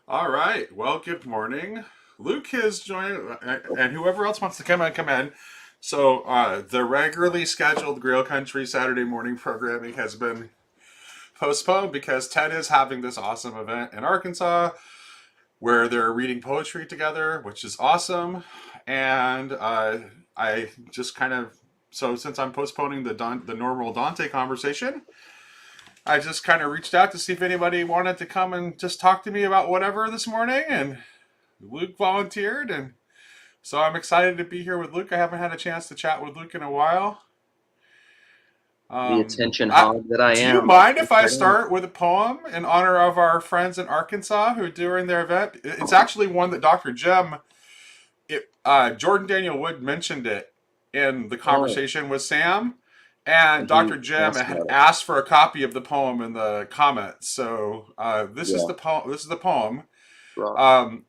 All right. Well, good morning. Luke has joined, and whoever else wants to come in, come in. So, the regularly scheduled Grail Country Saturday morning programming has been postponed because Ted is having this awesome event in Arkansas where they're reading poetry together, which is awesome. And I just kind of so since I'm postponing the normal Dante conversation, I just kind of reached out to see if anybody wanted to come and just talk to me about whatever this morning, and Luke volunteered, and so I'm excited to be here with Luke. I haven't had a chance to chat with Luke in a while. The attention I, hog that I do you am. Let's mind get if I right in. start with a poem in honor of our friends in Arkansas who are doing their event? It's actually one that Dr. Jim, Jordan Daniel Wood mentioned it in the Oh, conversation with Sam, and and he Dr. Jim asked had about it. asked for a copy of the poem in the comments. So this is Yeah, the poem. This is the poem. rock.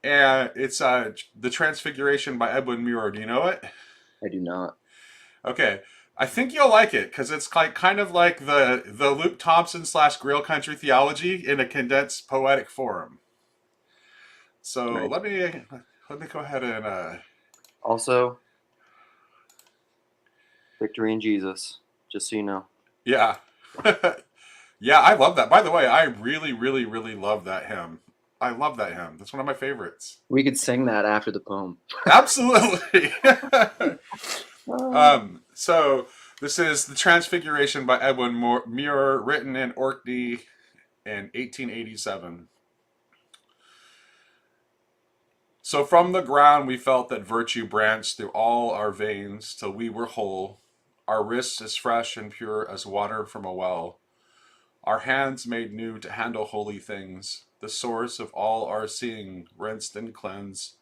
And it's The Transfiguration by Edwin Muir. Do you know it? I do not. Okay. I think you'll like it because it's like kind of like the Luke Thompson slash Grail Country theology in a condensed poetic form. So Nice. let me go ahead and Also, victory in Jesus. Just so you know. yeah. Yeah, I love that. By the way, I really really really love that hymn. I love that hymn. That's one of my favorites. We could sing that after the poem. Absolutely. Ah. So this is The Transfiguration by Edwin Muir, written in Orkney in 1887. So from the ground we felt that virtue branched through all our veins till we were whole, our wrists as fresh and pure as water from a well, our hands made new to handle holy things, the source of all our seeing rinsed and cleansed,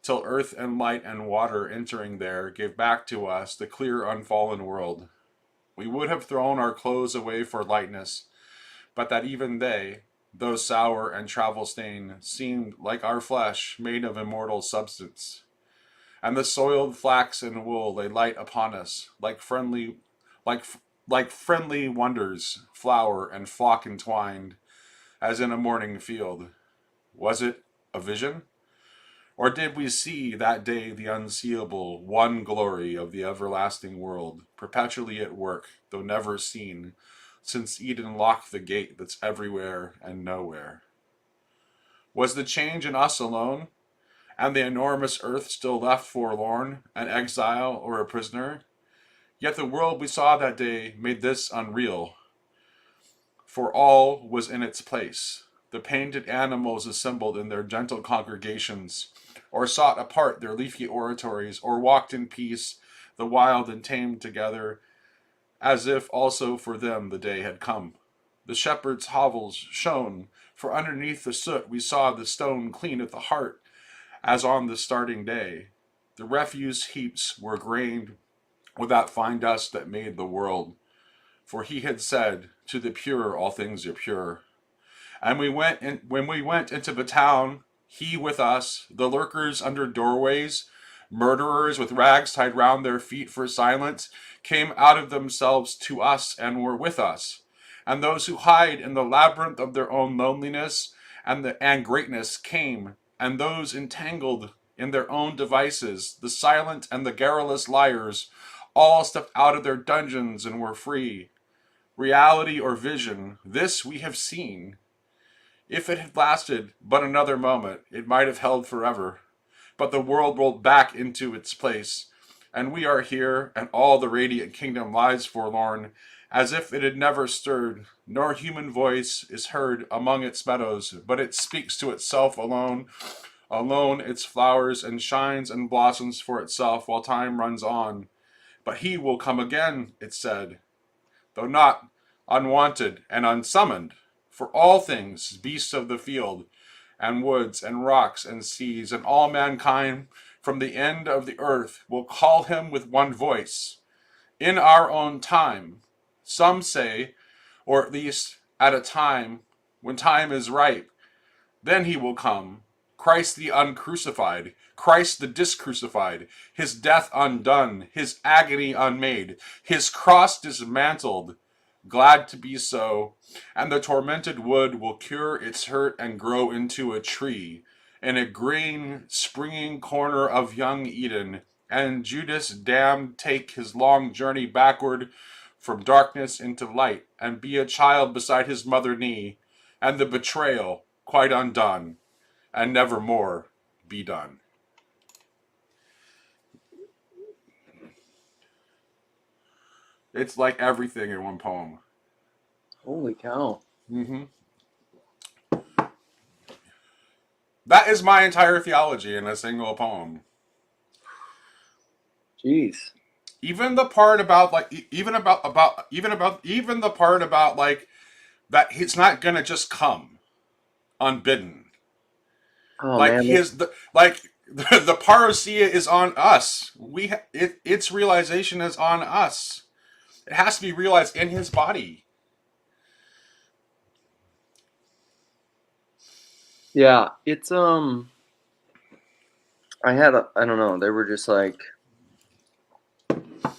till earth and light and water entering there gave back to us the clear unfallen world. We would have thrown our clothes away for lightness, but that even they, though sour and travel stained, seemed like our flesh, made of immortal substance. And the soiled flax and wool lay light upon us, like like friendly wonders, flower and flock entwined, as in a morning field. Was it a vision? Or did we see that day the unseeable one glory of the everlasting world, perpetually at work, though never seen, since Eden locked the gate that's everywhere and nowhere? Was the change in us alone, and the enormous earth still left forlorn, an exile or a prisoner? Yet the world we saw that day made this unreal, for all was in its place. The painted animals assembled in their gentle congregations, or sought apart their leafy oratories, or walked in peace, the wild and tame together, as if also for them the day had come. The shepherds' hovels shone, for underneath the soot we saw the stone clean at the heart, as on the starting day. The refuse heaps were grained with that fine dust that made the world, for he had said, "To the pure all things are pure." And when we went into the town, he with us, the lurkers under doorways, murderers with rags tied round their feet for silence, came out of themselves to us and were with us. And those who hide in the labyrinth of their own loneliness and greatness came, and those entangled in their own devices, the silent and the garrulous liars, all stepped out of their dungeons and were free. Reality or vision, this we have seen. If it had lasted but another moment, it might have held forever. But the world rolled back into its place, and we are here, and all the radiant kingdom lies forlorn, as if it had never stirred, nor human voice is heard among its meadows, but it speaks to itself alone, alone its flowers, and shines and blossoms for itself while time runs on. But he will come again, it said, though not unwanted and unsummoned. For all things, beasts of the field, and woods, and rocks, and seas, and all mankind from the end of the earth will call him with one voice, in our own time. Some say, or at least at a time when time is ripe, then he will come. Christ the uncrucified, Christ the discrucified, his death undone, his agony unmade, his cross dismantled, glad to be so, and the tormented wood will cure its hurt and grow into a tree in a green, springing corner of young Eden, and Judas damned take his long journey backward from darkness into light, and be a child beside his mother knee, and the betrayal quite undone, and never more be done. It's like everything in one poem. Holy cow. Mm-hmm. That is my entire theology in a single poem. Jeez. Even the part about like even the part about like that it's not gonna just come unbidden. Oh Like man. his the like the parousia is on us. Its realization is on us. It has to be realized in his body. Yeah, it's I don't know, there were just like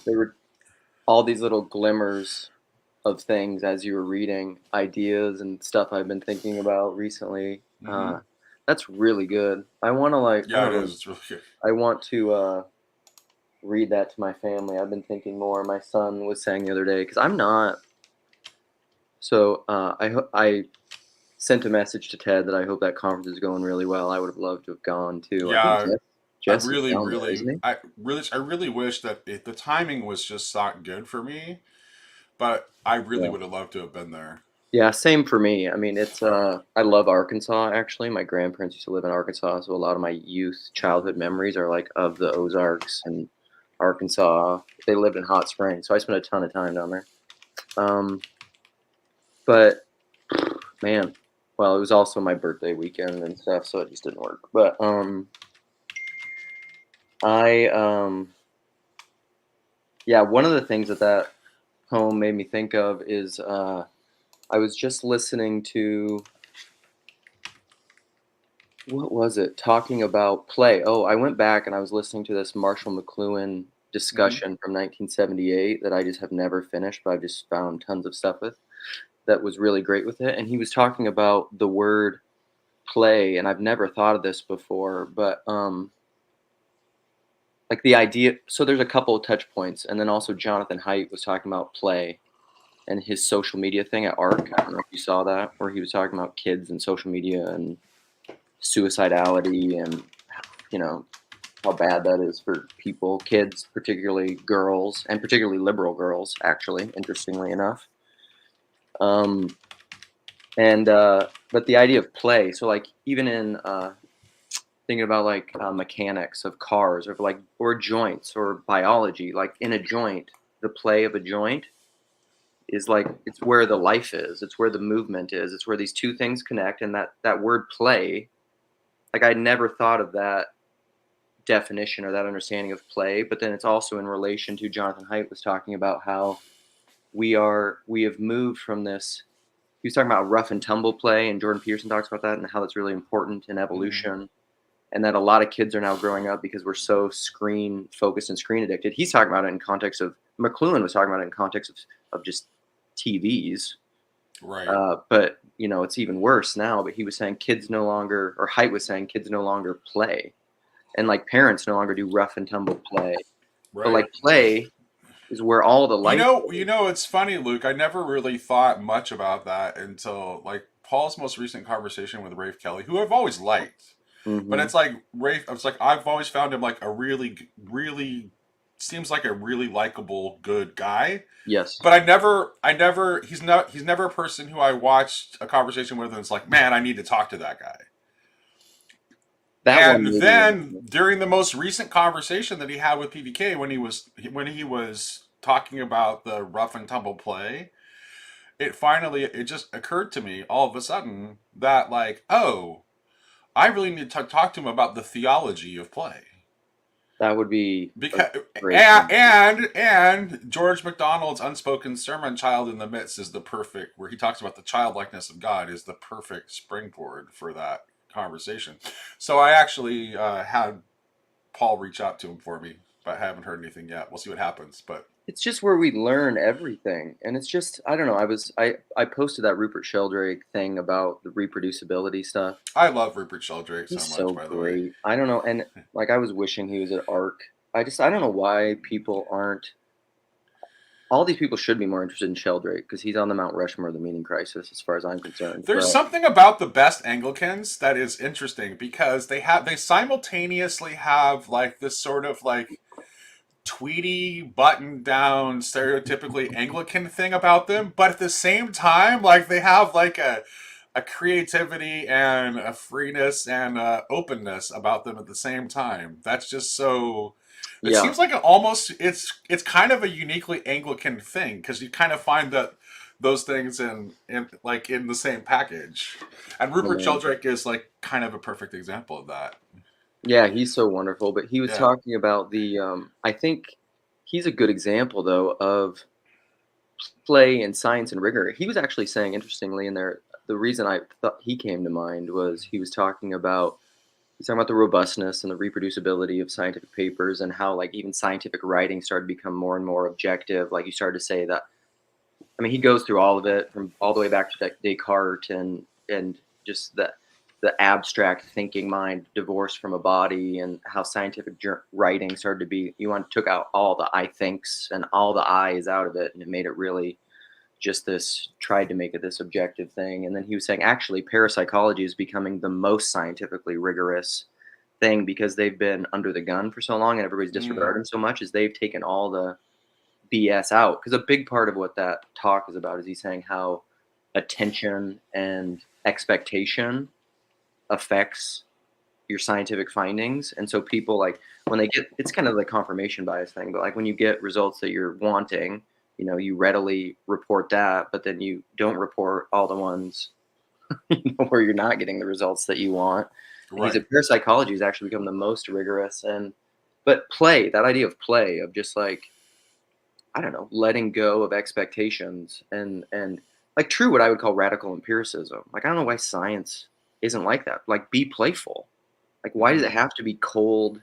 there were all these little glimmers of things as you were reading, ideas and stuff I've been thinking about recently. Mm-hmm. That's really good. I want to like I Yeah, don't it know. is. It's really good. I want to read that to my family. I've been thinking more. My son was saying the other day because I'm not. So I sent a message to Ted that I hope that conference is going really well. I would have loved to have gone too. I think Yeah, Jess is down there, isn't he? I really wish that the timing was just not good for me. But I really Yeah. would have loved to have been there. Yeah, same for me. I mean, it's I love Arkansas actually. My grandparents used to live in Arkansas, so a lot of my youth childhood memories are like of the Ozarks and Arkansas. They lived in Hot Springs, so I spent a ton of time down there. Um, but man, well, it was also my birthday weekend and stuff, so it just didn't work. But I yeah, one of the things that poem made me think of is I was just listening to what was it? Talking about play. Oh, I went back and I was listening to this Marshall McLuhan Mm-hmm. discussion from 1978 that I just have never finished, but I've just found tons of stuff with that was really great with it. And he was talking about the word play, and I've never thought of this before, but like the idea. So there's a couple of touch points, and then also Jonathan Haidt was talking about play and his social media thing at ARC. I don't know if you saw that, where he was talking about kids and social media and suicidality and you know how bad that is for people, kids, particularly girls, and particularly liberal girls, actually, interestingly enough. Um, and but the idea of play, so like even in thinking about like mechanics of cars or like or joints or biology, like in a joint, the play of a joint is like it's where the life is, it's where the movement is, it's where these two things connect, and that word play, like I never thought of that definition or that understanding of play, but then it's also in relation to Jonathan Haidt was talking about how we have moved from this. He was talking about rough and tumble play, and Jordan Peterson talks about that and how that's really important in Mm-hmm. evolution, and that a lot of kids are now growing up because we're so screen focused and screen addicted. He's talking about it in context of McLuhan was talking about it in context of just TVs, Right. but you know it's even worse now. But he was saying kids no longer, or Haidt was saying kids no longer play, and like parents no longer do rough and tumble play. But Right. like play is where all the life You is. know, it's funny, Luke. I never really thought much about that until like Paul's most recent conversation with Rafe Kelly, who I've always liked. But Hmm. it's like Rafe. It's like I've always found him like a really seems like a really likable, good guy. Yes, But he's never a person who I watched a conversation with and it's like, man, I need to talk to that guy. that And one made me. then during the most recent conversation that he had with PBK when he was talking about the rough and tumble play, it just occurred to me all of a sudden that like, oh, I really need to talk to him about the theology of play. That would be a Because great conversation. and George MacDonald's unspoken sermon "Child in the Midst" is the perfect where he talks about the childlikeness of God is the perfect springboard for that conversation. So I actually had Paul reach out to him for me, but I haven't heard anything yet. We'll see what happens. But it's just where we learn everything, and it's just I don't know. I posted that Rupert Sheldrake thing about the reproducibility stuff. I love Rupert Sheldrake so He's much, so by the way. great. I don't know, and like I was wishing he was at ARC. I don't know why people aren't. All these people should be more interested in Sheldrake because he's on the Mount Rushmore of the meaning crisis, as far as I'm concerned. There's But something about the best Anglicans that is interesting because they simultaneously have like this sort of like tweedy, button down, stereotypically Anglican thing about them, but at the same time, like they have like a creativity and a freeness and a openness about them at the same time. That's just so. It yeah, seems like it's kind of a uniquely Anglican thing because you kind of find that those things in like in the same package, and I Rupert mean, Sheldrake is like kind of a perfect example of that. yeah, he's so wonderful. But he was Yeah. talking about the. I think he's a good example though of play and science and rigor. He was actually saying, interestingly, in there, the reason I thought he came to mind was he's talking about the robustness and the reproducibility of scientific papers and how like even scientific writing started to become more and more objective. Like you started to say that. I mean, he goes through all of it from all the way back to Descartes and just the abstract thinking mind divorced from a body and how scientific writing started to be. Took out all the I thinks and all the I's out of it, and it made it really just this tried to make it this objective thing. And then he was saying actually parapsychology is becoming the most scientifically rigorous thing because they've been under the gun for so long and everybody's Mm, disregarded them so much is they've taken all the BS out. Because a big part of what that talk is about is he's saying how attention and expectation affects your scientific findings. And so people like when they get it's kind of the confirmation bias thing, but like when you get results that you're wanting, you readily report that, but then you don't report all the ones where you're not getting the results that you want. And he right. said parapsychology has actually become the most rigorous and but play, that idea of play, of just like, I don't know, letting go of expectations and like true what I would call radical empiricism. Like I don't know why science isn't like that. Like be playful. Like why does it Mm. have to be cold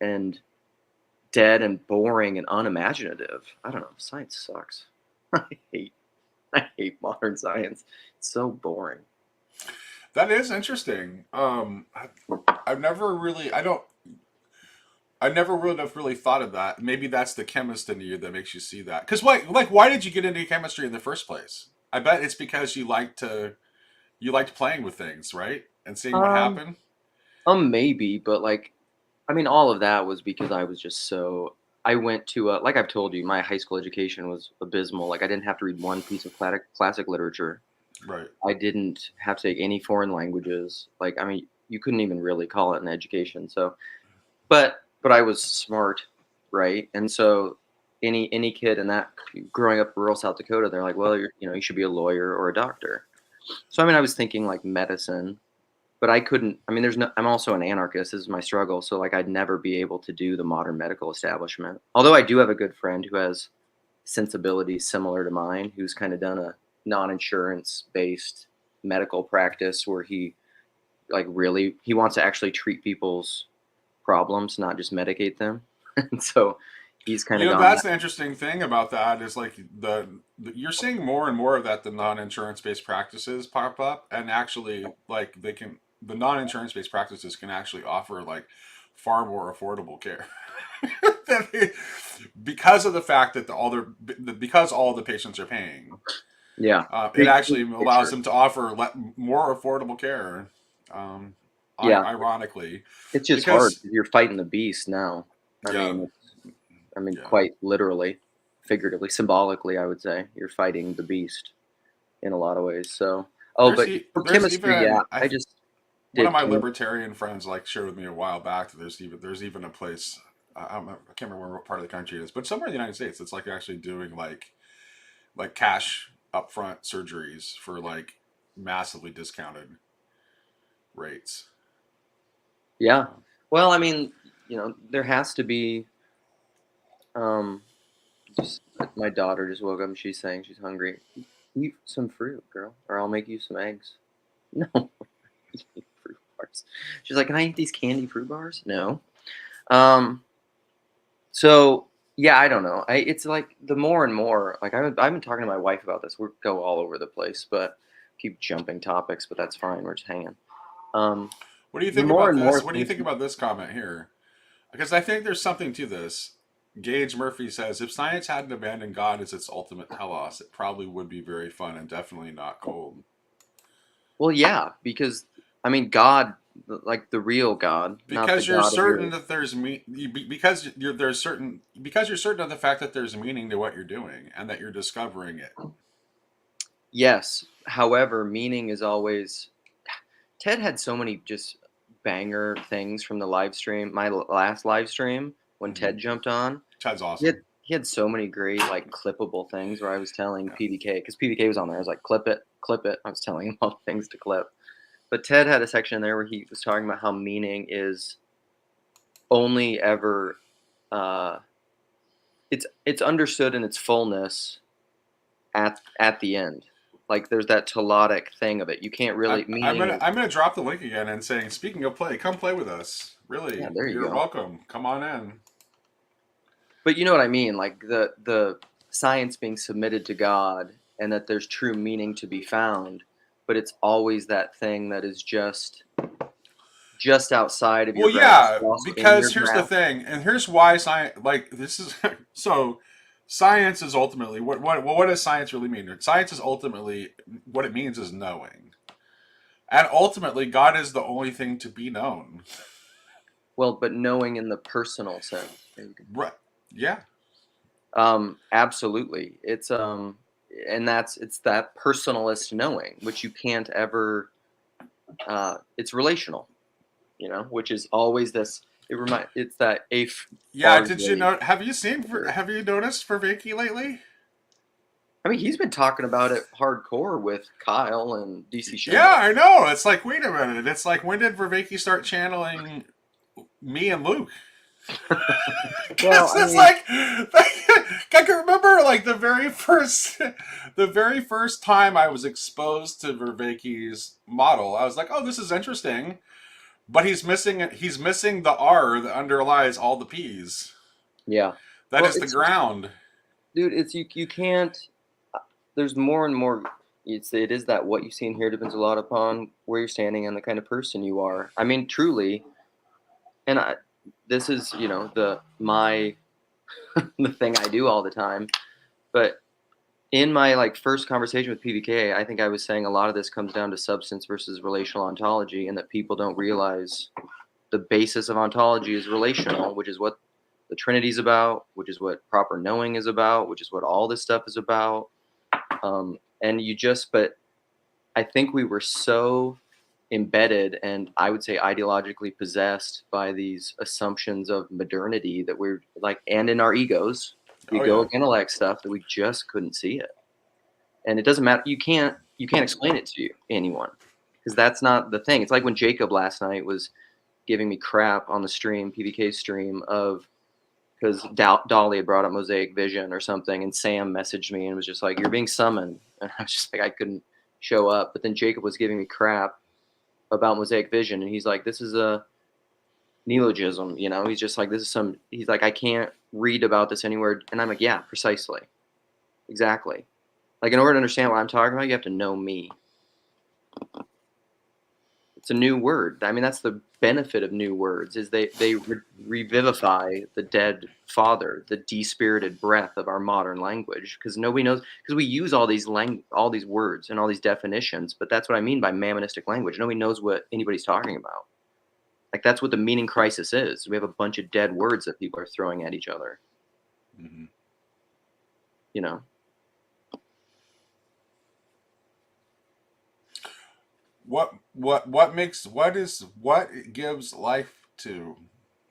and dead and boring and unimaginative? I don't know. Science sucks. I hate I hate modern science. It's so boring. That is interesting. I've never really, I never would have really thought of that. Maybe that's the chemist in you that makes you see that. Because why did you get into chemistry in the first place? I bet it's because you liked playing with things, right, and seeing what Um, happened. maybe, but like, I mean, all of that was because I was just so. I went to like I've told you, my high school education was abysmal. Like I didn't have to read one piece of classic literature. Right. I didn't have to take any foreign languages. Like I mean, you couldn't even really call it an education. So, but I was smart, right? And so any kid in that growing up in rural South Dakota, they're like, well, you should be a lawyer or a doctor. So I mean, I was thinking like medicine, but I couldn't. I mean, I'm also an anarchist. This is my struggle. So like, I'd never be able to do the modern medical establishment. Although I do have a good friend who has sensibilities similar to mine, who's kind of done a non-insurance based medical practice where he like really he wants to actually treat people's problems, not just medicate them. And so he's kind You of know, gone that's that. the interesting thing about that is like you're seeing more and more of that the non-insurance based practices pop up, and actually like the non-insurance based practices can actually offer like far more affordable care than because of the fact that because all the patients are paying. Yeah. It Big actually allows picture. them to offer more affordable care. Um, Yeah. ironically, It's just hard. because You're fighting the beast now. I yeah, mean, yeah. quite literally, figuratively, symbolically, I would say you're fighting the beast in a lot of ways. So, oh, but for There's chemistry, yeah, even I just one of did my chemistry. libertarian friends like shared with me a while back that there's even a place I can't remember what part of the country it is, but somewhere in the United States it's like actually doing like cash upfront surgeries for like massively discounted rates. Yeah. Well, I mean, there has to be. Um, just my daughter just woke up and she's saying she's hungry. Eat some fruit, girl, or I'll make you some eggs. No, eat fruit bars. She's like, can I eat these candy fruit bars? No. Um. So Yeah, I don't know. It's like the more and more, like I've been talking to my wife about this. We go all over the place, but keep jumping topics, but that's fine. We're just hanging. Um, What do you the think more about and this? more What do you things. think about this comment here? Because I think there's something to this. Gage Murphy says if science hadn't abandoned God as its ultimate telos, it probably would be very fun and definitely not cold. Well, yeah, because I mean, God, like the real God, not the Because you're God of certain your. that because you're certain of the fact that there's meaning to what you're doing and that you're discovering it. Yes. However, meaning is always. Ted had so many just banger things from the live stream. My last live stream when Mm-hmm. Ted jumped on, Ted's he had awesome. he had so many great like clippable things where I was telling Yeah. PBK because PBK was on there. I was like, clip it, clip it. I was telling him all the things to clip. But Ted had a section in there where he was talking about how meaning is only ever uh, it's understood in its fullness at the end. Like there's that telodic thing of it. You can't really I'm meaning gonna is I'm gonna drop the link again and saying, speaking of play, come play with us. yeah, Really, there you you're go. welcome. Come on in. But you know what I mean, like the science being submitted to God and that there's true meaning to be found, but it's always that thing that is just outside of your Well, grasp, yeah, but also in your because here's the grasp. thing, and here's why science like this is so. Science is ultimately what does science really mean? Science is ultimately what it means is knowing, and ultimately God is the only thing to be known. Well, but knowing in the personal sense. There you Right? Yeah. go. Absolutely. And it's that personalist knowing, which you can't ever it's relational, which is always this it's that Yeah. Did you fargate. know? Have you noticed for Vicky lately? I mean, he's been talking about it hardcore with Kyle and DC Yeah, Shindig. I know. It's like, wait a minute. It's like, when did Vervaeke start channeling me and Luke? Well, Because I it's mean, like, I can remember like the very first time I was exposed to Vervaeke's model. I was like, oh, this is interesting, but he's missing the R that underlies all the P's. yeah. That Well, is the it's just, ground. dude, it's you can't. There's more and more. It is that what you see and hear depends a lot upon where you're standing and the kind of person you are. I mean, truly, and this is the the thing I do all the time. But in my like first conversation with PBK, I think I was saying a lot of this comes down to substance versus relational ontology, and that people don't realize the basis of ontology is relational, which is what the Trinity is about, which is what proper knowing is about, which is what all this stuff is about. But I think we were so embedded and I would say ideologically possessed by these assumptions of modernity that we're like, and in our egos, the Oh yeah. egoic intellect stuff that we just couldn't see it. And it doesn't matter. You can't explain it to anyone because that's not the thing. It's like when Jacob last night was giving me crap on the stream, PBK stream, of because Dolly had brought up Mosaic Vision or something, and Sam messaged me and was just like, "You're being summoned," and I was just like, I couldn't show up. But then Jacob was giving me crap about Mosaic Vision, and he's like, "This is a neologism," He's just like, "This is some." He's like, "I can't read about this anywhere," and I'm like, "Yeah, precisely, exactly." Like in order to understand what I'm talking about, you have to know me. It's a new word. I mean, that's the benefit of new words is they revivify the dead father, the despirited breath of our modern language because nobody knows because we use all these words and all these definitions, but that's what I mean by mammonistic language. Nobody knows what anybody's talking about. Like that's what the meaning crisis is. We have a bunch of dead words that people are throwing at each other, Mm-hmm. you know. What gives life to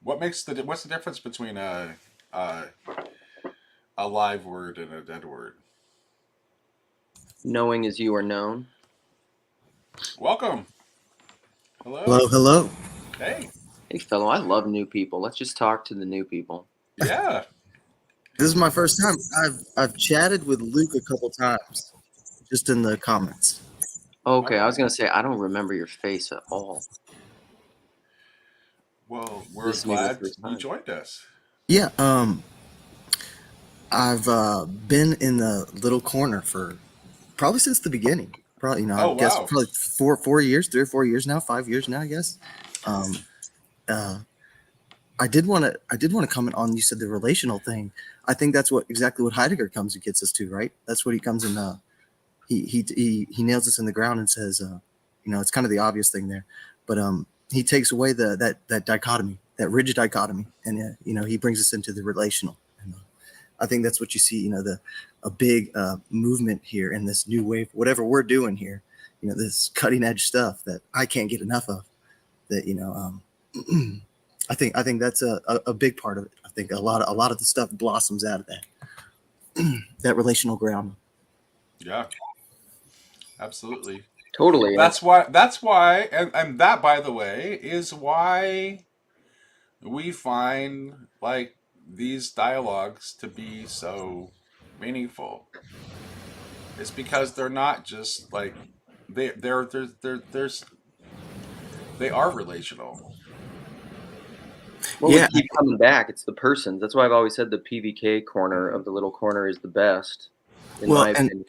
what's the difference between a a live word and a dead word? Knowing as you are known. Welcome. Hello, Hello. hello. Hey. Hey fellow, I love new people. Let's just talk to the new people. Yeah. This is my first time. I've chatted with Luke a couple times, just in the comments. Okay, I was Okay. gonna say I don't remember your face at all. Well, we're This is gonna be the glad first you time. joined us. Yeah. I've been in the little corner for probably since the beginning. Probably, I Oh guess wow. probably 4 years, 3 or 4 years now, 5 years now, I guess. Um, uh, I did want to comment on, you said the relational thing. I think that's exactly what Heidegger comes and gets us to, right? That's what he comes in. He nails us in the ground and says, it's kind of the obvious thing there, but he takes away that dichotomy, that rigid dichotomy, and he brings us into the relational. And I think that's what you see, a big movement here in this new wave, whatever we're doing here, this cutting edge stuff that I can't get enough of. That I think that's a big part of it. I think a lot of the stuff blossoms out of that relational ground. Yeah, absolutely. Totally. And That's why and that, by the way, is why we find like these dialogues to be so meaningful. It's because they're not just like there's they are relational. well, we Yeah, keep coming back. It's the persons. That's why I've always said the PVK corner of the little corner is the best, in well, my and opinion.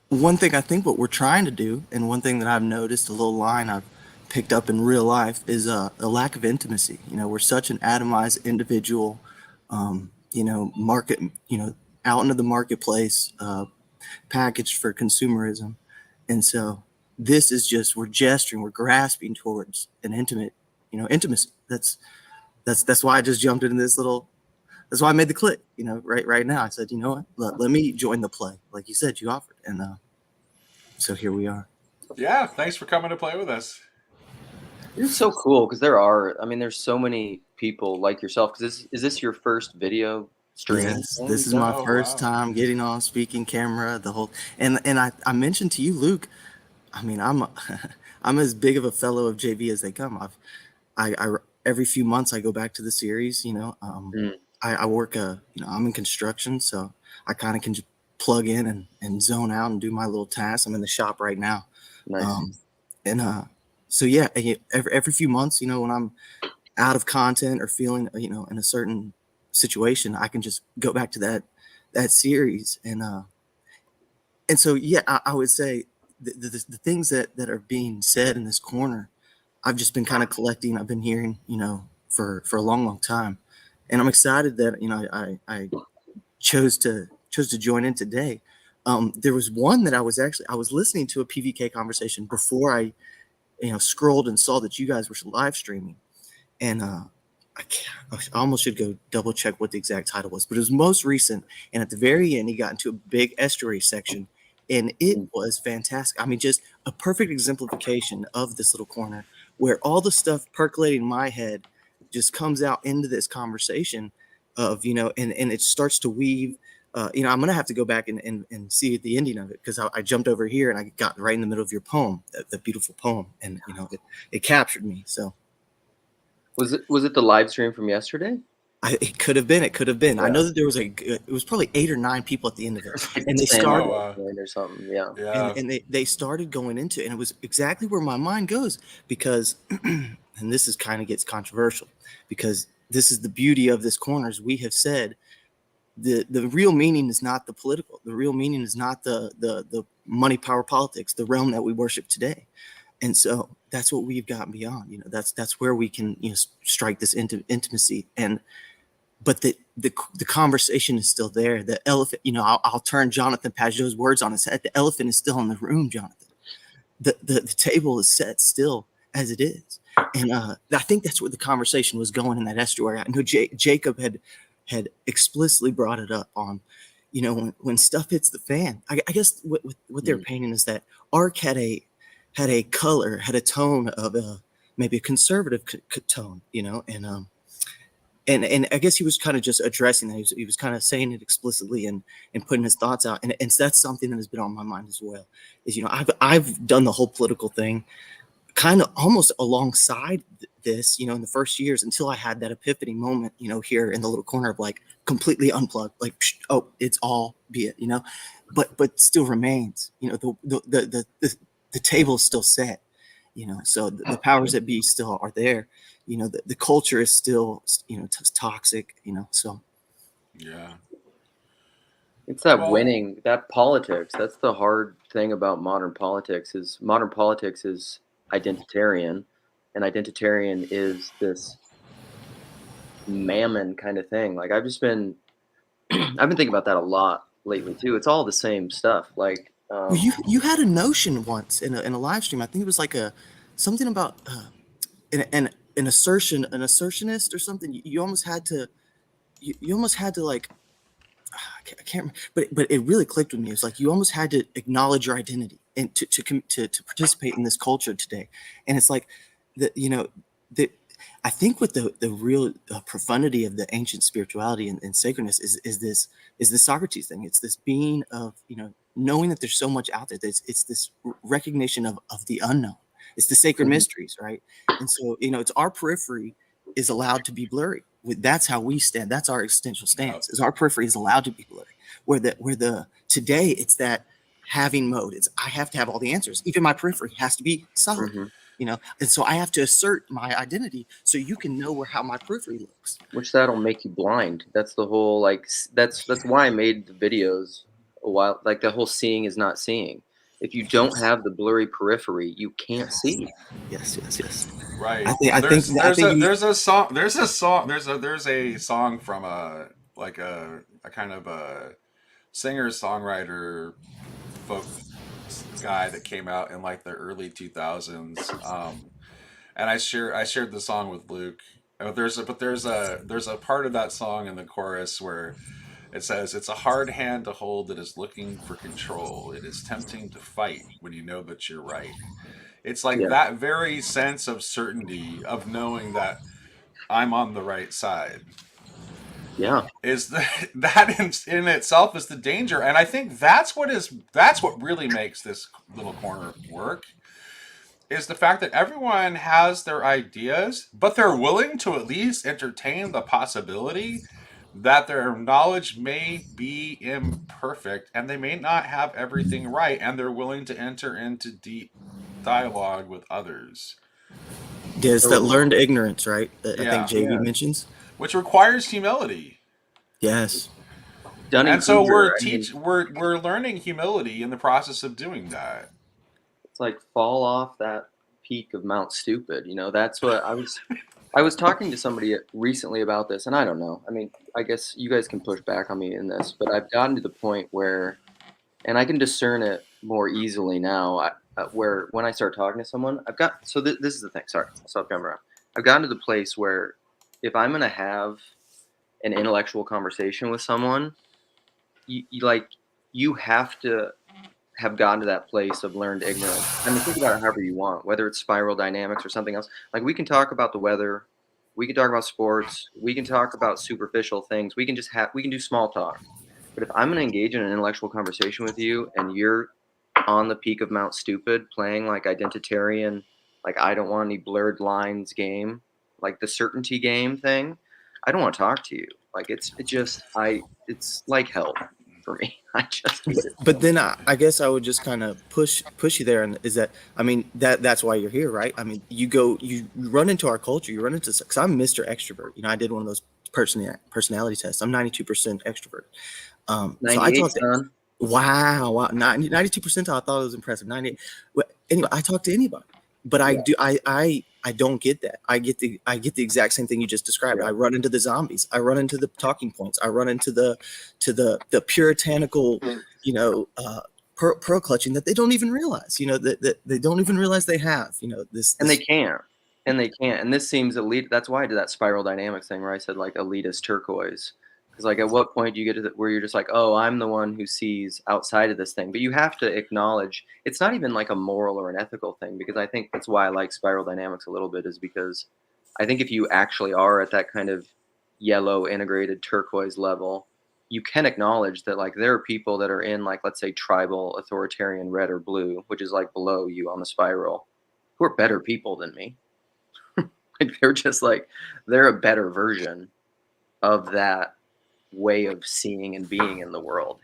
one thing I think what we're trying to do, and one thing that I've noticed, a little line I've picked up in real life, is a lack of intimacy. We're such an atomized individual, market, out into the marketplace, packaged for consumerism. And so this is just, we're gesturing, we're grasping towards an intimacy. That's why I just jumped into this little, that's why I made the click, right now. I said, you know what, let me join the play. Like you said, you offered. And so here we are. Yeah, thanks for coming to play with us. It's so cool because there's so many people like yourself. Because is this your first video streaming Yes, thing this you've is done? my Oh first wow. time getting on speaking camera, the whole, and I mentioned to you, Luke, I mean, I'm as big of a fellow of JV as they come. I every few months I go back to the series. Mm, I work I'm in construction, so I kind of can just plug in and zone out and do my little tasks. I'm in the shop right now, nice. um, and so yeah, every few months, when I'm out of content or feeling, in a certain situation, I can just go back to that series. And so yeah, I would say the things that are being said in this corner, I've just been kind of collecting. I've been hearing, for a long time, and I'm excited that I chose to join in today. There was one that I was listening to a PVK conversation before I scrolled and saw that you guys were live streaming, and I almost should go double check what the exact title was, but it was most recent. And at the very end, he got into a big estuary section, and it Mm. was fantastic. I mean, just a perfect exemplification of this little corner where all the stuff percolating in my head just comes out into this conversation of, and it starts to weave. I'm gonna have to go back and see the ending of it, because I jumped over here and I got right in the middle of your poem, that beautiful poem, and it captured me. So Was it the live stream from yesterday? it could have been. It could have been. I Yeah. know that it was probably 8 or 9 people at the end of it, Like and they 10 Oh started, or something. Yeah. and yeah. and they started going into it, and it was exactly where my mind goes, because, and this is kind of gets controversial, because this is the beauty of this corner. As we have said, the real meaning is not the political. The real meaning is not the money, power, politics, the realm that we worship today. And so that's what we've gotten beyond. That's where we can strike this intimacy. And but the conversation is still there. The elephant, I'll turn Jonathan Pajot's words on his head. The elephant is still in the room, Jonathan. The table is set still as it is. And I think that's where the conversation was going in that estuary. I know Jacob had explicitly brought it up on, when stuff hits the fan. I guess what they're painting is that Ark had a color, had a tone of maybe a conservative tone, and I guess he was kind of just addressing that. He was kind of saying it explicitly and putting his thoughts out, and so that's something that has been on my mind as well. Is I've done the whole political thing, kind of almost alongside this, in the first years, until I had that epiphany moment, here in the little corner of, like, completely unplugged, like, oh, it's all be it, but still remains, the table is still set, so the powers that be still are there, the culture is still, toxic, so Yeah. It's that Well, winning, that politics. That's the hard thing about modern politics is identitarian, and identitarian is this mammon kind of thing. Like I've just been I've been thinking about that a lot lately too. It's all the same stuff. Like Well, you had a notion once in a live stream. I think it was like a something about an an assertionist or something. You almost had to you almost had to like I can't remember, but it really clicked with me. It's like you almost had to acknowledge your identity and to participate in this culture today. And it's like the the I think with the real profundity of the ancient spirituality and sacredness is this Socrates thing. It's this being of knowing that there's so much out there. It's this recognition of the unknown. It's the sacred Mhm. mysteries, right? And so it's our periphery is allowed to be blurry. That's how we stand. That's our existential stance. Is our periphery is allowed to be blurry. Where the today it's that having mode. It's I have to have all the answers. Even my periphery has to be solid. Mhm. And so I have to assert my identity so you can know how my periphery looks. Which that'll make you blind. That's the whole like that's why I made the videos a while. Like the whole seeing is not seeing. If you don't have the blurry periphery, you can't see. Yes. right. I think There's a song there's a song from a kind of a singer songwriter folk guy that came out in like the early 2000s. And I shared the song with Luke. There's a part of that song in the chorus where it says, "It's a hard hand to hold that is looking for control. It is tempting to fight when you know that you're right." It's like Yeah. that very sense of certainty of knowing that I'm on the right side Yeah. is that in itself is the danger. And I think that's what really makes this little corner work, is the fact that everyone has their ideas, but they're willing to at least entertain the possibility that their knowledge may be imperfect and they may not have everything right, and they're willing to enter into deep dialogue with others. there's that Totally. learned ignorance, right? That I think Yeah, JB Yeah. mentions. which requires humility. Yes. Dunning And so Kruger. I mean, we're learning humility in the process of doing that. it's like fall off that peak of Mount Stupid. That's what I was talking to somebody recently about this, and I don't know. I mean, I guess you guys can push back on me in this, but I've gotten to the point where, and I can discern it more easily now. Where when I start talking to someone, this is the thing. Sorry, I'll stop jumping around. I've gotten to the place where if I'm gonna have an intellectual conversation with someone, you have to have gotten to that place of learned ignorance. I mean, think about it however you want, whether it's spiral dynamics or something else. Like we can talk about the weather, we can talk about sports, we can talk about superficial things. We can do small talk. But if I'm going to engage in an intellectual conversation with you and you're on the peak of Mount Stupid playing like identitarian, like I don't want any blurred lines game, like the certainty game thing, I don't want to talk to you. Like it's like hell for me. I just hate it But so then I guess I would just kind of push you there, and is that I mean that's why you're here, right? I mean you run into our culture, you run into because I'm Mr. Extrovert. I did one of those personality tests. I'm 92% extrovert. So I 98, talked to son. wow 92 percentile. I thought it was impressive. 98. Well, anyway, I talk to anybody, but I Yeah, do I don't get that. I get the exact same thing you just described. yeah. I run into the zombies. I run into the talking points. I run into the puritanical, pearl clutching that they don't even realize. That they don't even realize they have. And they This can't. And they can't. And this seems elite. That's why I did that spiral dynamics thing where I said like elitist turquoise. Because like at what point do you get to where you're just like, oh, I'm the one who sees outside of this thing. But you have to acknowledge it's not even like a moral or an ethical thing, because I think that's why I like spiral dynamics a little bit, is because I think if you actually are at that kind of yellow integrated turquoise level, you can acknowledge that like there are people that are in like, let's say, tribal authoritarian red or blue, which is like below you on the spiral, who are better people than me. Like they're just like they're a better version of that way of seeing and being in the world.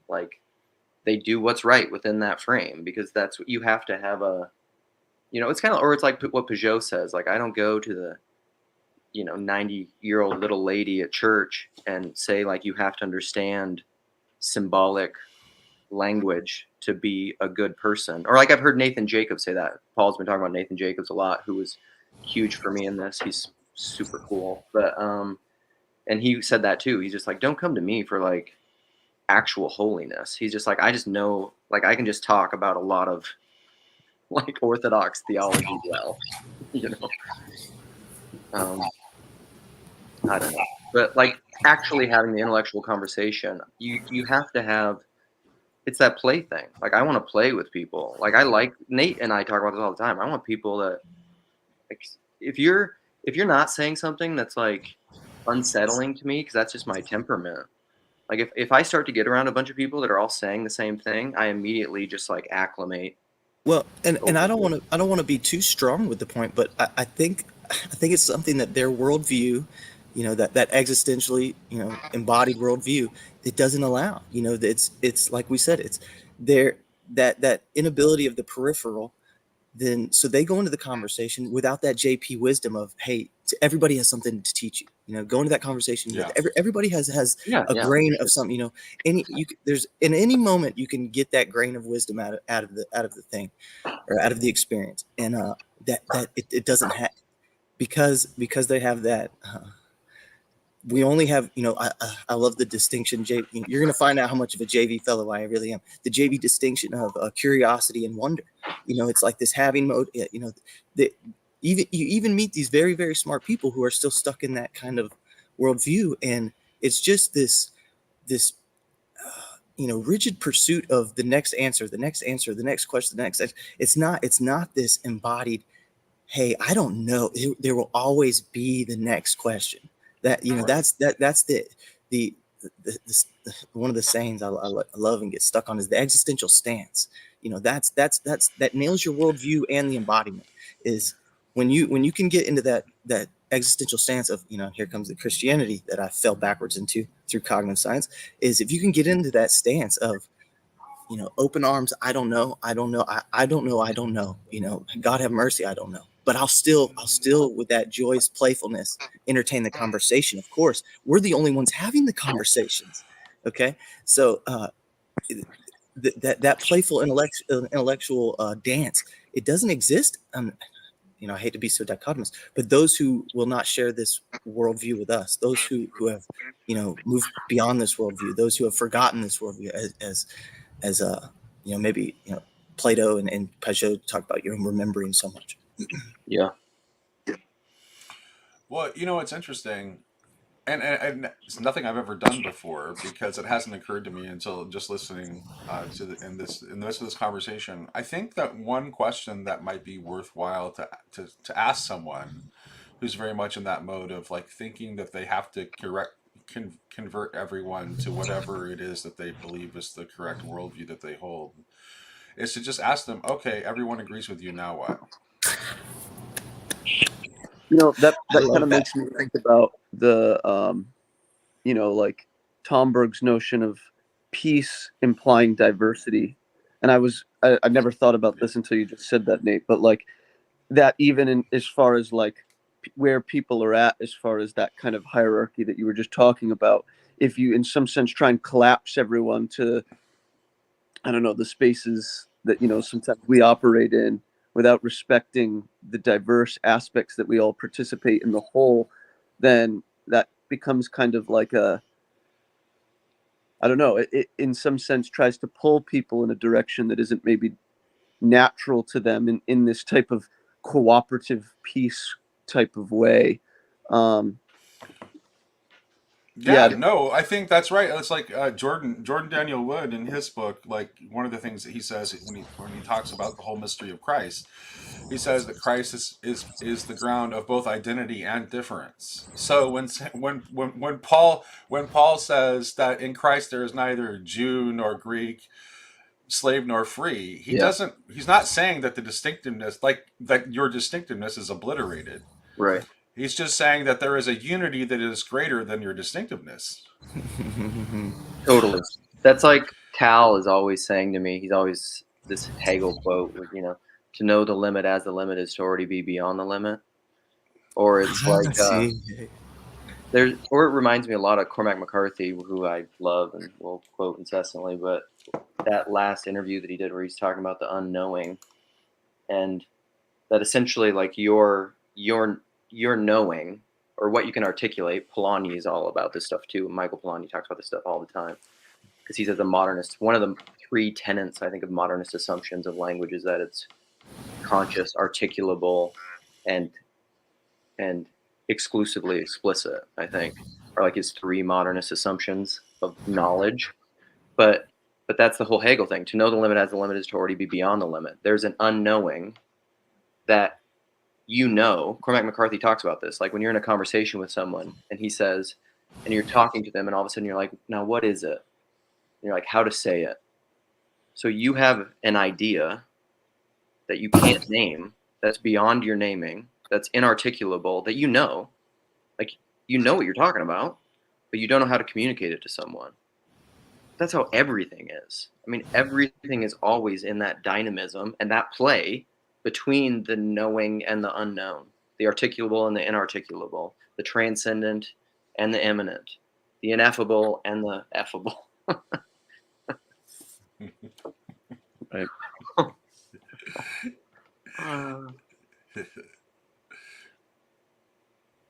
Like they do what's right within that frame, because that's what you have to have it's kind of, or it's like what Peugeot says, like I don't go to the 90-year-old little lady at church and say like you have to understand symbolic language to be a good person. Or like I've heard Nathan Jacobs say that. Paul's been talking about Nathan Jacobs a lot, who was huge for me in this. He's super cool. But and he said that too. He's just like, don't come to me for like actual holiness. He's just like, I just know, like I can just talk about a lot of like orthodox theology well, you know. I don't know. But like actually having the intellectual conversation, you have to have, it's that play thing. Like I want to play with people. Like I like Nate and I talk about this all the time. I want people that like if you're not saying something that's like unsettling to me, because that's just my temperament. Like if I start to get around a bunch of people that are all saying the same thing, I immediately just like acclimate. Well, and I don't want to be too strong with the point, but I think it's something that their worldview, that existentially, embodied worldview, it doesn't allow. It's like we said, it's their that inability of the peripheral. Then so they go into the conversation without that JP wisdom of, hey, everybody has something to teach you. Go into that conversation with everybody has a grain of something. There's in any moment you can get that grain of wisdom out of the thing, or out of the experience, and that it doesn't have, because they have that. We only have, I love the distinction. You're going to find out how much of a JV fellow I really am. The JV distinction of curiosity and wonder. It's like this having mode. You even meet these very, very smart people who are still stuck in that kind of worldview, and it's just this rigid pursuit of the next answer, the next question, the next. It's not this embodied. Hey, I don't know. There will always be the next question. That that's the one of the sayings I love and get stuck on is the existential stance. That nails your worldview and the embodiment is when you can get into that existential stance of, here comes the Christianity that I fell backwards into through cognitive science, is if you can get into that stance of, open arms, I don't know, I don't know, I don't know, I don't know, God have mercy, I don't know. But I'll still with that joyous playfulness entertain the conversation. Of course, we're the only ones having the conversations. Okay, so that playful intellectual dance, it doesn't exist. I hate to be so dichotomous, but those who will not share this worldview with us, those who have moved beyond this worldview, those who have forgotten this worldview, as maybe Plato and Pajot talk about, remembering so much. Yeah. Well, it's interesting, and it's nothing I've ever done before, because it hasn't occurred to me until just listening in the midst of this conversation. I think that one question that might be worthwhile to ask someone who's very much in that mode of like thinking that they have to convert everyone to whatever it is that they believe is the correct worldview that they hold, is to just ask them, okay, everyone agrees with you, now what? That kind of makes me think about the like Tom Berg's notion of peace implying diversity. And I never thought about this until you just said that, Nate, but like that, even in as far as like where people are at, as far as that kind of hierarchy that you were just talking about, if you in some sense try and collapse everyone to, I don't know, the spaces that sometimes we operate in, without respecting the diverse aspects that we all participate in the whole, then that becomes kind of like I don't know, it in some sense tries to pull people in a direction that isn't maybe natural to them in this type of cooperative peace type of way. No, I think that's right. It's like Jordan Daniel Wood in his book. Like one of the things that he says when he talks about the whole mystery of Christ, he says that Christ is the ground of both identity and difference. So when Paul says that in Christ there is neither Jew nor Greek, slave nor free, he's not saying that the distinctiveness, like that your distinctiveness is obliterated. Right. He's just saying that there is a unity that is greater than your distinctiveness. Totally. That's like Tal is always saying to me. He's always this Hegel quote, to know the limit as the limit is to already be beyond the limit. Or it's like it reminds me a lot of Cormac McCarthy, who I love and will quote incessantly, but that last interview that he did where he's talking about the unknowing, and that essentially like your knowing, or what you can articulate. Polanyi is all about this stuff too. Michael Polanyi talks about this stuff all the time because he's a modernist. One of the 3 tenets, I think, of modernist assumptions of language is that it's conscious, articulable, and exclusively explicit, I think, are like his 3 modernist assumptions of knowledge. But that's the whole Hegel thing. To know the limit as the limit is to already be beyond the limit. There's an unknowing that Cormac McCarthy talks about this. Like when you're in a conversation with someone and he says, and you're talking to them and all of a sudden you're like, now what is it? And you're like, how to say it. So you have an idea that you can't name, that's beyond your naming, that's inarticulable, that like you know what you're talking about, but you don't know how to communicate it to someone. That's how everything is. I mean, everything is always in that dynamism and that play between the knowing and the unknown, the articulable and the inarticulable, the transcendent and the immanent, the ineffable and the effable. Right.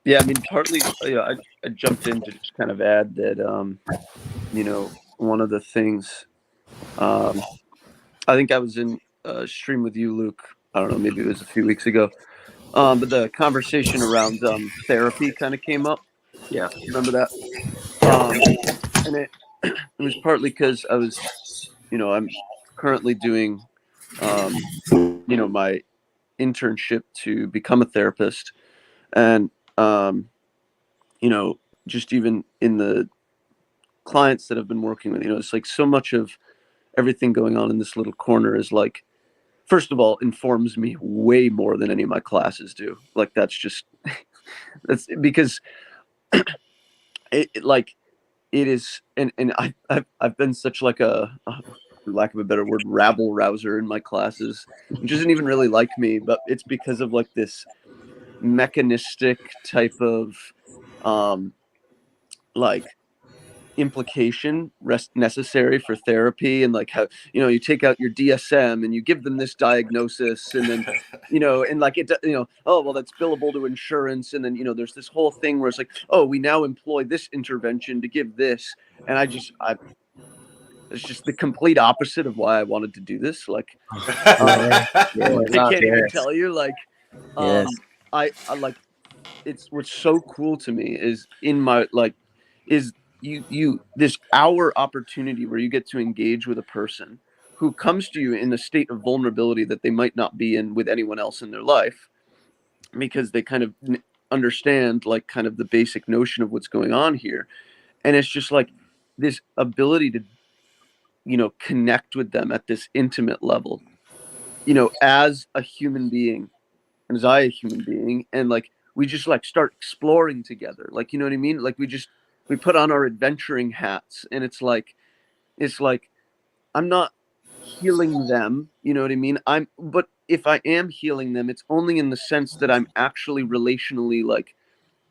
Yeah, I mean, partly, I jumped in to just kind of add that, one of the things, I think I was in a stream with you, Luke. I don't know, maybe it was a few weeks ago. But the conversation around therapy kind of came up. Yeah. Remember that? And it was partly because I was, I'm currently doing, my internship to become a therapist. And, just even in the clients that I've been working with, it's like so much of everything going on in this little corner is like, first of all, informs me way more than any of my classes do. Like that's that's because it is, and I've been such like a, for lack of a better word, rabble rouser in my classes, which isn't even really like me, but it's because of like this mechanistic type of like implication necessary for therapy, and like how you take out your DSM and you give them this diagnosis, and then and like it oh well, that's billable to insurance, and then there's this whole thing where it's like, oh, we now employ this intervention to give this, and it's just the complete opposite of why I wanted to do this. Like I can't even tell you, like I like, it's what's so cool to me is in my like is you this hour opportunity where you get to engage with a person who comes to you in a state of vulnerability that they might not be in with anyone else in their life, because they kind of understand like kind of the basic notion of what's going on here. And it's just like this ability to connect with them at this intimate level, as a human being, and as I a human being, and like we just like start exploring together, like you know what I mean, like we put on our adventuring hats, and it's like I'm not healing them, you know what I mean, but if I am healing them, it's only in the sense that I'm actually relationally like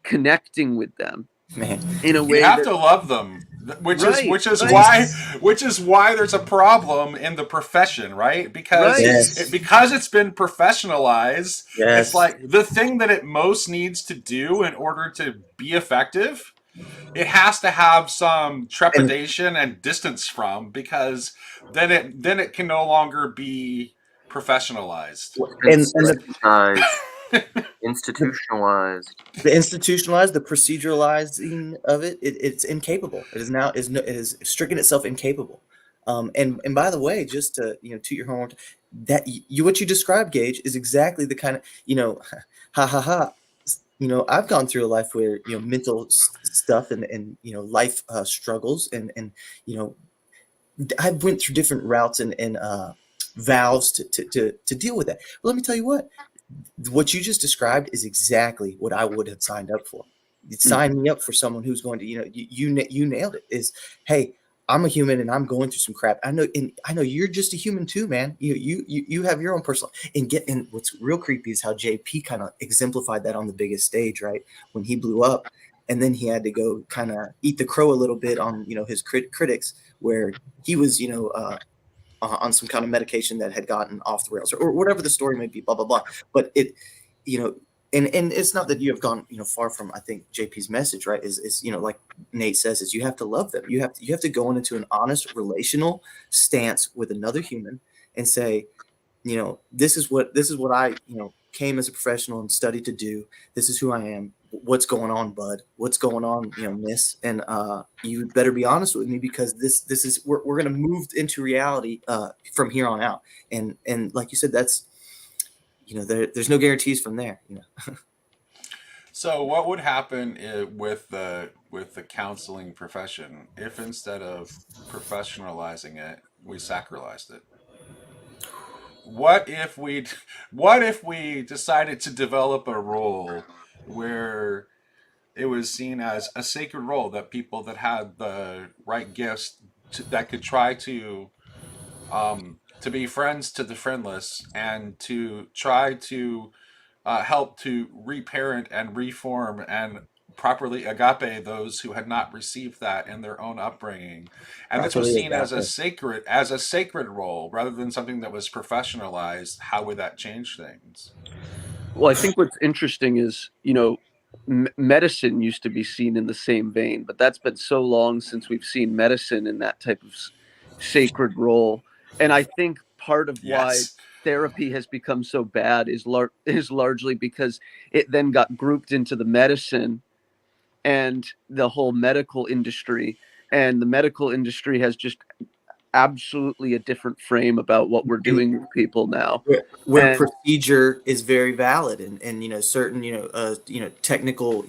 connecting with them, Man, in a way you have to love them, which is why there's a problem in the profession, right? Because because it's been professionalized. It's like the thing that it most needs to do in order to be effective, it has to have some trepidation and distance from, because then it can no longer be professionalized. Institutionalized. The institutionalized, the proceduralizing of it's incapable. It is stricken itself incapable. And by the way, just to to your horn, that what you described, Gage, is exactly the kind of ha ha ha. I've gone through a life where mental stuff and life struggles, and I went through different routes and valves to deal with that. But let me tell you what you just described is exactly what I would have signed up for. You'd sign me up for someone who's going to, you nailed it. Is, hey, I'm a human and I'm going through some crap. I know you're just a human too, man. You have your own personal, and what's real creepy is how JP kind of exemplified that on the biggest stage, right? When he blew up, and then he had to go kind of eat the crow a little bit on his critics, where he was on some kind of medication that had gotten off the rails, or whatever the story may be, blah blah blah. But it, you know, and it's not that you have gone far from, I think, JP's message, right? Is like Nate says, is you have to love them. You have to go into an honest relational stance with another human and say, this is what I came as a professional and studied to do. This is who I am. What's going on, bud? What's going on, miss? And you better be honest with me, because this is we're going to move into reality from here on out. And like you said, that's there's no guarantees from there. So, what would happen with the counseling profession if instead of professionalizing it, we sacralized it? What if we decided to develop a role where it was seen as a sacred role, that people that had the right gifts that could try to be friends to the friendless, and to try to help to reparent and reform and properly agape those who had not received that in their own upbringing, and this was Properly seen as agape. as a sacred role rather than something that was professionalized. How would that change things? Well, I think what's interesting is, medicine used to be seen in the same vein, but that's been so long since we've seen medicine in that type of sacred role. And I think part of why Yes. therapy has become so bad is largely because it then got grouped into the medicine and the whole medical industry. And the medical industry has just absolutely a different frame about what we're doing with people now. Where And procedure is very valid, and certain technical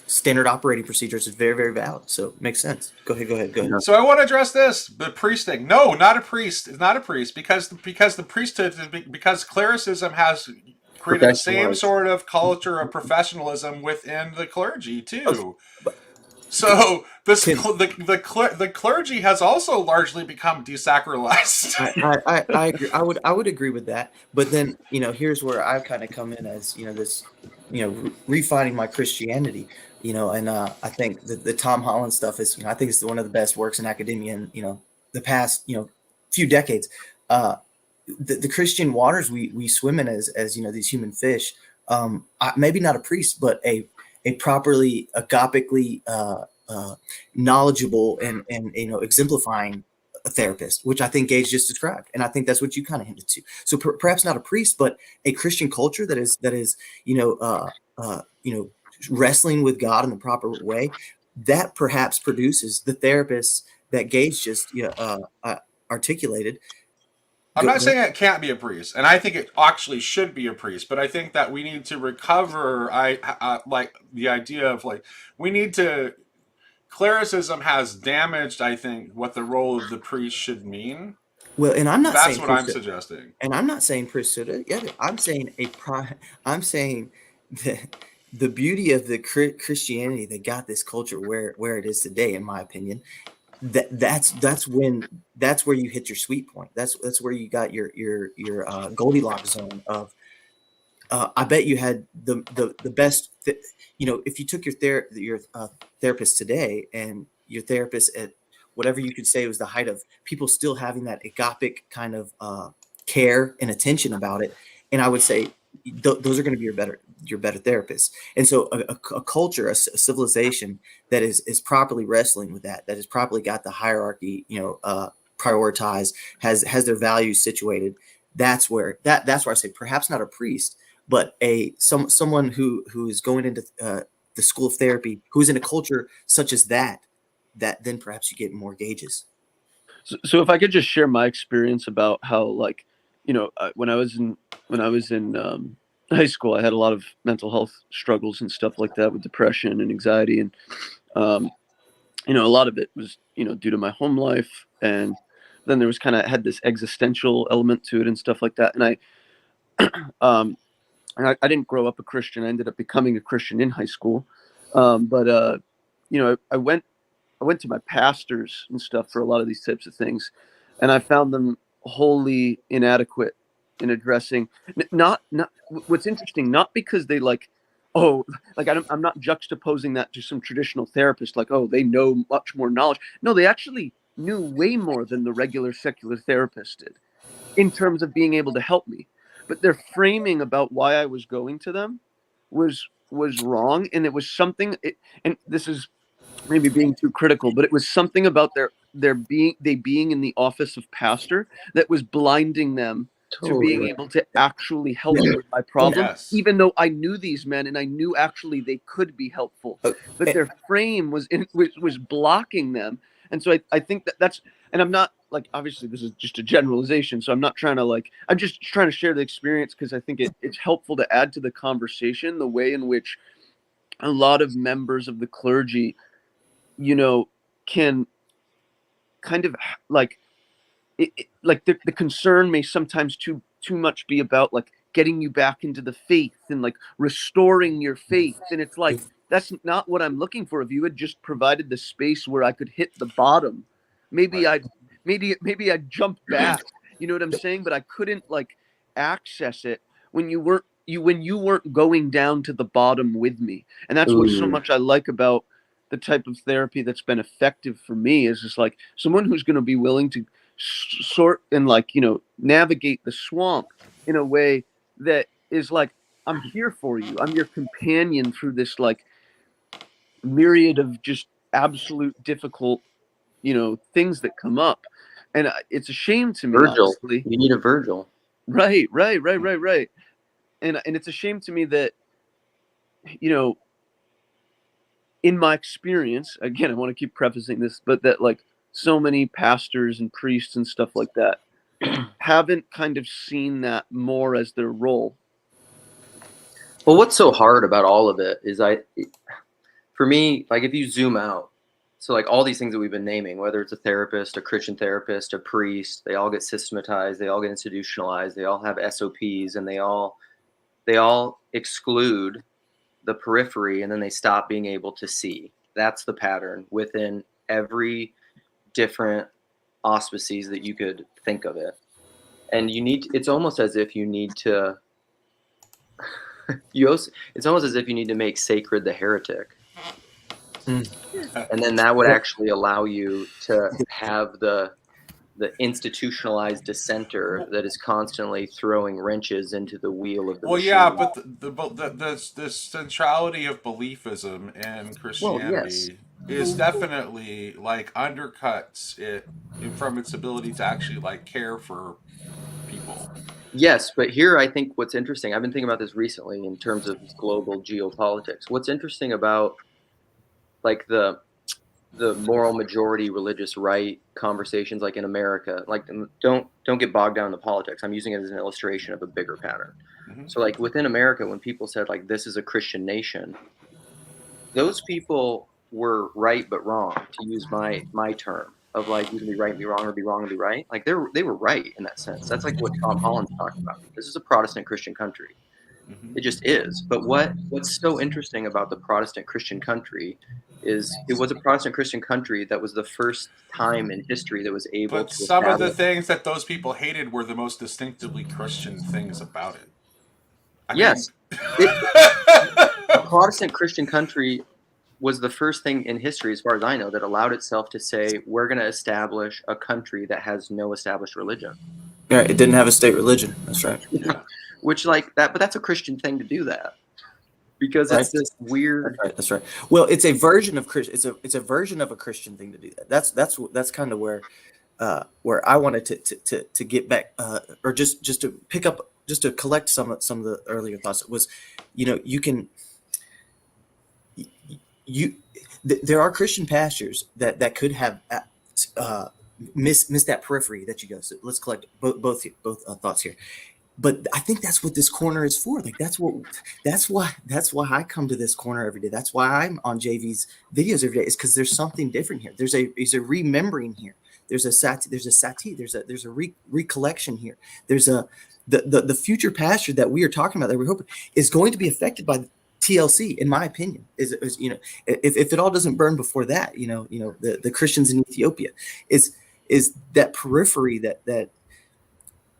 standard operating procedures is very, very valid. So it makes sense. Go ahead. So I want to address this, the priest thing. No, not a priest. It's not a priest, because the priesthood, because clericism has created the same Professionalized. sort of culture of professionalism within the clergy too. But So this can the clergy has also largely become desacralized. I agree. I would agree with that. But then here's where I kind of come in as this refining my Christianity. And I think the Tom Holland stuff is I think it's one of the best works in academia in the past few decades. The Christian waters we swim in as these human fish. Maybe not a priest, but a properly agapically knowledgeable and exemplifying a therapist, which I think Gage just described, and I think that's what you kind of hinted to. So perhaps not a priest, but a Christian culture that is wrestling with God in the proper way, that perhaps produces the therapists that Gage just articulated. I'm not saying it can't be a priest, and I think it actually should be a priest. But I think that we need to recover. I like the idea of we need to. Clericism has damaged, I think, what the role of the priest should mean. Well, and I'm not That's saying what I'm priesthood, suggesting. and I'm not saying priesthood. Yeah, I'm saying I'm saying the beauty of the Christianity that got this culture where it is today, in my opinion. That's where you hit your sweet point. That's where you got your Goldilocks zone of. I bet you had the best. If you took your therapist today, and your therapist at whatever you could say was the height of people still having that agapic kind of care and attention about it, and I would say those are going to be your better therapists. And so a culture, a civilization that is properly wrestling with that has properly got the hierarchy prioritized, has their values situated. That's where I say perhaps not a priest, but someone who is going into the school of therapy, who is in a culture such as that then perhaps you get more gauges. so if I could just share my experience about how, when I was in high school, I had a lot of mental health struggles and stuff like that, with depression and anxiety, and a lot of it was due to my home life, and then there was had this existential element to it and stuff like that. And I didn't grow up a Christian. I ended up becoming a Christian in high school, but I went to my pastors and stuff for a lot of these types of things, and I found them wholly inadequate in addressing. Not what's interesting, not because they oh, like I'm not juxtaposing that to some traditional therapist, like, oh, they know much more knowledge. No, they actually knew way more than the regular secular therapist did in terms of being able to help me. But their framing about why I was going to them was wrong, and it was something. And this is maybe being too critical, but it was something about they being in the office of pastor that was blinding them to being Totally. able to actually help me with my problem, Yes. even though I knew these men and I knew actually they could be helpful, but their frame was blocking them. And so I think that's, and I'm not like, obviously this is just a generalization, so I'm not trying to like, I'm just trying to share the experience because I think it's helpful to add to the conversation the way in which a lot of members of the clergy, can kind of like like the concern may sometimes too much be about like getting you back into the faith and like restoring your faith, and it's like that's not what I'm looking for. If you had just provided the space where I could hit the bottom, maybe Right. I'd jump back, you know what I'm saying? But I couldn't like access it when you weren't going down to the bottom with me. And that's what so much I like about the type of therapy that's been effective for me, is just like someone who's going to be willing to sort and like navigate the swamp in a way that is like, I'm here for you, I'm your companion through this like myriad of just absolute difficult things that come up. And it's a shame to me, Virgil. honestly. You need a Virgil. Right. And it's a shame to me that in my experience, again, I want to keep prefacing this, but that like so many pastors and priests and stuff like that haven't kind of seen that more as their role. Well, what's so hard about all of it is for me, like if you zoom out, so like all these things that we've been naming, whether it's a therapist, a Christian therapist, a priest, they all get systematized, they all get institutionalized, they all have SOPs, and they all exclude the periphery, and then they stop being able to see. That's the pattern within every different auspices that you could think of it. And it's almost as if you need to it's almost as if you need to make sacred the heretic. And then that would actually allow you to have the institutionalized dissenter that is constantly throwing wrenches into the wheel of the Well, machine. yeah, but the centrality of beliefism in Christianity is definitely like undercuts it from its ability to actually like care for people. Yes, but here I think what's interesting, I've been thinking about this recently in terms of global geopolitics. What's interesting about like the moral majority religious right conversations like in America, like don't get bogged down in the politics. I'm using it as an illustration of a bigger pattern. Mhm. So like within America, when people said like this is a Christian nation, those people were right but wrong, to use my term of like you can be right and be wrong, or be wrong and be right. Like they were right in that sense. That's like what Tom Holland's talking about. This is a Protestant Christian country. Mhm. It just is. But what's so interesting about the Protestant Christian country is it was a Protestant Christian country that was the first time in history that was able But to some of the establish. things that those people hated were the most distinctively Christian things about it. I mean, Yes, a Protestant Christian country was the first thing in history, as far as I know, that allowed itself to say, we're going to establish a country that has no established religion. Yeah, it didn't have a state religion. That's right. yeah. Which like that, but that's a Christian thing to do that. Because it's this weird. That's right. Well, it's a version of Christian. It's a version of a Christian thing to do that. That's kind of where I wanted to get back, or just to pick up, just to collect some of the earlier thoughts. It was, there are Christian pastors that could have missed that periphery that you go. So let's collect both thoughts here. But I think that's what this corner is for. Like that's why I come to this corner every day. That's why I'm on JV's videos every day, is because there's something different here. There's a remembering here. There's a recollection here. There's the future pastor that we are talking about, that we're hoping is going to be affected by TLC, in my opinion, is if it all doesn't burn before that, the Christians in Ethiopia is that periphery that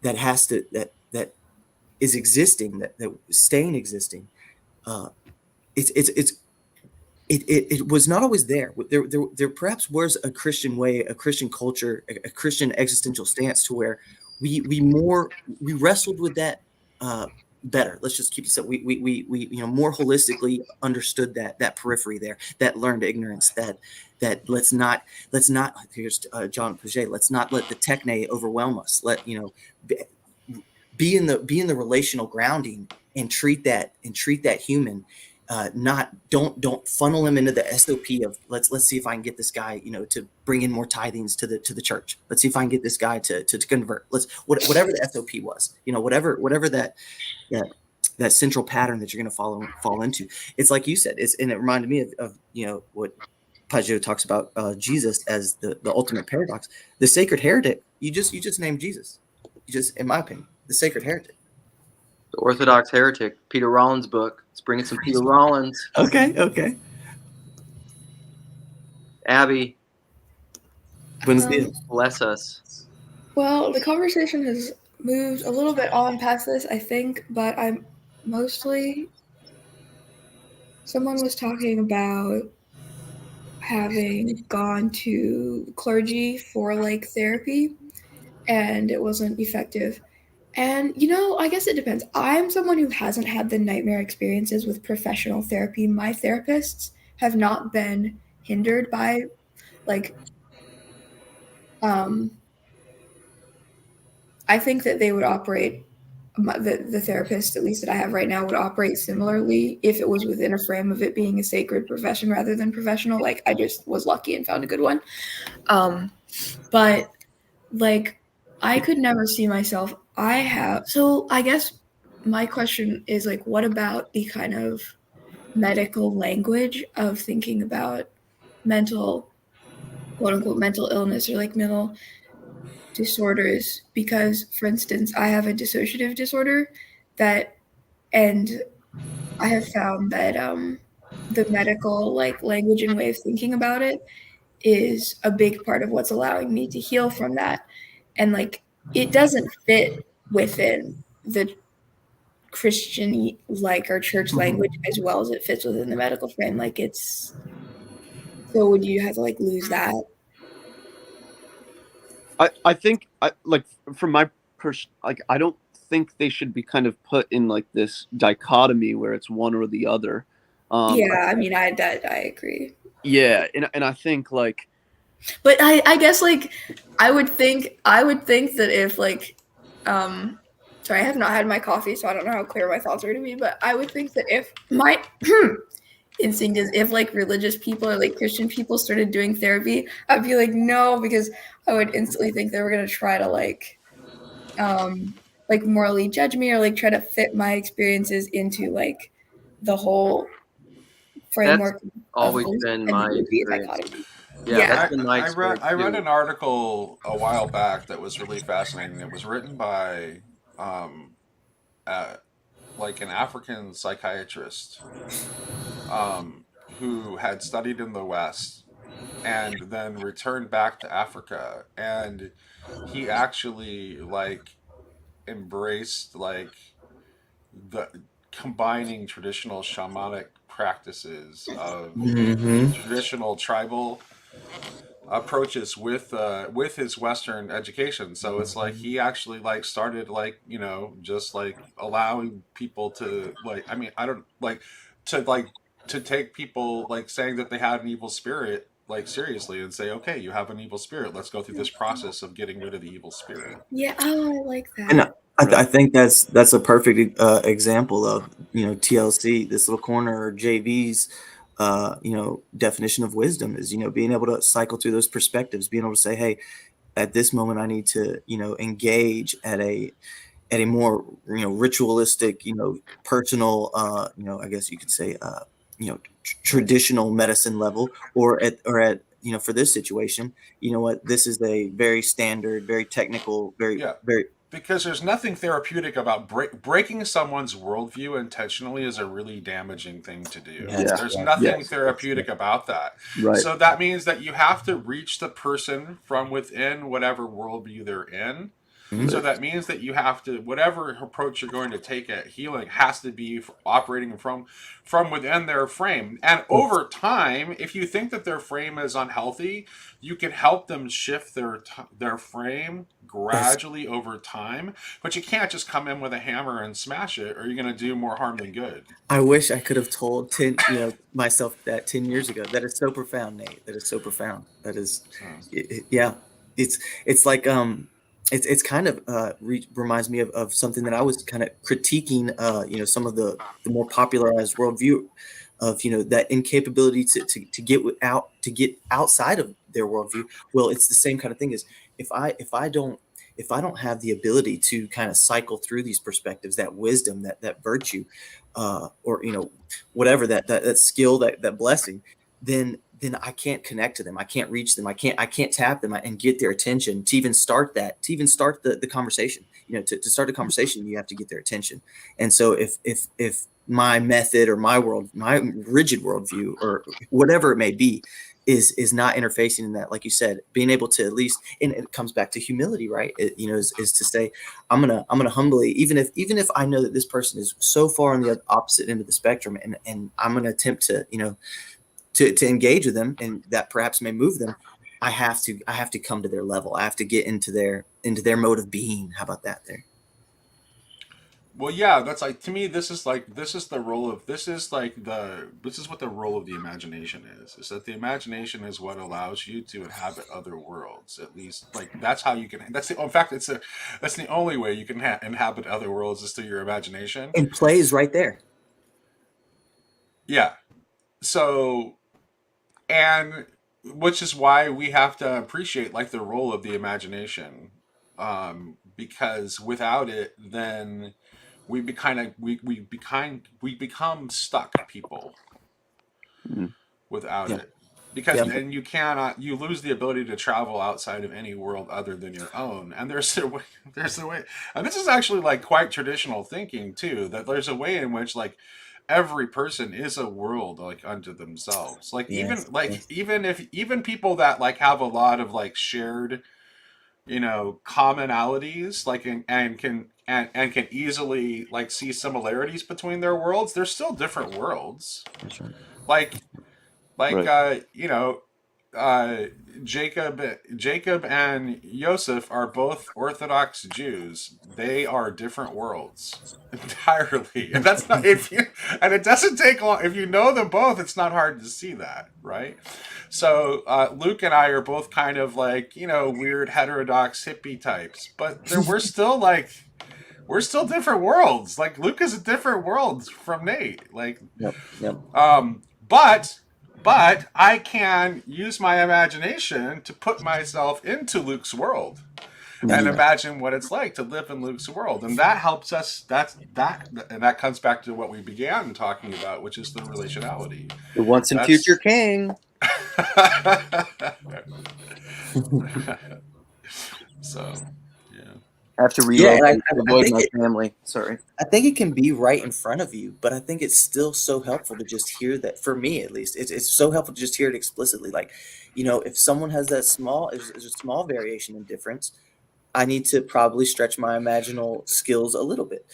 has to that is existing, that staying existing, it was not always there. There perhaps was a Christian way, a Christian culture, a Christian existential stance to where we wrestled with that better. Let's just keep it so we more holistically understood that periphery there, that learned ignorance, that let's not here's John Paget, let's not let the techne overwhelm us. Let be in the relational grounding and treat that human. Don't funnel him into the SOP of let's see if I can get this guy to bring in more tithings to the church. Let's see if I can get this guy to convert. Whatever the SOP was, whatever that central pattern that you're going to fall into. It's like you said. And it reminded me of what Pageau talks about Jesus as the ultimate paradox. The sacred heretic. You just named Jesus. In my opinion, the sacred heretic. The Orthodox Heretic, Peter Rollins' book. Let's bring in some Peter Rollins. Okay. Abby, bless us. Well, the conversation has moved a little bit on past this, I think, but I'm mostly. Someone was talking about having gone to clergy for like therapy, and it wasn't effective. And, I guess it depends. I'm someone who hasn't had the nightmare experiences with professional therapy. My therapists have not been hindered by, I think that they would operate, the therapist, at least that I have right now, would operate similarly if it was within a frame of it being a sacred profession rather than professional. Like, I just was lucky and found a good one. But, I could never see myself. So I guess my question is what about the kind of medical language of thinking about mental, quote unquote, mental illness or mental disorders? Because, for instance, I have a dissociative disorder and I have found that the medical language and way of thinking about it is a big part of what's allowing me to heal from that. And it doesn't fit within the Christian or church language as well as it fits within the medical frame. So would you have to lose that? I think from my I don't think they should be kind of put in this dichotomy where it's one or the other. Yeah, I agree. Yeah, and I think but I guess I would think that if sorry, I have not had my coffee, so I don't know how clear my thoughts are to be, but I would think that if my instinct is if religious people or Christian people started doing therapy, I'd be no, because I would instantly think they were going to try to morally judge me or try to fit my experiences into the whole framework. That's always been my experience. Yeah, that's been my experience. I read an article a while back that was really fascinating. It was written by an African psychiatrist who had studied in the West and then returned back to Africa, and he actually embraced the combining traditional shamanic practices of traditional tribal approaches with his Western education. So it's he actually started just allowing people to I don't to take people saying that they had an evil spirit seriously and say, okay, you have an evil spirit, let's go through this process of getting rid of the evil spirit. Yeah, I like that. And I think that's a perfect example of TLC, this little corner, or JV's definition of wisdom is being able to cycle through those perspectives, being able to say, hey, at this moment I need to engage at a more ritualistic, personal, I guess you could say traditional medicine level, or at for this situation, this is a very standard, very technical, very because there's nothing therapeutic about breaking someone's worldview intentionally is a really damaging thing to do. Yes. There's nothing therapeutic about that. Right. So that means that you have to reach the person from within whatever worldview they're in, Mhm. So that means that you have to, whatever approach you're going to take at healing has to be operating from within their frame. And over time, if you think that their frame is unhealthy, you can help them shift their frame That's, gradually over time. But you can't just come in with a hammer and smash it, or you're going to do more harm than good. I wish I could have told myself that 10 years ago. That is so profound, Nate. That is so profound. That is, So, yeah. It's like it's kind of reminds me of something that I was kind of critiquing. Some of the more popularized worldview of that incapability to get outside of their worldview. Well, it's the same kind of thing as if I don't have the ability to kind of cycle through these perspectives, that wisdom, that virtue, or whatever that skill, that blessing, then I can't connect to them. I can't reach them. I can't tap them and get their attention to even start the conversation. To start a conversation, you have to get their attention. And so if my method or my rigid worldview or whatever it may be is not interfacing in that, like you said, being able to at least, and it comes back to humility, right? Is to say, I'm gonna humbly, even if I know that this person is so far on the opposite end of the spectrum, and I'm gonna attempt to engage with them, and that perhaps may move them. I have to come to their level. I have to get into their mode of being. How about that there? well, yeah, that's like, to me, this is the role of, this is what the role of the imagination is that the imagination is what allows you to inhabit other worlds. At least, like, that's how you can, in fact, that's the only way you can inhabit other worlds, is through your imagination. And play is right there. Yeah. So, and which is why we have to appreciate, like, the role of the imagination, because without it, then we become stuck people Mhm. without Yeah. it, because Yeah. and you lose the ability to travel outside of any world other than your own. And there's a way, and this is actually, like, quite traditional thinking too, that there's a way in which, like, every person is a world, like, unto themselves. Like, Yes. Yes. even people that, like, have a lot of, like, shared, commonalities, like, and can easily, like, see similarities between their worlds, they're still different worlds. That's right. like like Right. uh Jacob and Joseph are both Orthodox Jews. They are different worlds entirely. And that's not, and it doesn't take long. If you know them both, it's not hard to see that, right? So Luke and I are both kind of, like, weird heterodox hippie types, but we're still different worlds. Like, Luke is a different world from Nate. Like, Yep. Yep. but I can use my imagination to put myself into Luke's world and imagine what it's like to live in Luke's world, and that helps us. And that comes back to what we began talking about, which is the relationality. The once and That's future king. So, yeah. I have to Yeah, relocate and to I avoid think my family. Sorry. I think it can be right in front of you, but I think it's still so helpful to just hear that. For me, at least, it's so helpful to just hear it explicitly. Like, if someone has that is a small variation in difference, I need to probably stretch my imaginal skills a little bit.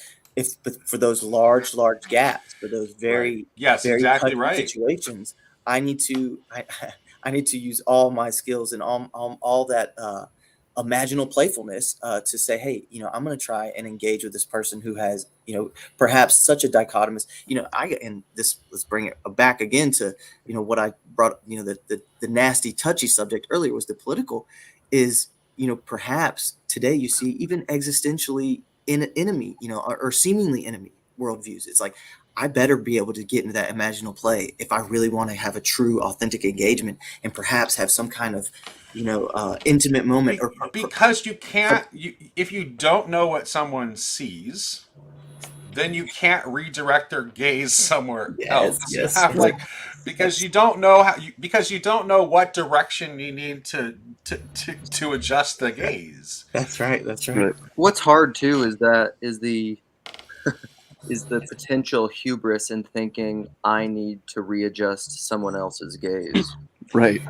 But for those large gaps, for those Right. very, Yes, very exactly touchy right. situations, I need to use all my skills and all that imaginal playfulness to say, hey, I'm going to try and engage with this person who has, perhaps such a dichotomous, and this, let's bring it back again to, what I brought, the nasty, touchy subject earlier was the political, is, perhaps today you see even existentially enemy, or seemingly enemy worldviews. It's like, I better be able to get into that imaginal play if I really want to have a true, authentic engagement, and perhaps have some kind of, intimate moment. Because you can't, if you don't know what someone sees, then you can't redirect their gaze somewhere Yes, else. You yes, have, like, because you don't know because you don't know what direction you need to adjust the gaze. that's right. That's right. Right. What's hard too is the is the potential hubris in thinking I need to readjust someone else's gaze. Right.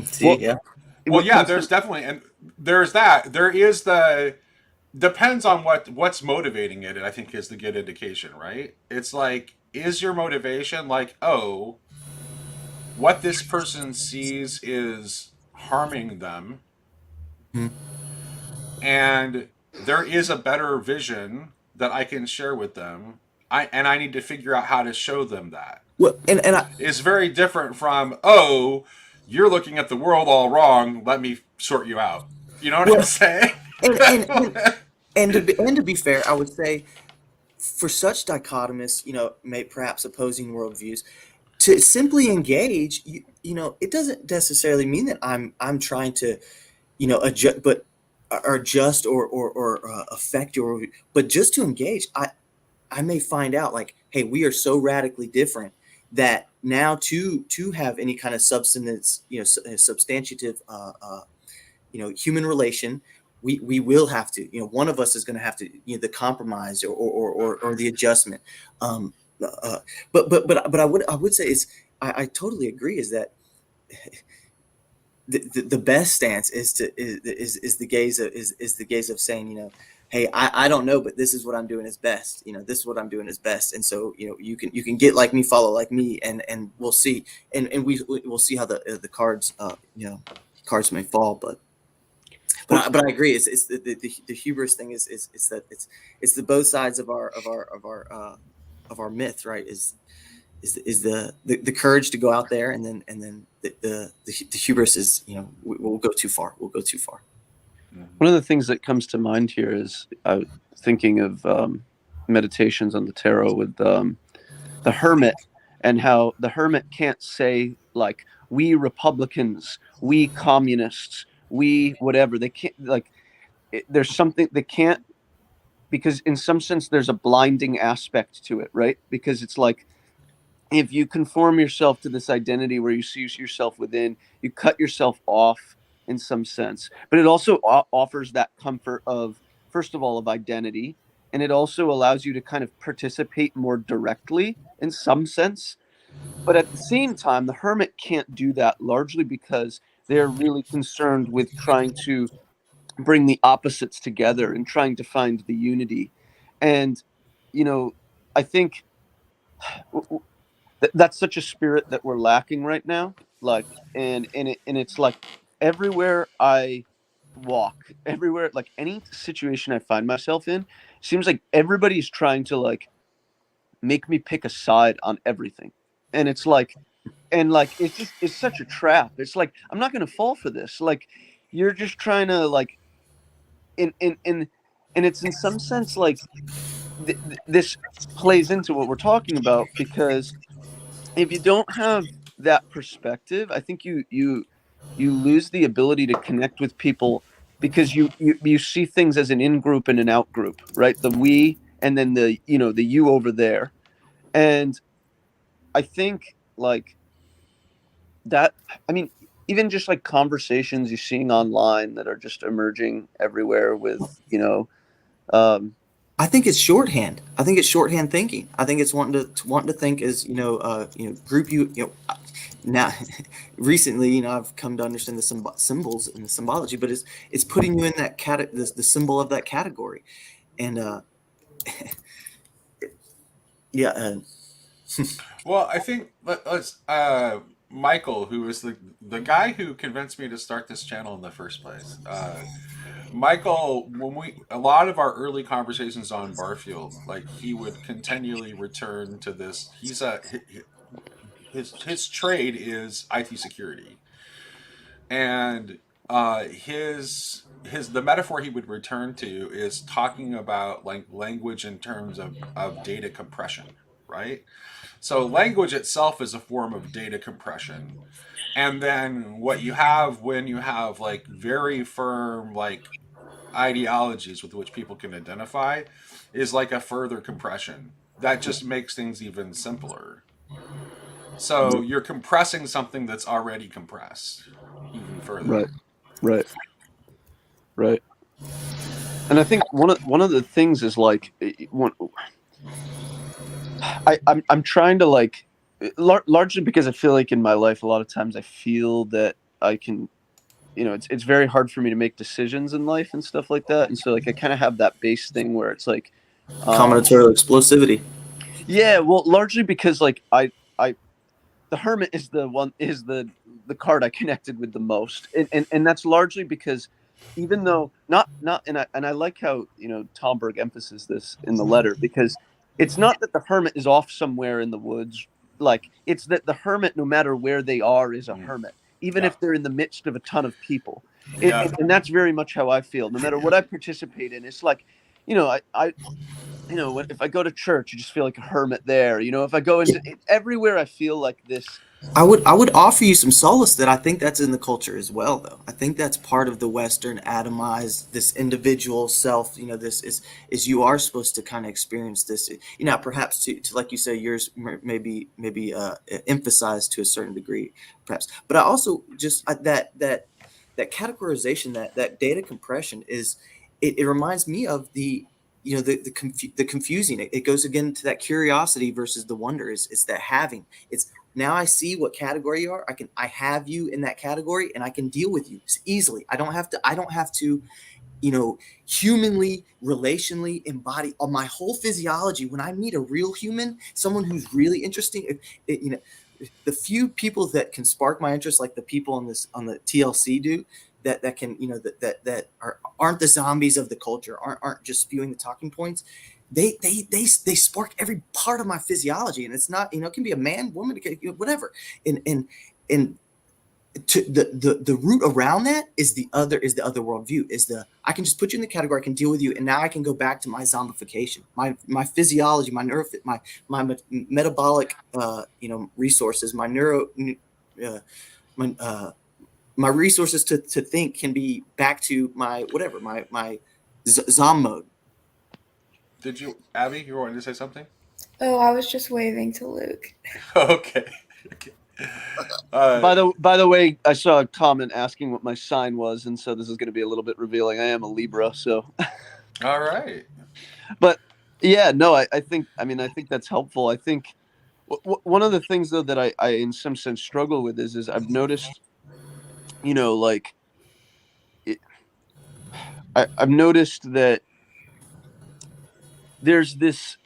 See, Well, yeah. Well, yeah, there's definitely, and there's that. There is the depends on what's motivating it. I think is the good indication, right? It's like, is your motivation like, oh, what this person sees is harming them, Mhm. and there is a better vision that I can share with them. I need to figure out how to show them that. Well, and I Is very different from, oh, you're looking at the world all wrong. Let me sort you out. You know what I'm well, saying? and to be fair, I would say for such dichotomous, perhaps opposing worldviews, to simply engage, it doesn't necessarily mean that I'm trying to, adjust, but or adjust or affect your, but just to engage. I may find out like, hey, we are so radically different that now to have any kind of substance, substantive, human relation, we will have to, one of us is going to have to, the compromise or the adjustment. Um, uh, but I would say is I totally agree is that the best stance is the gaze of is the gaze of saying, hey, I don't know, but this is what I'm doing is best. This is what I'm doing is best. And so, you can get like me, follow like me, and we'll see. And we'll see how the cards, cards may fall. But I agree. It's the hubris thing is that it's the both sides of our myth, right? Is the courage to go out there, and then the hubris is, we'll go too far. We'll go too far. One of the things that comes to mind here is thinking of meditations on the tarot with the hermit, and how the hermit can't say like, we Republicans, we communists, we whatever. They can't, like, there's something they can't, because in some sense there's a blinding aspect to it, right? Because it's like, if you conform yourself to this identity where you see yourself within, you cut yourself off in some sense. But it also offers that comfort of, first of all, of identity. And it also allows you to kind of participate more directly in some sense. But at the same time, the hermit can't do that, largely because they're really concerned with trying to bring the opposites together and trying to find the unity. And, I think that's such a spirit that we're lacking right now. Like, and it's like, everywhere I walk, everywhere, like any situation I find myself in, seems like everybody's trying to like make me pick a side on everything. And it's like, it's such a trap. It's like, I'm not going to fall for this. Like, you're just trying to like, and it's in some sense like, this plays into what we're talking about, because if you don't have that perspective, I think you lose the ability to connect with people, because you see things as an in group and an out group, right? The we, and then the you over there. And I think like that, I mean, even just like conversations you're seeing online that are just emerging everywhere with, I think it's shorthand. I think it's shorthand thinking. I think it's wanting to think as, group now recently, I've come to understand the symbols and the symbology, but it's putting you in that the symbol of that category. And yeah. Well, I think let's Michael, who is the guy who convinced me to start this channel in the first place. Michael, when a lot of our early conversations on Barfield, like he would continually return to this. His trade is IT security, and his the metaphor he would return to is talking about like language in terms of data compression, right? So language itself is a form of data compression. And then what you have when you have like very firm like ideologies with which people can identify is like a further compression. That just makes things even simpler. So you're compressing something that's already compressed even further. Right, right. And I think one of the things is like, I'm trying to like, largely because I feel like in my life a lot of times I feel that I can it's very hard for me to make decisions in life and stuff like that. And so like I kind of have that base thing where it's like, Combinatorial explosivity. yeah, well, largely because like I the hermit is the card I connected with the most, and that's largely because even though not and I like how Tom Berg emphasizes this in the letter, because it's not that the hermit is off somewhere in the woods, like it's that the hermit, no matter where they are, is a hermit, even Yeah. if they're in the midst of a ton of people. Yeah. And that's very much how I feel. No matter what I participate in, it's like, I if I go to church, you just feel like a hermit there. If I go into everywhere, I feel like this. I would offer you some solace that I think that's in the culture as well, though. I think that's part of the Western atomized, this individual self. This is you are supposed to kind of experience this. Perhaps to like you say, yours maybe emphasized to a certain degree, perhaps. But I also just that categorization, that data compression is it reminds me of the confusing. It goes again to that curiosity versus the wonder. Is that having it's now I see what category you are. I have you in that category and I can deal with you easily. I don't have to humanly, relationally embody my whole physiology. When I meet a real human, someone who's really interesting, the few people that can spark my interest, like the people on the TLC do, that can that aren't the zombies of the culture, aren't just spewing the talking points. They spark every part of my physiology, and it's not it can be a man, woman, whatever, and to the root around that is the other worldview. I can just put you in the category, I can deal with you, and now I can go back to my zombification, my physiology, my my metabolic resources, my my resources to think can be back to my whatever my zom mode. Did you, Abby? You wanted to say something? Oh, I was just waving to Luke. Okay. By the way, I saw a comment asking what my sign was, and so this is going to be a little bit revealing. I am a Libra, so. All right. But yeah, no, I think that's helpful. I think one of the things though that I in some sense struggle with is I've noticed, like I've noticed that there's this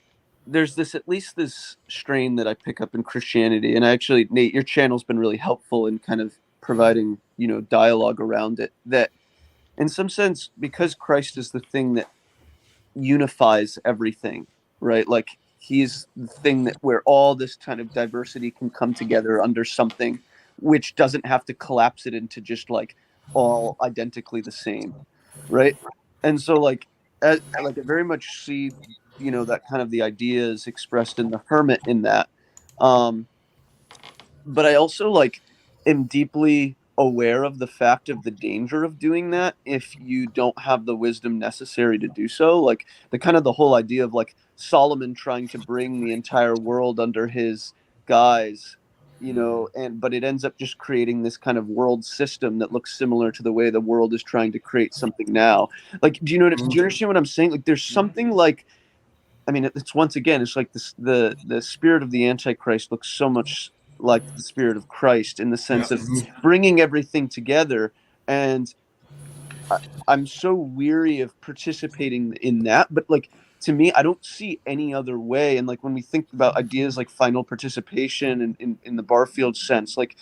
at least this strain that I pick up in Christianity, and actually, Nate, your channel's been really helpful in kind of providing dialogue around it. That in some sense, because Christ is the thing that unifies everything, right? Like he's the thing that where all this kind of diversity can come together under something, which doesn't have to collapse it into just like all identically the same, right? And so I very much see that kind of the ideas expressed in the hermit in that, um but I also am deeply aware of the fact of the danger of doing that if you don't have the wisdom necessary to do so. Like the whole idea of like Solomon trying to bring the entire world under his guise, but it ends up just creating this kind of world system that looks similar to the way the world is trying to create something now. Like, do you understand what I'm saying? Like, there's something like, I mean, it's once again, it's like this, the spirit of the Antichrist looks so much like the spirit of Christ in the sense of bringing everything together. And I'm so weary of participating in that. But like, to me, I don't see any other way. And like, when we think about ideas like final participation and in the Barfield sense, like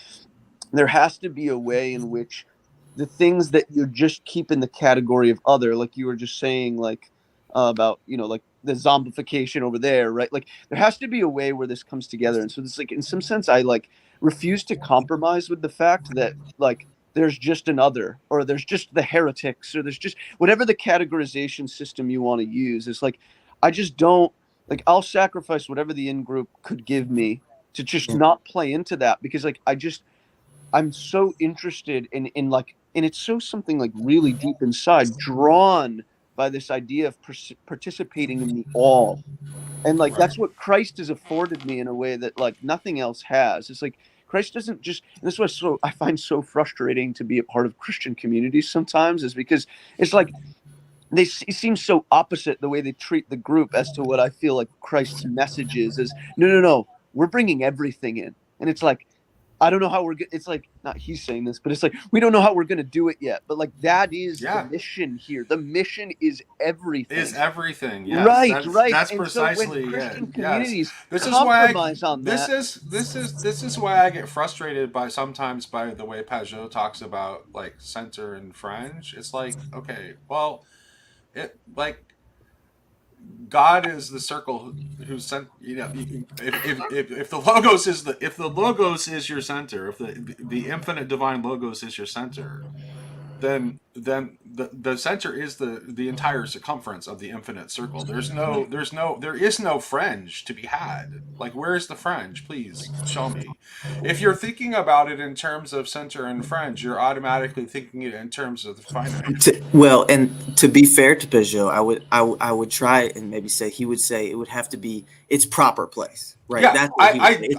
there has to be a way in which the things that you just keep in the category of other, like you were just saying, like about like the zombification over there, right? Like there has to be a way where this comes together. And so this, like, in some sense, I like refuse to compromise with the fact that like there's just an other, or there's just the heretics, or there's just whatever the categorization system you want to use. It's like I just don't, like, I'll sacrifice whatever the in group could give me to just not play into that, because like I'm so interested in like, and it's so something like really deep inside, drawn by this idea of participating in the all. And like that's what Christ has afforded me in a way that like nothing else has. It's like Christ doesn't just, and this is what I find so frustrating to be a part of Christian communities sometimes, is because it's like it seems so opposite the way they treat the group as to what I feel like Christ's message is no, we're bringing everything in. And it's like, I don't know how it's like, not he's saying this, but it's like, we don't know how we're going to do it yet. But like, that is the mission here. The mission is everything. Is everything. Yes. Right. That's And precisely so when Christian it. communities This compromise on that. This is why I get frustrated sometimes by the way Pajot talks about like center and fringe. It's like, okay, well, it like God is the circle who sent, you know, if the logos is your center, if the infinite divine logos is your center, then the center is the entire circumference of the infinite circle. There is no fringe to be had. Like, where is the fringe? Please show me. If you're thinking about it in terms of center and fringe, you're automatically thinking it in terms of the finite. Well, and to be fair to Peugeot, I would try and maybe say he would say it would have to be its proper place. Right. Yeah, That's what he would say.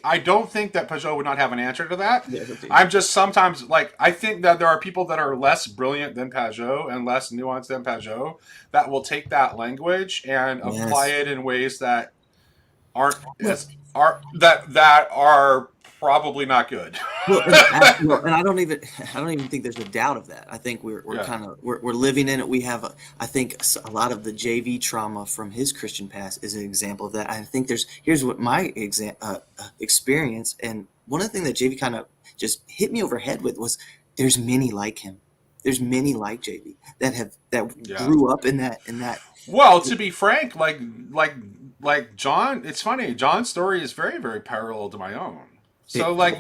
I don't think that Peugeot would not have an answer to that. Yeah, I'm just sometimes like, I think that there are people that are less brilliant than Peugeot and less nuanced than Peugeot that will take that language and apply it in ways that are probably not good. and I don't even think there's a doubt of that. I think we're living in it. We have I think a lot of the JV trauma from his Christian past is an example of that. I think here's what my experience, and one of the things that JV kind of just hit me over head with was there's many like him. There's many like JV that grew up in that. Well, to be frank, like John, it's funny. John's story is very, very parallel to my own. So like,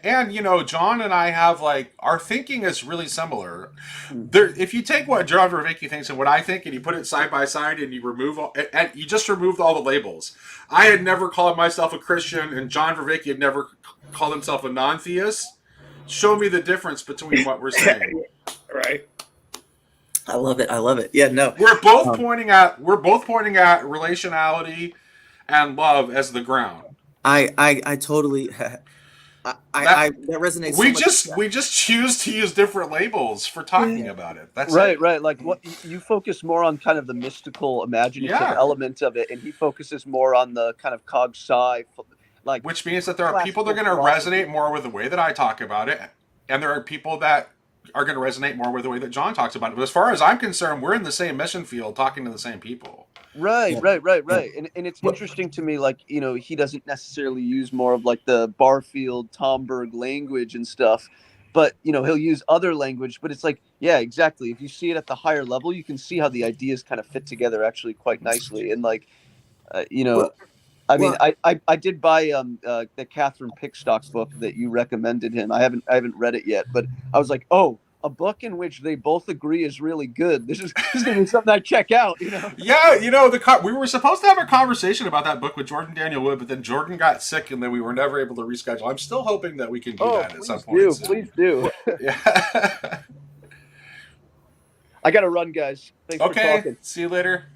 and you know, John and I have like, our thinking is really similar. If you take what John Vervaeke thinks and what I think, and you put it side by side, and you just removed all the labels. I had never called myself a Christian, and John Vervaeke had never called himself a non-theist. Show me the difference between what we're saying. Right. I love it. Yeah, no. We're both pointing at relationality and love as the ground. I totally that resonates. We just choose to use different labels for talking about it. That's right, it. right. Like, what you focus more on kind of the mystical, imaginative element of it, and he focuses more on the kind of cog sci. Like, which means that there are people that are going to resonate more with the way that I talk about it, and there are people that are going to resonate more with the way that John talks about it. But as far as I'm concerned, we're in the same mission field, talking to the same people. Right. And it's interesting to me, like, you know, he doesn't necessarily use more of like the Barfield, Tomberg language and stuff, but, you know, he'll use other language. But it's like, yeah, exactly. If you see it at the higher level, you can see how the ideas kind of fit together actually quite nicely. And like, you know, I did buy the Catherine Pickstock book that you recommended him. I haven't read it yet, but I was like, oh, a book in which they both agree is really good. This is going to be something I check out. You know? Yeah, you know, we were supposed to have a conversation about that book with Jordan Daniel Wood, but then Jordan got sick, and then we were never able to reschedule. I'm still hoping that we can do that at some point. Please do. Yeah. I got to run, guys. Thanks for talking. See you later.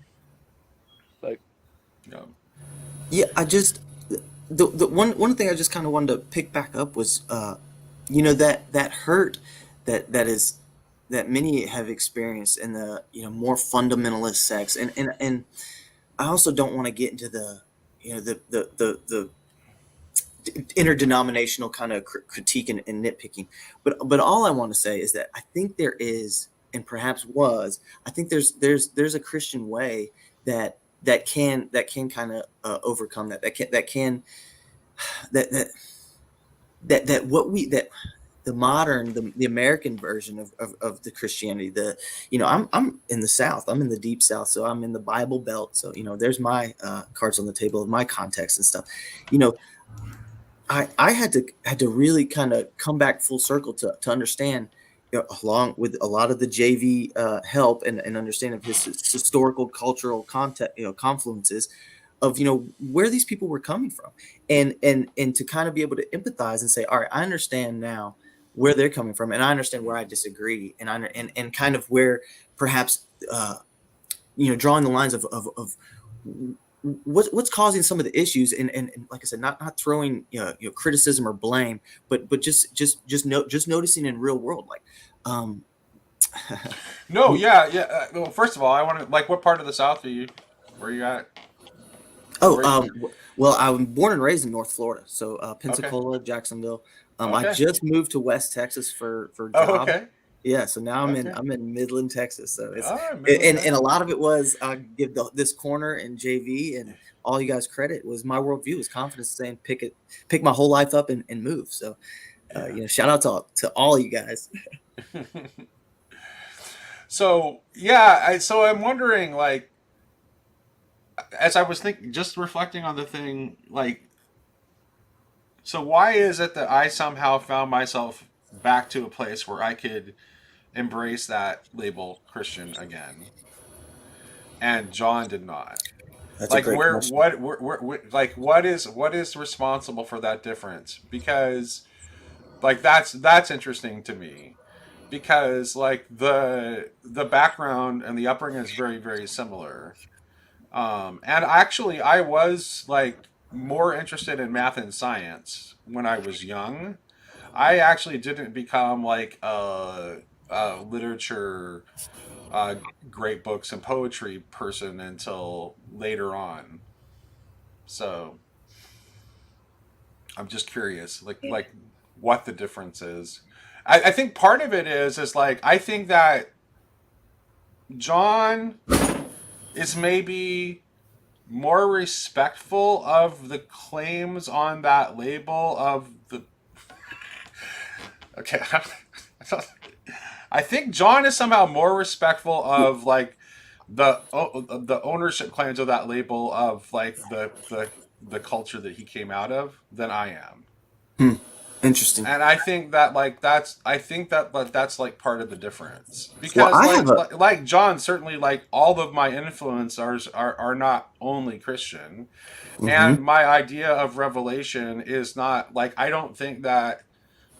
Bye. Yeah, I just the one thing I just kind of wanted to pick back up was you know, that hurt that many have experienced in the, you know, more fundamentalist sects, and I also don't want to get into the, you know, the interdenominational kind of critique and nitpicking, but all I want to say is that I think there is, and perhaps was, I think there's a Christian way that can kind of overcome that the American version of the Christianity. You know, I'm in the South, I'm in the deep South, so I'm in the Bible Belt. So, you know, there's my cards on the table of my context and stuff. You know, I had to really kind of come back full circle to understand, you know, along with a lot of the JV help and understanding of his historical, cultural context, you know, confluences of, you know, where these people were coming from, and to kind of be able to empathize and say, all right, I understand now where they're coming from, and I understand where I disagree, and kind of where perhaps you know, drawing the lines of what's causing some of the issues, and like I said, not throwing, you know, criticism or blame, but just noticing in real world, like no, yeah. Well, first of all, I want to, like, what part of the South where you at? Oh, Where- well, I'm born and raised in North Florida, so Okay. Pensacola, Jacksonville. I Okay. just moved to West Texas for Oh, job. okay. Yeah, so now Okay. I'm in Midland, Texas. So it's All right, Midland, and a Texas. lot of it was I give this corner and JV and all you guys credit was my worldview was confidence saying pick my whole life up and move. So shout out to all you guys. So yeah, so I'm wondering, like, as I was thinking, just reflecting on the thing, like, so why is it that I somehow found myself back to a place where I could embrace that label Christian again, and John did not? That's a Like, great where, question. like, what is responsible for that difference? Because, like, that's interesting to me, because like the background and the upbringing is very very similar. And actually, I was like more interested in math and science when I was young. I actually didn't become like a literature, uh, great books and poetry person until later on. So I'm just curious, like what the difference is. I think part of it is like I think that John is maybe more respectful of the claims on that label of the. Okay, I think John is somehow more respectful of like the ownership claims of that label of like the culture that he came out of than I am. Interesting. And I think that like that's like part of the difference, Well, because I have a like John, certainly like all of my influencers are not only Christian, and mhm. my idea of revelation is not like, I don't think that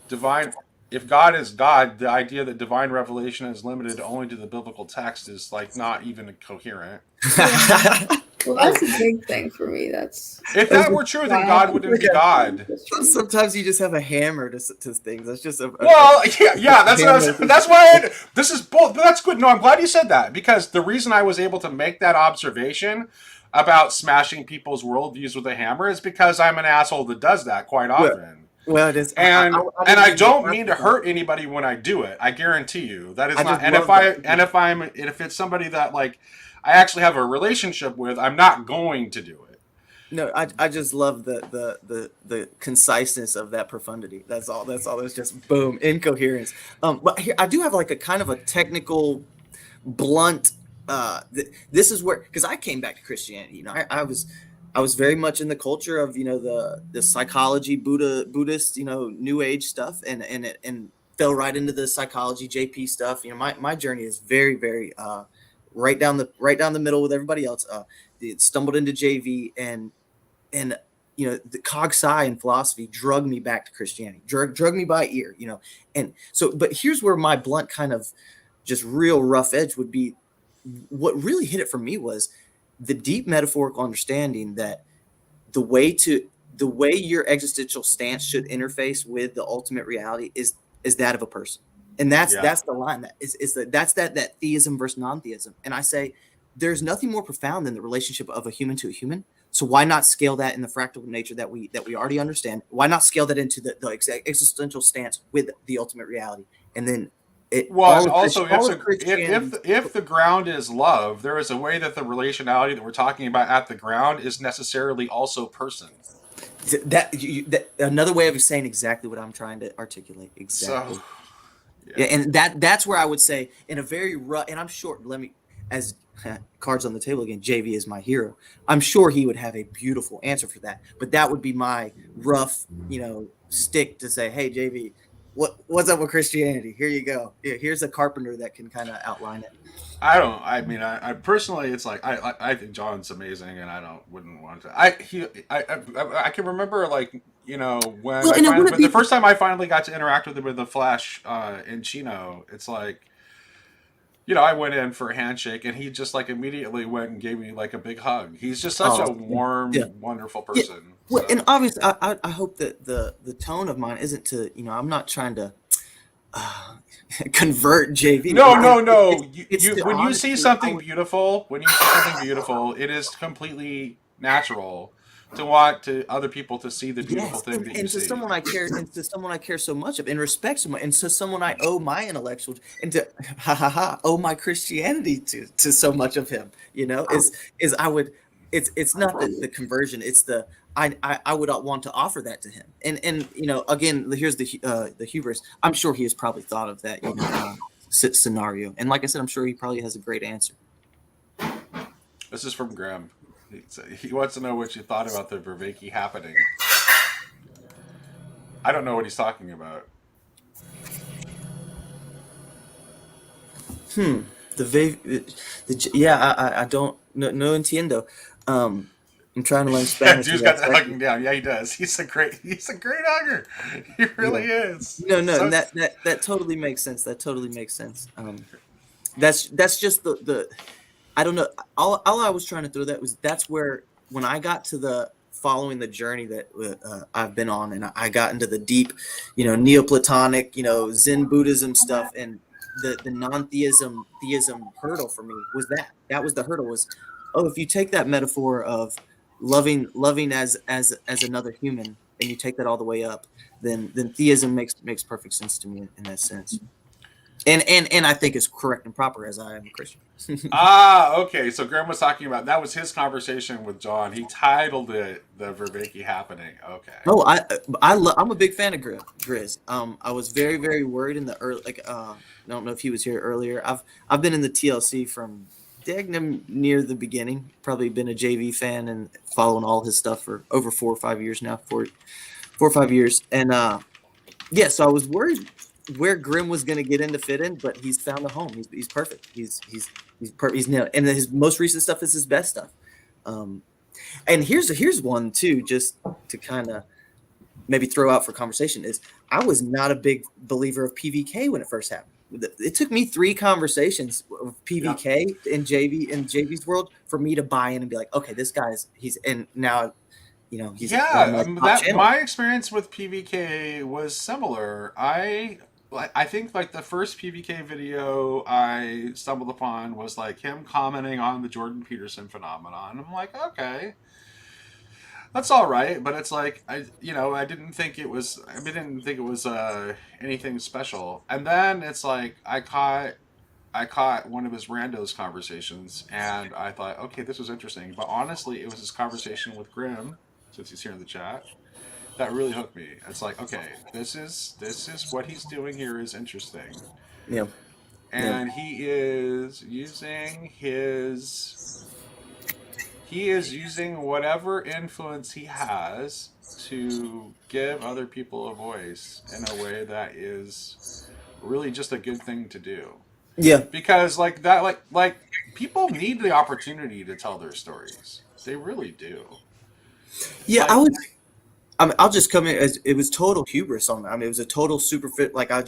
divine, if God is God, the idea that divine revelation is limited only to the biblical text is like not even coherent. Yeah. Well, that's a big thing for me. If that were true, then God wouldn't be God. Sometimes you just have a hammer to things. That's just Well, yeah, that's what I was, hammer. that's why this is both. That's good. No, I'm glad you said that, because the reason I was able to make that observation about smashing people's worldviews with a hammer is because I'm an asshole that does that quite often. Well, it is. And I and didn't I mean don't to mean to hurt anybody when I do it. I guarantee you that is I not. just And love that. if it's somebody that like I actually have a relationship with, I'm not going to do it. No, I just love the conciseness of that profundity. That's all. That's all. There's just boom incoherence. But here I do have like a kind of a technical, blunt. This is where, because I came back to Christianity. I was very much in the culture of the psychology Buddhist New Age stuff, and fell right into the psychology JP stuff. My journey is very very right down the middle with everybody else. It stumbled into JV and the cog sci and philosophy drug me back to Christianity, drug me by ear, and so. But here's where my blunt kind of just real rough edge would be. What really hit it for me was the deep metaphorical understanding that the way your existential stance should interface with the ultimate reality is that of a person, and that's Yeah. the line that theism versus non-theism. And I say there's nothing more profound than the relationship of a human to a human. So why not scale that in the fractal nature that we already understand? Why not scale that into the existential stance with the ultimate reality? And then Well, and also, all of Christianity. if the ground is love, there is a way that the relationality that we're talking about at the ground is necessarily also person. That another way of saying exactly what I'm trying to articulate. Exactly. So, Yeah, and that's where I would say in a very rough, and I'm sure, let me, as cards on the table again, JV is my hero. I'm sure he would have a beautiful answer for that, but that would be my rough, stick to say, hey, JV, what's up with Christianity? Here you go. Here's a carpenter that can kind of outline it. I mean, I personally, it's like I think John's amazing, and wouldn't want to. I can remember, like, when Well, and it wouldn't but be the first time I finally got to interact with him with the Flash in Chino, it's like, I went in for a handshake, and he just like immediately went and gave me like a big hug. He's just such a warm, yeah. wonderful person. Well, So. and obviously, I hope that the tone of mine isn't to, I'm not trying to convert JV. No. When you It's see honestly, something beautiful, it is completely natural to want to other people to see the beautiful Yes, thing that you and to see. someone I care, and to someone I care so much of, and respect so much, and to someone I owe my intellectual, and to owe my Christianity to so much of him. You know, is I would, it's not the conversion, it's the I would want to offer that to him, and you know, again, here's the hubris. I'm sure he has probably thought of that, you know, scenario, and like I said, I'm sure he probably has a great answer. This is from Graham. He wants to know what you thought about the Vervaeke happening. I don't know what he's talking about. The I don't no entiendo. I'm trying to learn Yeah, Spanish. dude's got the hugging down. Yeah, he does. He's a great hugger. He really is. No, So and that totally makes sense. That totally makes sense. That's just the I don't know. All I was trying to throw that was that's where when I got to the following the journey that I've been on, and I got into the deep, you know, Neoplatonic, you know, Zen Buddhism stuff, and the non-theism theism hurdle for me was that was the hurdle was, oh, if you take that metaphor of loving as another human, and you take that all the way up, then theism makes perfect sense to me in that sense. And I think it's correct and proper as I am a Christian. okay. So Graham was talking about that was his conversation with John. He titled it "The Vervaeke Happening." Okay. Oh, I'm a big fan of Grizz. I was very worried in the early, I don't know if he was here earlier. I've been in the TLC from dagnum near the beginning. Probably been a JV fan and following all his stuff for over 4 or 5 years now. 4 or 5 years, and yeah. So I was worried where Grimm was going to get in to fit in, but he's found a home. He's perfect. He's nailed. And his most recent stuff is his best stuff. And here's one too, just to kind of maybe throw out for conversation, is I was not a big believer of PVK when it first happened. It took me 3 conversations of PVK in JV's world for me to buy in and be like, okay, this guy's and now, you know, he's my experience with PVK was similar. I think like the first PVK video I stumbled upon was like him commenting on the Jordan Peterson phenomenon. I'm like, okay, that's all right, but it's like I didn't think it was anything special. And then it's like I caught one of his randos conversations, and I thought, okay, this was interesting. But honestly, it was his conversation with Grimm, since he's here in the chat, that really hooked me. It's like, okay, this is what he's doing here is interesting. Yeah. And he is using whatever influence he has to give other people a voice in a way that is really just a good thing to do. Yeah. Because like that like people need the opportunity to tell their stories. They really do. Yeah, I'll just come in as it was total hubris on that. I mean, it was a total super fit. Like I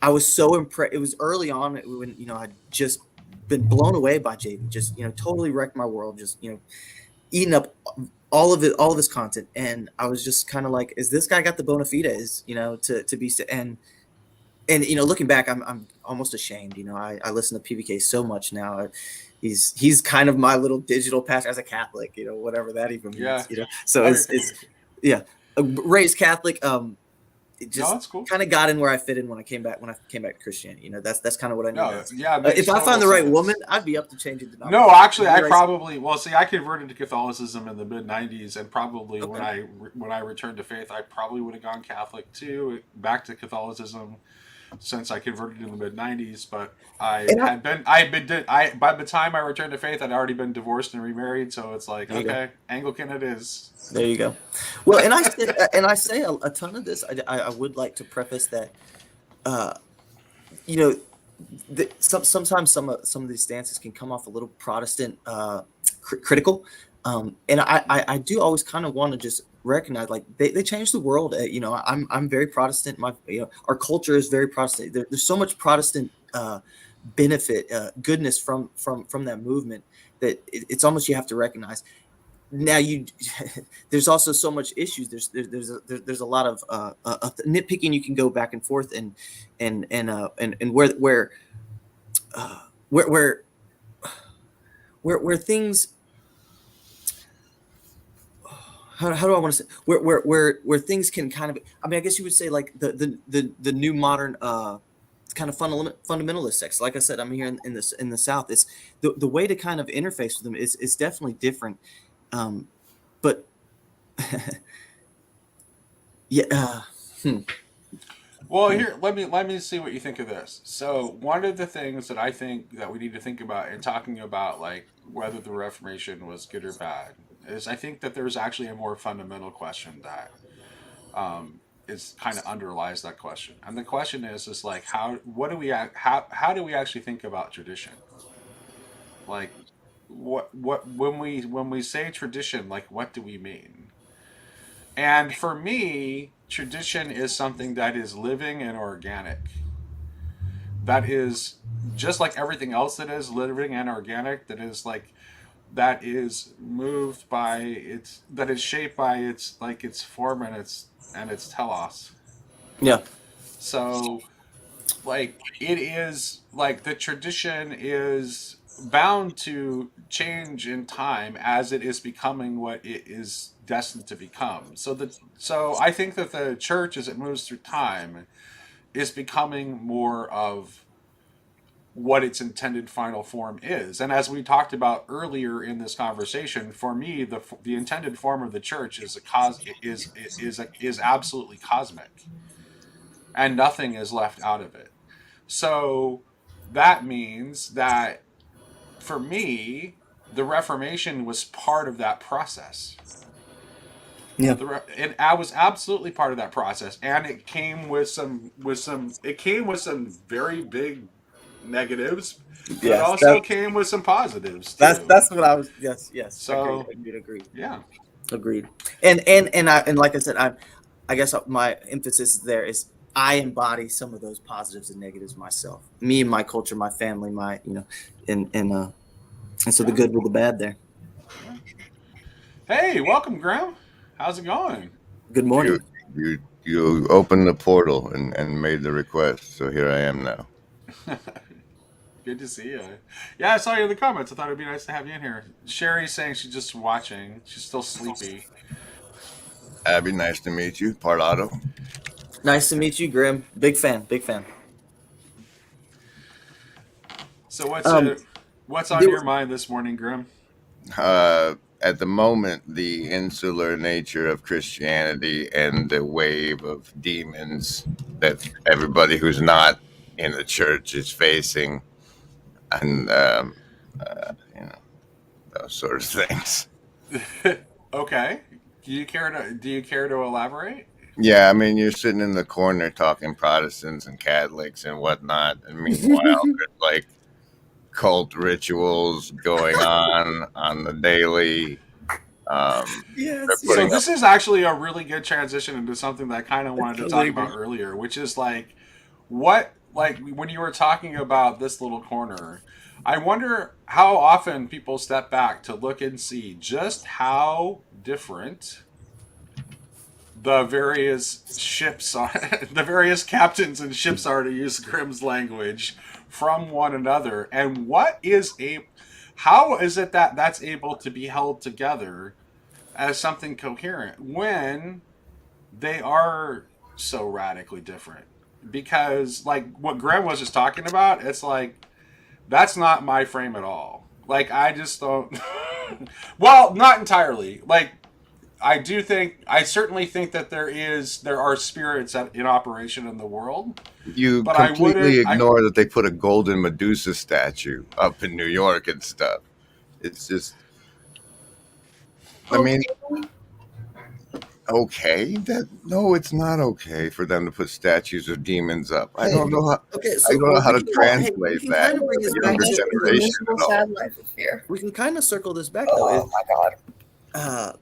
was so impressed. It was early on when, you know, I'd just been blown away by JV, just, you know, totally wrecked my world, just, you know, eating up all of this content. And I was just kind of like, is this guy got the bona fides, you know, to be, and, you know, looking back, I'm almost ashamed, you know, I listen to PVK so much now. He's kind of my little digital pastor as a Catholic, you know, whatever that even means, you know? So it's yeah, raised Catholic. It just cool. kind of got in where I fit in when I came back to Christianity. You know, that's kind of what I know. It if I find the right woman, I'd be up to changing the denomination. No, actually, I converted to Catholicism in the mid '90s, and probably when I returned to faith, I probably would have gone Catholic too, back to Catholicism, since I converted in the mid '90s. But by the time I returned to faith, I'd already been divorced and remarried. So it's like, okay, Anglican it is. There you go. Well, and I say a ton of this. I would like to preface that, you know, sometimes some of these stances can come off a little Protestant critical, and I do always kind of want to just recognize, like, they changed the world. You know, I'm very Protestant. Our culture is very Protestant. There's so much Protestant benefit, goodness from that movement that it's almost you have to recognize. Now there's also so much issues. There's a lot of nitpicking. You can go back and forth and where things how do I want to say where things can kind of, I mean, I guess you would say like the new modern kind of fundamentalist sects. Like I said, I'm here in the South. It's the way to kind of interface with them is definitely different. But yeah. Well, here, let me see what you think of this. So, one of the things that I think that we need to think about in talking about like whether the Reformation was good or bad is I think that there's actually a more fundamental question that is kind of underlies that question, and the question is like how do we actually think about tradition? Like, what when we say tradition, like what do we mean? And for me, tradition is something that is living and organic. That is just like everything else that is living and organic, that is moved by its that is shaped by its form and its telos. Yeah. So like it is like the tradition is bound to change in time as it is becoming what it is destined to become. So I think that the church as it moves through time is becoming more of what its intended final form is. And as we talked about earlier in this conversation, for me, the intended form of the church is absolutely cosmic, and nothing is left out of it. So that means that for me, the Reformation was part of that process. Yeah. And I was absolutely part of that process, and it came with some very big negatives, but it Yes. also came with some positives too. That's what I was. Yes. So Agreed. yeah, Agreed. And like I said, I guess my emphasis there is I embody some of those positives and negatives myself. Me and my culture, my family, my and so the yeah, good with the bad there. yeah. Hey, welcome, Graham. How's it going? Good You morning. you opened the portal and made the request, so here I am now. Good to see you. Yeah, I saw you in the comments. I thought it'd be nice to have you in here. Sherry's saying she's just watching. She's still sleepy. Abby, nice to meet you. Parlato. Nice to meet you, Grim. Big fan. Big fan. So Um, what's on there your was- mind this morning, Grim? At the moment, the insular nature of Christianity and the wave of demons that everybody who's not in the church is facing, and those sort of things. Okay. Do you care to elaborate? Yeah, I mean, you're sitting in the corner talking Protestants and Catholics and whatnot, and meanwhile, there's like cult rituals going on the daily. They're Yes. So putting up. this is actually a really good transition into something that I kind of wanted to Totally talk about earlier, which is like what like when you were talking about this little corner, I wonder how often people step back to look and see just how different the various ships are, the various captains and ships are, to use Grimm's language, from one another, and how is it that that's able to be held together as something coherent when they are so radically different? Because like what Grimm was just talking about, it's like that's not my frame at all. Like I just don't. Well, not entirely. Like I certainly think that there are spirits in operation in the world, You but I completely wouldn't. ignore that they put a golden Medusa statue up in New York and stuff. It's just, I mean, okay. That no, it's not okay for them to put statues of demons up. I don't know how. Okay. I So don't know how to we translate can that kind of bring to this the back younger to generation Invincible at all. Sad Life of Fear. we can kind of circle this back though. Oh my God!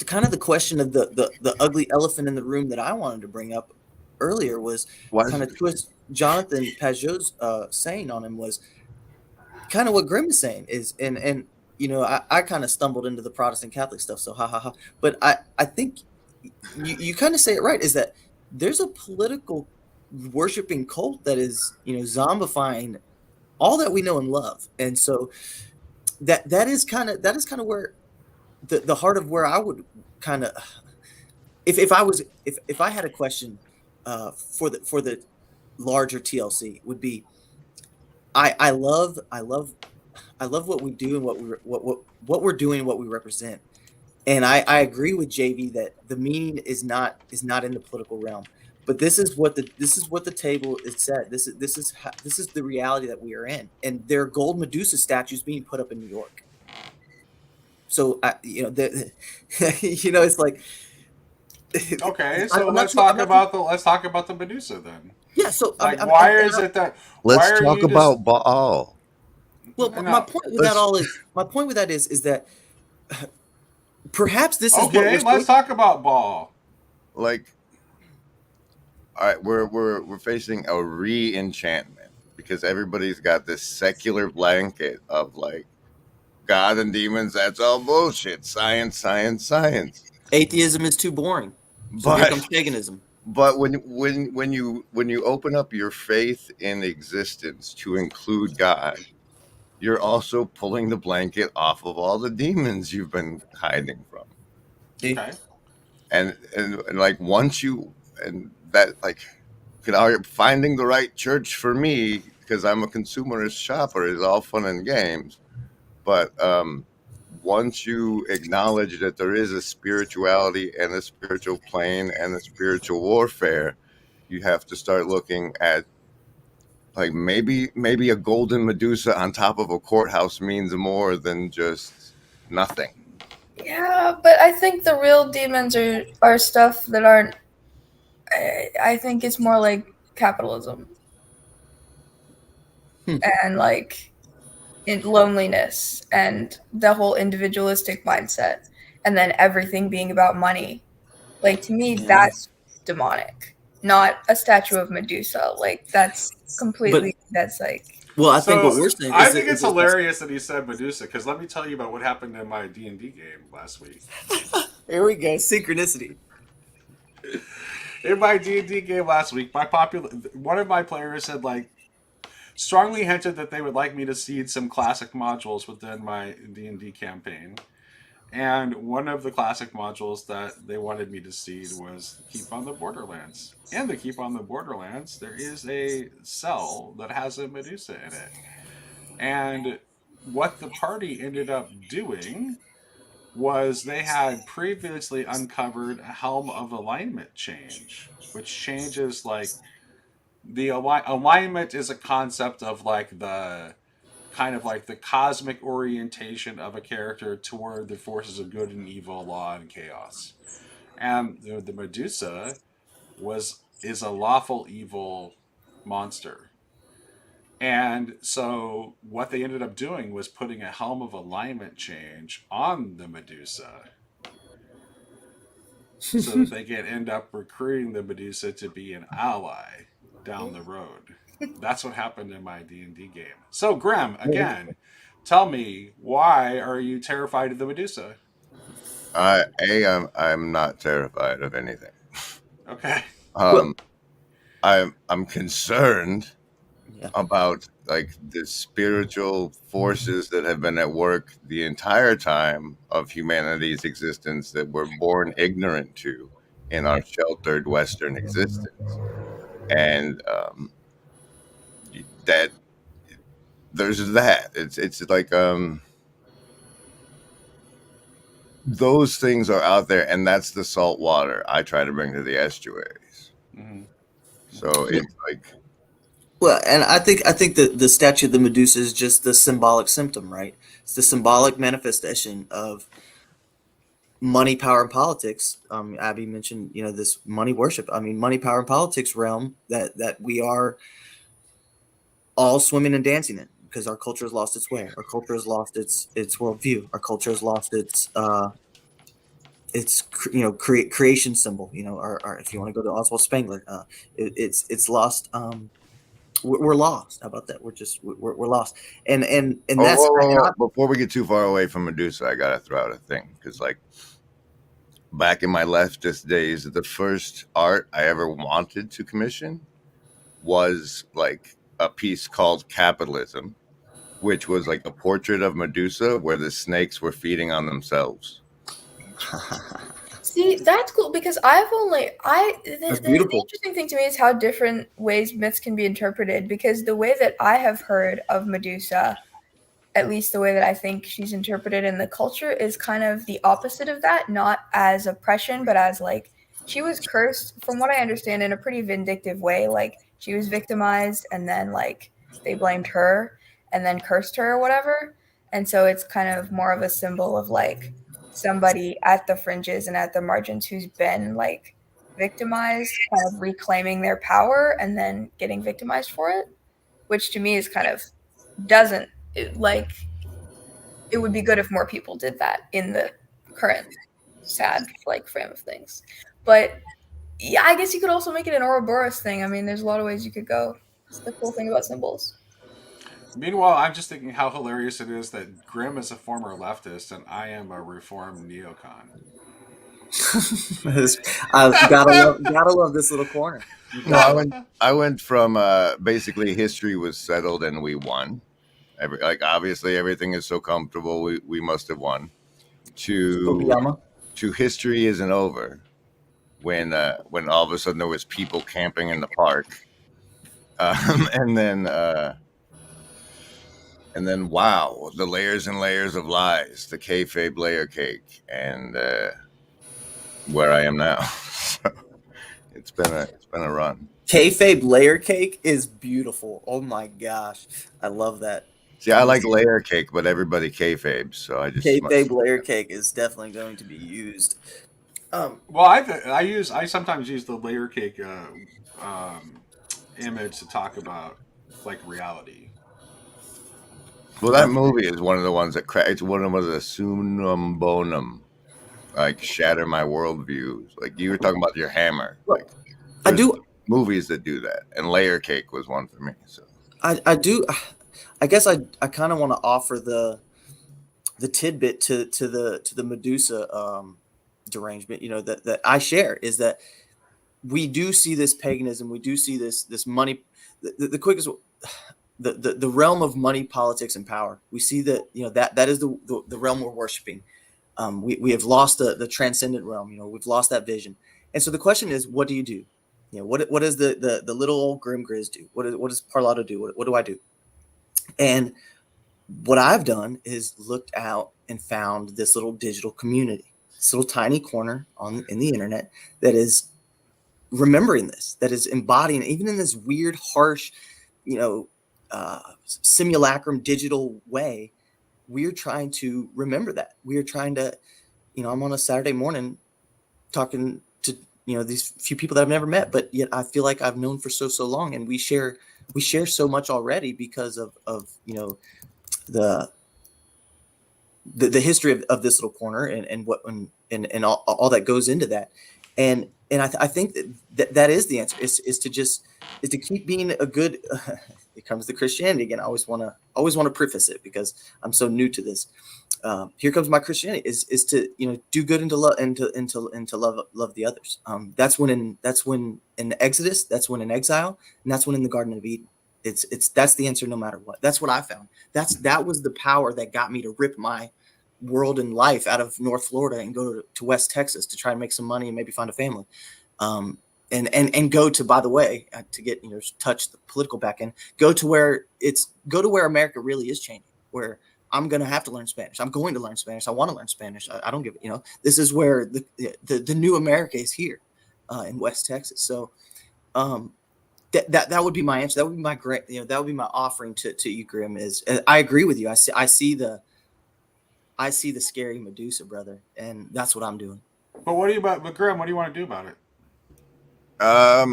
Kind of the question of the ugly elephant in the room that I wanted to bring up earlier was Why kind is of twist Jonathan Pajot's saying on him was kind of what Grimm is saying is and I kind of stumbled into the Protestant Catholic stuff, so ha ha ha. But I think you kind of say it right, is that there's a political worshiping cult that is zombifying all that we know and love, and so that is kind of where the heart of where I would kind of, if I had a question for the larger TLC would be, I love what we do and what we're doing and what we represent. And I agree with JV that the meaning is not in the political realm. But this is what the table is set. This is the reality that we are in. And there are gold Medusa statues being put up in New York. So it's like, Okay, so I'm not let's sure- I'm talk not sure- about the Medusa then. Yeah. So Like, why is it that? Let's why are talk you about Baal. Well, No. my point with that is that perhaps this is what Okay, we're let's talk about Baal. Like, all right, we're facing a re-enchantment because everybody's got this secular blanket of like God and demons. That's all bullshit. Science, science, science. atheism is too boring. So here But comes paganism. but when you open up your faith in existence to include God, you're also pulling the blanket off of all the demons you've been hiding from. Okay. And like once you and that like finding the right church for me because I'm a consumerist shopper is all fun and games, but once you acknowledge that there is a spirituality and a spiritual plane and a spiritual warfare, you have to start looking at like maybe a golden Medusa on top of a courthouse means more than just nothing. Yeah, but I think the real demons are stuff that aren't. I think it's more like capitalism and like in loneliness and the whole individualistic mindset, and then everything being about money. Like to me, that's demonic, not a statue of Medusa. Like that's completely. That's like. Well, I think what we're saying I is think that- it's hilarious that he said Medusa because let me tell you about what happened in my D&D game last week. Here we go, synchronicity. In my D&D game last week, one of my players had like strongly hinted that they would like me to seed some classic modules within my D&D campaign. And one of the classic modules that they wanted me to seed was Keep on the Borderlands. In the Keep on the Borderlands, there is a cell that has a Medusa in it. And what the party ended up doing was they had previously uncovered a Helm of Alignment change, which changes like alignment is a concept of like the kind of like the cosmic orientation of a character toward the forces of good and evil, law and chaos. And the Medusa is a lawful evil monster. And so what they ended up doing was putting a Helm of Alignment change on the Medusa so that they can end up recruiting the Medusa to be an ally down the road. That's what happened in my D&D game. So, Graham, again, tell me, why are you terrified of the Medusa? I'm not terrified of anything. Okay. I'm concerned Yeah. about like the spiritual forces that have been at work the entire time of humanity's existence that we're born ignorant to in our sheltered Western existence, and that there's that. It's like those things are out there, and that's the salt water I try to bring to the estuaries. Mm-hmm. So it's like. Well, and I think that the statue of the Medusa is just the symbolic symptom, right? It's the symbolic manifestation of money, power, and politics. Abby mentioned, this money worship. I mean, money, power, and politics realm that we are all swimming and dancing in because our culture has lost its way. Our culture has lost its worldview. Our culture has lost its creation symbol. Our if you want to go to Oswald Spengler, it's lost. We're lost. How about that? We're lost. And that's Whoa. Before we get too far away from Medusa, I gotta throw out a thing because like back in my leftist days, the first art I ever wanted to commission was like a piece called Capitalism, which was like a portrait of Medusa where the snakes were feeding on themselves. See, that's cool because I've only That's the beautiful. interesting thing to me is how different ways myths can be interpreted. Because the way that I have heard of Medusa, at least the way that I think she's interpreted in the culture, is kind of the opposite of that. Not as oppression, but as like she was cursed, from what I understand, in a pretty vindictive way. Like she was victimized, and then like they blamed her, and then cursed her or whatever. And so it's kind of more of a symbol of like somebody at the fringes and at the margins who's been like victimized, kind of reclaiming their power and then getting victimized for it, which to me is kind of doesn't like it would be good if more people did that in the current sad like frame of things. But yeah, I guess you could also make it an Ouroboros thing. I mean, there's a lot of ways you could go. It's the cool thing about symbols. Meanwhile, I'm just thinking how hilarious it is that Grimm is a former leftist and I am a reformed neocon. I gotta love this little corner. Well, I went from basically history was settled and we won. Like obviously everything is so comfortable, we must have won. To history isn't over. When all of a sudden there was people camping in the park, and then wow, the layers and layers of lies, the kayfabe layer cake, and where I am now. So it's been a run. Kayfabe layer cake is beautiful. Oh my gosh, I love that. See, I like layer cake, but everybody kayfabe, so I just Kayfabe layer cake is definitely going to be used. Well, I sometimes use the layer cake image to talk about like reality. Well, that movie is one of the ones that it's one of the summum bonum, like shatter my worldview. Like you were talking about your hammer. Like I do movies that do that, and layer cake was one for me. So I do. I guess I kind of want to offer the tidbit to the Medusa derangement. You know that I share is that we do see this paganism. We do see this money. The quickest. The realm of money, politics, and power. We see that that is the realm we're worshiping. We have lost the transcendent realm. We've lost that vision. And so the question is, what do you do? What does the little old Grim Grizz do? What does Parlato do? What do I do? And what I've done is looked out and found this little digital community, this little tiny corner in the internet that is remembering this, that is embodying, even in this weird, harsh, simulacrum digital way. We're trying to remember that. We are trying to, I'm on a Saturday morning talking to these few people that I've never met, but yet I feel like I've known for so long, and we share so much already because of the history of this little corner and what and all that goes into that. And I think that is the answer is to keep being a good. It comes to Christianity again. I always want to preface it because I'm so new to this. Here comes my Christianity is to do good and to love and to love the others. That's when in Exodus, that's when in exile, and that's when in the Garden of Eden. That's the answer no matter what. That's what I found. That was the power that got me to rip my world and life out of North Florida and go to West Texas to try and make some money and maybe find a family. And go to, by the way, to get touch the political back end, go to where America really is changing, where I'm going to have to learn Spanish. I'm going to learn Spanish. I want to learn Spanish. I don't give it. This is where the new America is here in West Texas. So that would be my answer. That would be my great. That would be my offering to you, Grim. Is I agree with you. I see the scary Medusa, brother, and that's what I'm doing. But Grim, what do you want to do about it? I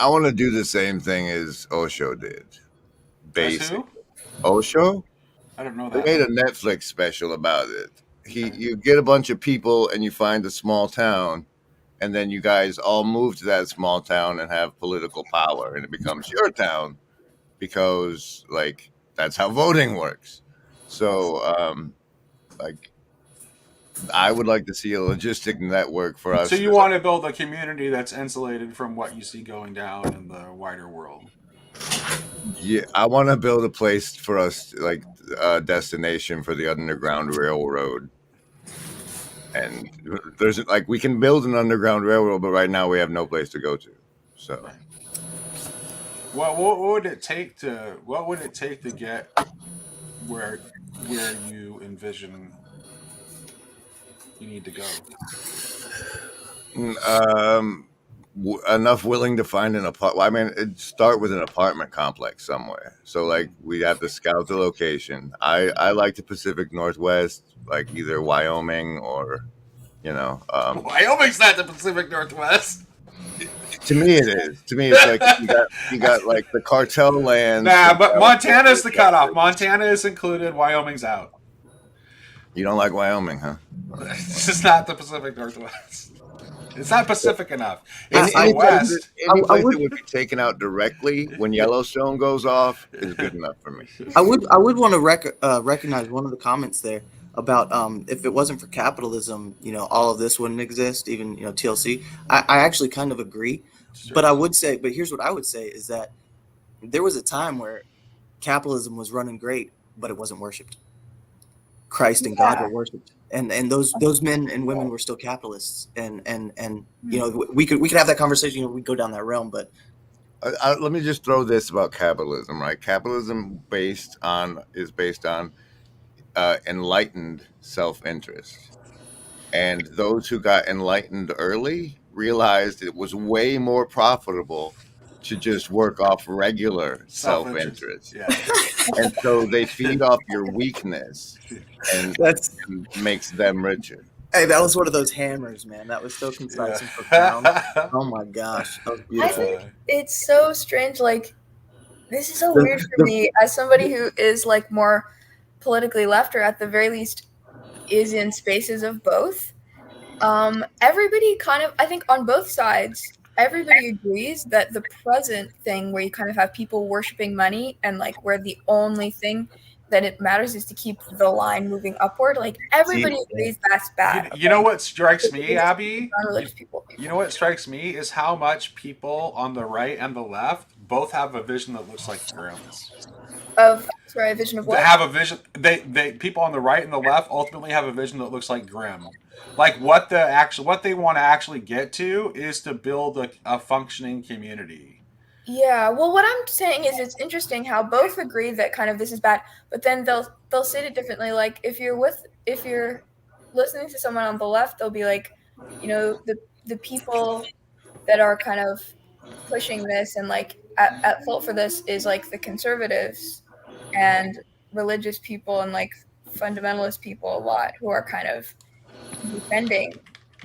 want to do the same thing as Osho did. Basically. Osho? I don't know that. They made a Netflix special about it. You get a bunch of people and you find a small town, and then you guys all move to that small town and have political power, and it becomes your town because that's how voting works. So I would like to see a logistic network for us. So you want to build a community that's insulated from what you see going down in the wider world. Yeah, I want to build a place for us, like a destination for the Underground Railroad. And there's like we can build an underground railroad, but right now we have no place to go to. So What would it take to get where you envision you need to go? Enough willing to find an apartment. I mean, it'd start with an apartment complex somewhere. So like we'd have to scout the location. I like the Pacific Northwest, like either Wyoming or Wyoming's not the Pacific Northwest. to me it is. To me it's like you got like the cartel lands. Nah, from but Montana's the California. cutoff. Montana is included. Wyoming's out. You don't like Wyoming, huh? It's just not the Pacific Northwest. It's not Pacific enough. It's Any the place, West. any I place would- that would be taken out directly when Yellowstone goes off is good enough for me. I would want to recognize one of the comments there about if it wasn't for capitalism, all of this wouldn't exist. Even TLC. I actually kind of agree, but here's what I would say is that there was a time where capitalism was running great, but it wasn't worshipped. Christ and God were worshipped, and those men and women were still capitalists, and we could have that conversation. We go down that realm, but Let me just throw this about capitalism, right? Capitalism is based on enlightened self-interest, and those who got enlightened early realized it was way more profitable to just work off regular self-interest. Yeah. And so they feed off your weakness and makes them richer. hey, that was one of those hammers, man. That was so concise and profound. Oh my gosh, that was I beautiful. think it's so strange. Like, this is so weird for me as somebody who is like more politically left, or at the very least is in spaces of both. Everybody kind of, I think on both sides, everybody agrees that the present thing where you kind of have people worshiping money and like where the only thing that it matters is to keep the line moving upward. Like everybody agrees that's bad. You know what strikes me, Abby? Non-religious people. You know what strikes me is how much people on the right and the left both have a vision that looks like Grimm's. A vision of what? They have a vision. They people on the right and the left ultimately have a vision that looks like Grimm. Like what they want to actually get to is to build a functioning community. Yeah, well, what I'm saying is it's interesting how both agree that kind of this is bad, but then they'll say it differently. Like if you're listening to someone on the left, they'll be like, the people that are kind of pushing this and like at fault for this is like the conservatives and religious people and like fundamentalist people a lot who are kind of defending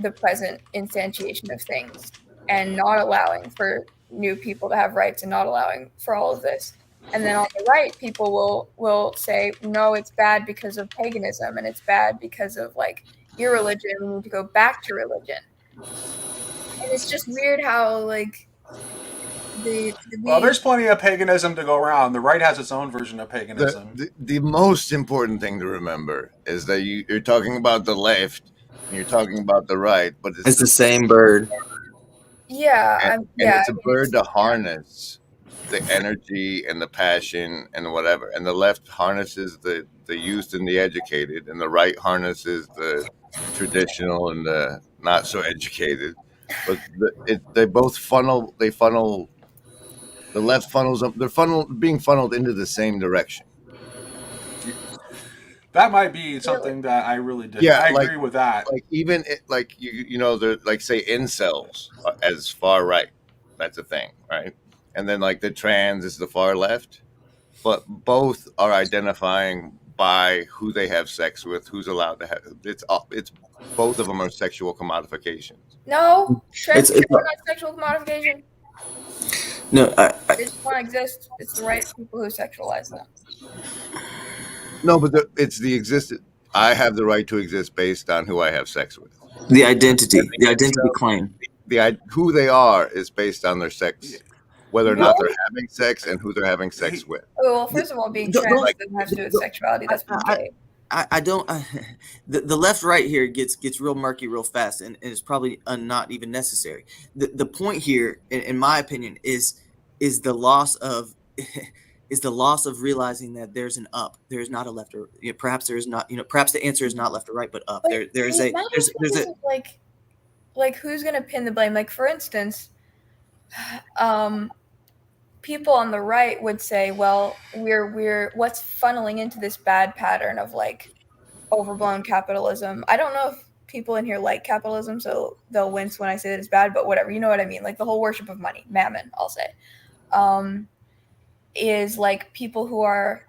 the present instantiation of things and not allowing for new people to have rights and not allowing for all of this. And then on the right, people will say, no, it's bad because of paganism and it's bad because of like your religion. We need to go back to religion. And it's just weird how like well, there's plenty of paganism to go around. The right has its own version of paganism. The most important thing to remember is that you're talking about the left and you're talking about the right, but It's the same bird. Yeah, and it's a bird to harness the energy and the passion and whatever. And the left harnesses the youth and the educated, and the right harnesses the traditional and the not so educated. But they both funnel. They funnel. The left funnels up. They're being funneled into the same direction. That might be something that I really did. Yeah, I agree with that. Like even they're like say incels as far right. That's a thing, right? And then like the trans is the far left, but both are identifying by who they have sex with, who's allowed to have. It's both of them are sexual commodifications. No, trans people are not sexual commodification. No, They just want to exist. It's the right people who sexualize them. No, but it's the existence. I have the right to exist based on who I have sex with. the identity claim. Who they are is based on their sex, whether or not they're having sex and who they're having sex with. Oh, well, first of all, being trans doesn't have to do with sexuality. That's gay. I don't. The left right here gets real murky real fast, and it's probably not even necessary. The point here, in my opinion, is the loss of is the loss of realizing that there's an up. There is not a left or perhaps there is not. Perhaps the answer is not left or right, but up. But There's see, a not just there's because a of like who's gonna pin the blame? Like for instance, people on the right would say, well, we're what's funneling into this bad pattern of like overblown capitalism. I don't know if people in here like capitalism, so they'll wince when I say that it's bad, but whatever, you know what I mean? Like the whole worship of money, mammon, I'll say, is like people who are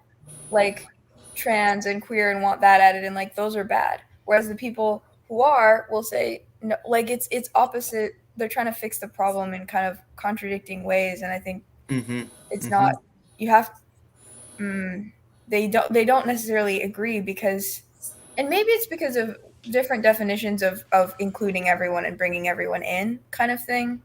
like trans and queer and want that added in, like those are bad. Whereas the people who are will say no, like it's opposite. They're trying to fix the problem in kind of contradicting ways, and I think it's not. You have they don't necessarily agree because, and maybe it's because of different definitions of including everyone and bringing everyone in kind of thing.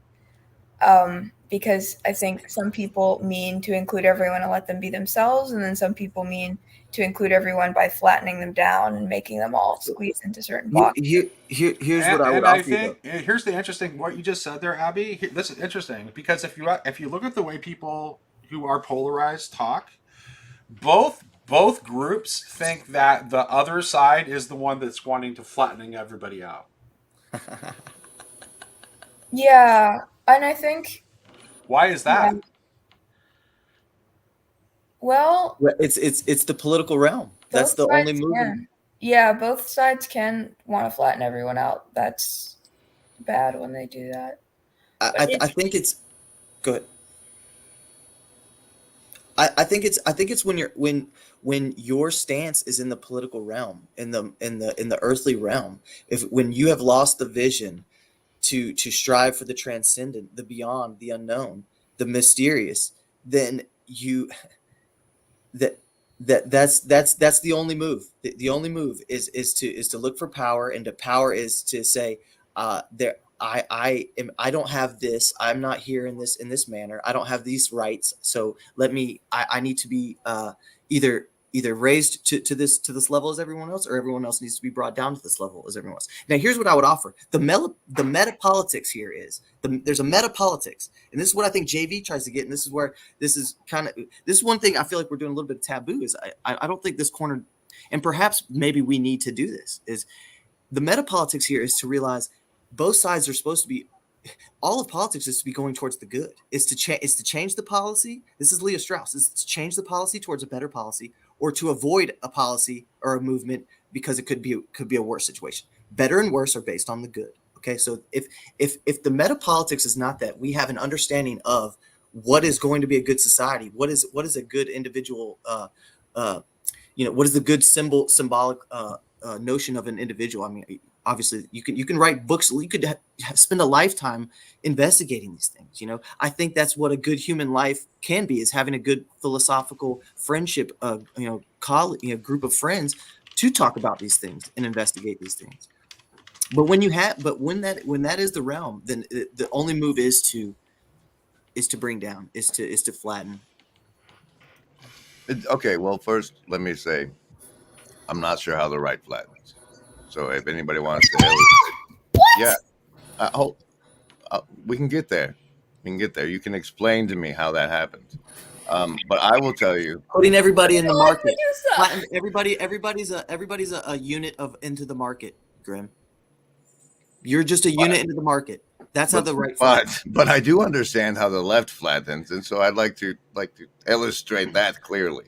Because I think some people mean to include everyone and let them be themselves, and then some people mean to include everyone by flattening them down and making them all squeeze into certain boxes. Here's what I would And I offer you though. think here's the interesting what you just said there, Abby. This is interesting because if you look at the way people who are polarized talk, both groups think that the other side is the one that's wanting to flattening everybody out. Yeah, and I think Why is yeah, that? well, It's the political realm. That's both the only sides movement. can. Yeah, both sides can want to flatten everyone out. That's bad when they do that. But I think it's good. I think it's when you're when your stance is in the political realm, in the earthly realm. If when you have lost the vision to strive for the transcendent, the beyond, the unknown, the mysterious, then you that that's the only move. The only move is to look for power, and to power is to say, there I don't have this. I'm not here in this manner. I don't have these rights. So I need to be either raised to this level as everyone else, or everyone else needs to be brought down to this level as everyone else. Now, here's what I would offer: the meta politics here is there's a meta politics, and this is what I think JV tries to get, and this is where this is one thing I feel like we're doing a little bit of taboo is I don't think this corner, and perhaps maybe we need to do this, is the meta politics here is to realize both sides are supposed to be, all of politics is to be going towards the good. Is to change the policy. This is Leo Strauss. Is to change the policy towards a better policy, or to avoid a policy or a movement because it could be a worse situation. Better and worse are based on the good. Okay, so if the meta politics is not that we have an understanding of what is going to be a good society, what is a good individual, what is the good symbolic notion of an individual. I mean, obviously you can write books. You could spend a lifetime investigating these things. I think that's what a good human life can be, is having a good philosophical friendship, group of friends to talk about these things and investigate these things. But when that is the realm, then the only move is to bring down, is to flatten. Okay, well, first, let me say, I'm not sure how the right flattens. So if anybody wants to illustrate, yeah, I hope we can get there. We can get there. You can explain to me how that happens. But I will tell you, Putting everybody in the market. You suck. Flatten everybody's a unit of into the market, Grim. You're just a unit into the market. That's how the right flattens. but I do understand how the left flattens, and so I'd like to illustrate that clearly.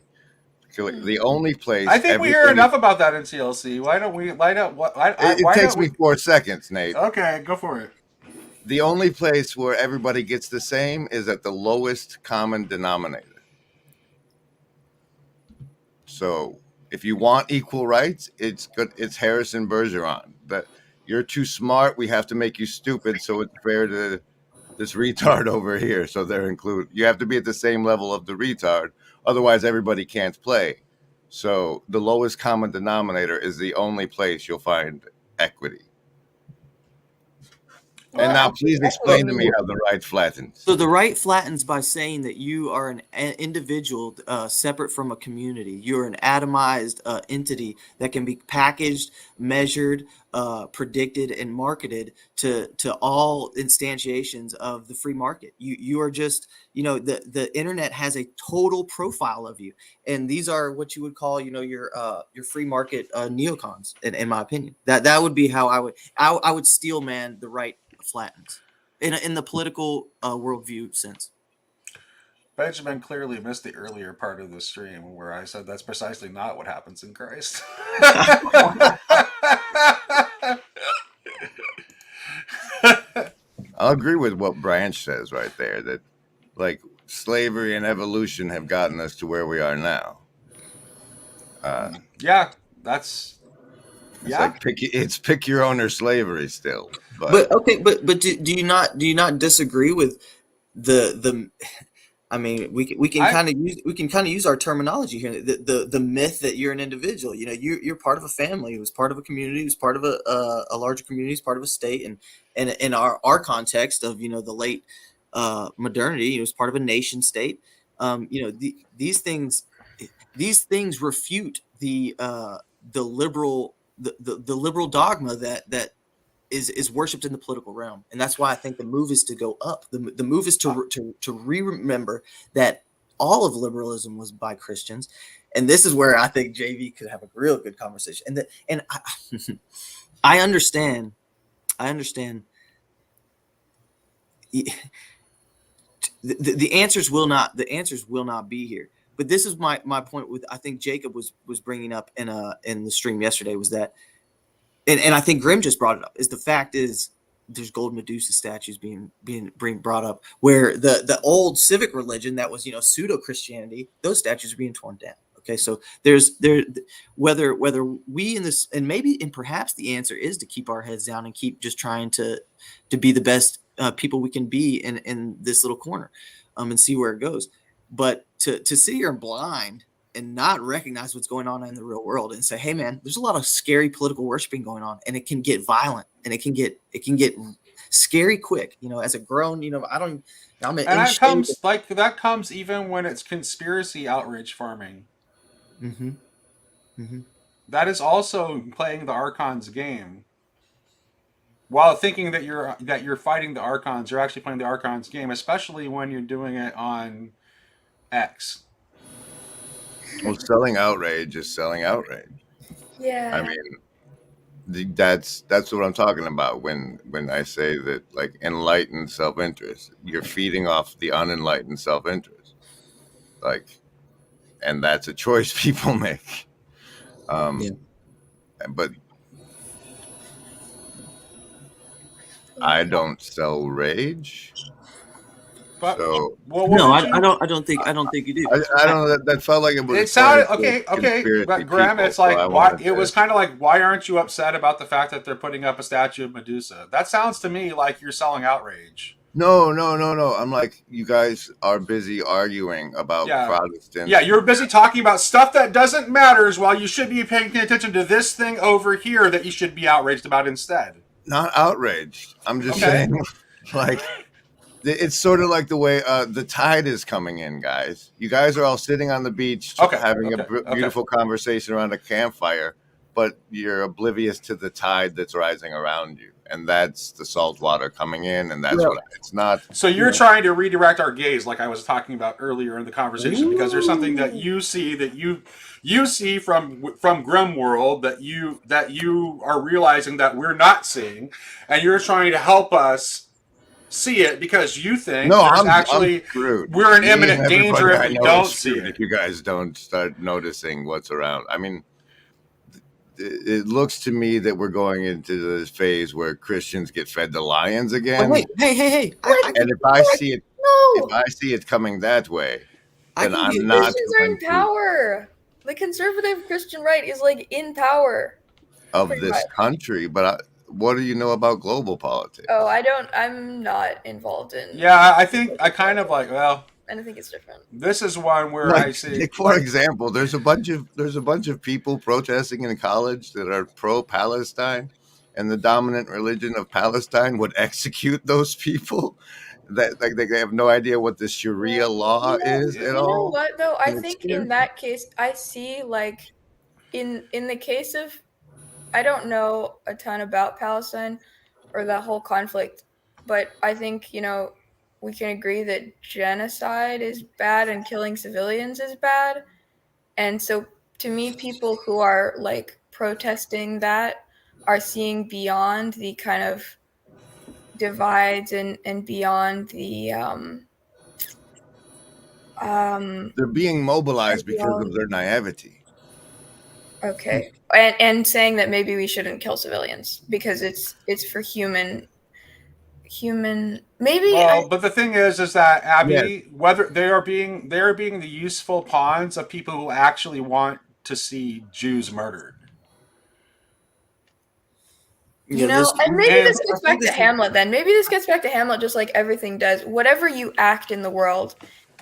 The only place I think we hear enough about that in CLC. Why don't we light up? It takes me 4 seconds, Nate. Okay, go for it. The only place where everybody gets the same is at the lowest common denominator. So if you want equal rights, it's good. It's Harrison Bergeron. That you're too smart. We have to make you stupid, so it's fair to this retard over here. So they're included. You have to be at the same level of the retard. Otherwise, everybody can't play. So the lowest common denominator is the only place you'll find equity. And now, actually, please explain to me how the right flattens. So the right flattens by saying that you are an individual separate from a community. You're an atomized entity that can be packaged, measured, predicted, and marketed to all instantiations of the free market. You are just, the internet has a total profile of you, and these are what you would call, your free market neocons. In my opinion, that would be how I would steel man the right flattens in the political worldview sense. Benjamin clearly missed the earlier part of the stream where I said that's precisely not what happens in Christ. I'll agree with what Branch says right there, that like slavery and evolution have gotten us to where we are now. Yeah, that's It's like pick your own or slavery still. But okay, but do you not disagree with the I mean, we can kind of use our terminology here. The myth that you're an individual. You're part of a family. Who's part of a community. Who's part of a larger community. Who's part of a state. And in our context of the late modernity, it was part of a nation state. These things refute the liberal the liberal dogma that is worshipped in the political realm, and that's why I think the move is to go up. The move is to remember that all of liberalism was by Christians, and this is where I think JV could have a real good conversation. And I understand. The answers will not be here. But this is my point with I think Jacob was bringing up in the stream yesterday was that. And I think Grimm just brought it up. Is the fact is there's gold Medusa statues being brought up where the old civic religion that was pseudo Christianity, those statues are being torn down. Okay, so whether we in this and perhaps the answer is to keep our heads down and keep just trying to be the best people we can be in this little corner, and see where it goes. But to sit here and blind and not recognize what's going on in the real world and say, hey man, there's a lot of scary political worshiping going on, and it can get violent and it can get scary quick. As a grown, that comes even when it's conspiracy outrage farming. Mm-hmm. Mm-hmm. That is also playing the Archon's game. While thinking that you're fighting the Archons, you're actually playing the Archon's game, especially when you're doing it on X. Well, selling outrage is selling outrage. Yeah. I mean, that's what I'm talking about when I say that, like, enlightened self-interest. You're feeding off the unenlightened self-interest. Like, and that's a choice people make. But I don't sell rage. But so no, I don't think you do. I don't know. That felt like it was. It sounded okay. But Graham, it's like it was kind of like, why aren't you upset about the fact that they're putting up a statue of Medusa? That sounds to me like you're selling outrage. No. I'm like, you guys are busy arguing about Protestants. Yeah, you're busy talking about stuff that doesn't matter, while you should be paying attention to this thing over here that you should be outraged about instead. Not outraged. I'm just saying, like, it's sort of like the way the tide is coming in, guys. You guys are all sitting on the beach having a beautiful conversation around a campfire, but you're oblivious to the tide that's rising around you. And that's the salt water coming in, and that's what it's not. So you're trying to redirect our gaze, like I was talking about earlier in the conversation, because there's something that you see from Grim World that you are realizing that we're not seeing, and you're trying to help us see it because you think we're in imminent danger if we don't see it. If you guys don't start noticing what's around, I mean. It looks to me that we're going into this phase where Christians get fed to lions again. Wait, hey! And if I see it coming that way, then I'm not. Christians are in power. The conservative Christian right is like in power of this country. But what do you know about global politics? Oh, I'm not involved in. Yeah, I think I kind of like. Well, I don't think it's different. This is one where I see. For example, there's a bunch of people protesting in college that are pro-Palestine, and the dominant religion of Palestine would execute those people. That like they have no idea what the Sharia law is at You know all. what though? I It's think scary. in that case, I see like in the case of, I don't know a ton about Palestine or that whole conflict, but I think, we can agree that genocide is bad and killing civilians is bad. And so to me, people who are like protesting that are seeing beyond the kind of divides and beyond the They're being mobilized because of ideology. their naivety. Okay. And saying that maybe we shouldn't kill civilians because it's for human maybe I Well, but the thing is that Yes. Abby, whether they are being the useful pawns of people who actually want to see Jews murdered. You Yeah, know, this and maybe And this I gets think back to this is Hamlet then. Maybe this gets back to Hamlet just like everything does. Whatever you act in the world,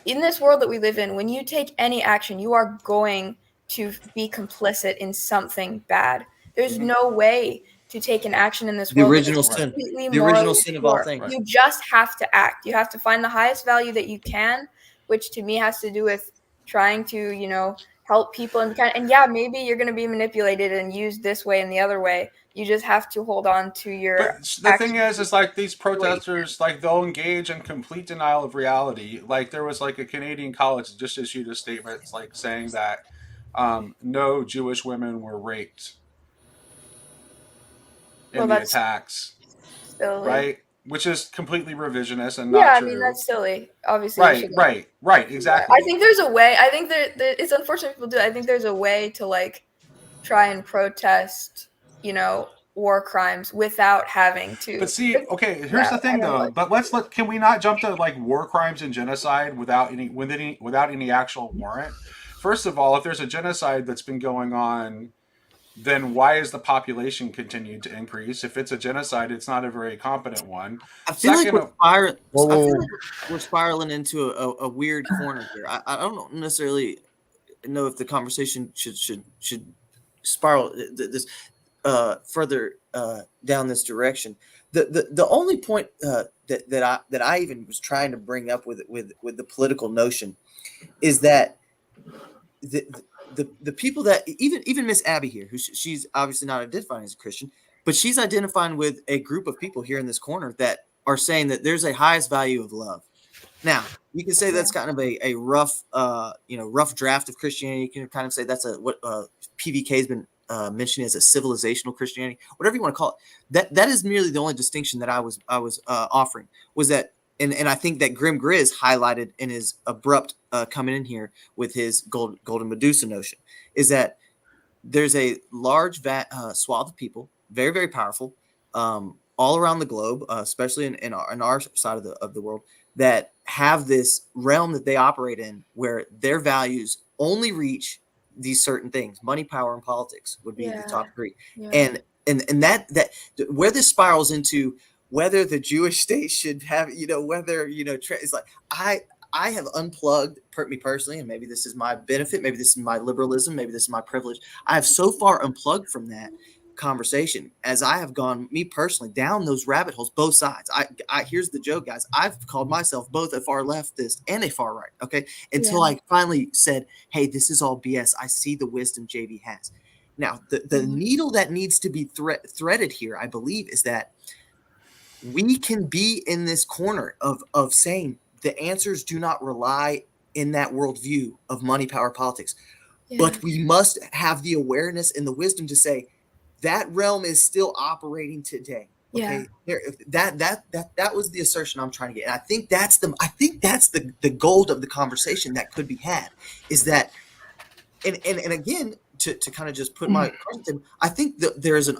in this world that we live in, when you take any action, you are going to be complicit in something bad. There's Mhm. no way to take an action in this the world that original is Right, sin, completely the original morally sin of all pure. things. right. You just have to act. You have to find the highest value that you can, which to me has to do with trying to, help people and yeah, maybe you're going to be manipulated and used this way and the other way. You just have to hold on to your But the thing action. is like these Wait. protesters, like they'll engage in complete denial of reality. Like there was like a Canadian college that just issued a statement, like saying that no Jewish women were raped Well, in the that's attacks, silly. right? Which is completely revisionist and Yeah, not I mean true. that's silly. Obviously, you Right, shouldn't. right, right, I exactly. think there's a way. I think there it's unfortunate people do it. I think there's a way to like try and protest, war crimes without having But to. see, okay, here's Yeah, the I thing don't though. like. But can we not jump to like war crimes and genocide without any actual warrant? First of all, if there's a genocide that's been going on, then why is the population continuing to increase? If it's a genocide, it's not a very competent one. I feel like Second, we're spiraling. Whoa, I whoa, feel whoa. like we're spiraling into a weird corner here. I don't necessarily know if the conversation should spiral this further down this direction. The only point that I even was trying to bring up with the political notion is that the the people that even Miss Abby here, who she's obviously not identifying as a Christian, but she's identifying with a group of people here in this corner that are saying that there's a highest value of love. Now, you can say Yeah. that's kind of a rough, rough draft of Christianity. You can kind of say that's what PVK has been mentioning as a civilizational Christianity, whatever you want to call it. That is merely the only distinction that I was offering was that, and I think that Grim Grizz highlighted in his abrupt coming in here with his golden Medusa notion is that there's a large swath of people, very very powerful, all around the globe, especially in our side of the world, that have this realm that they operate in where their values only reach these certain things. Money, power, and politics would be the Yeah. top three. Yeah. And that where this spirals into whether the Jewish state should have, whether, it's like I have unplugged me personally, and maybe this is my benefit, maybe this is my liberalism, maybe this is my privilege. I have so far unplugged from that conversation as I have gone, me personally, down those rabbit holes, both sides. I here's the joke, guys. I've called myself both a far leftist and a far right. Okay. Until I finally said, hey, this is all BS. I see the wisdom JV has. Now, the needle that needs to be threaded here, I believe, is that we can be in this corner of saying the answers do not rely in that worldview of money, power, politics. Yeah. But we must have the awareness and the wisdom to say that realm is still operating today. Okay. Yeah. That was the assertion I'm trying to get. And I think that's the gold of the conversation that could be had is that, and again, to kind of just put my question, I think that there's a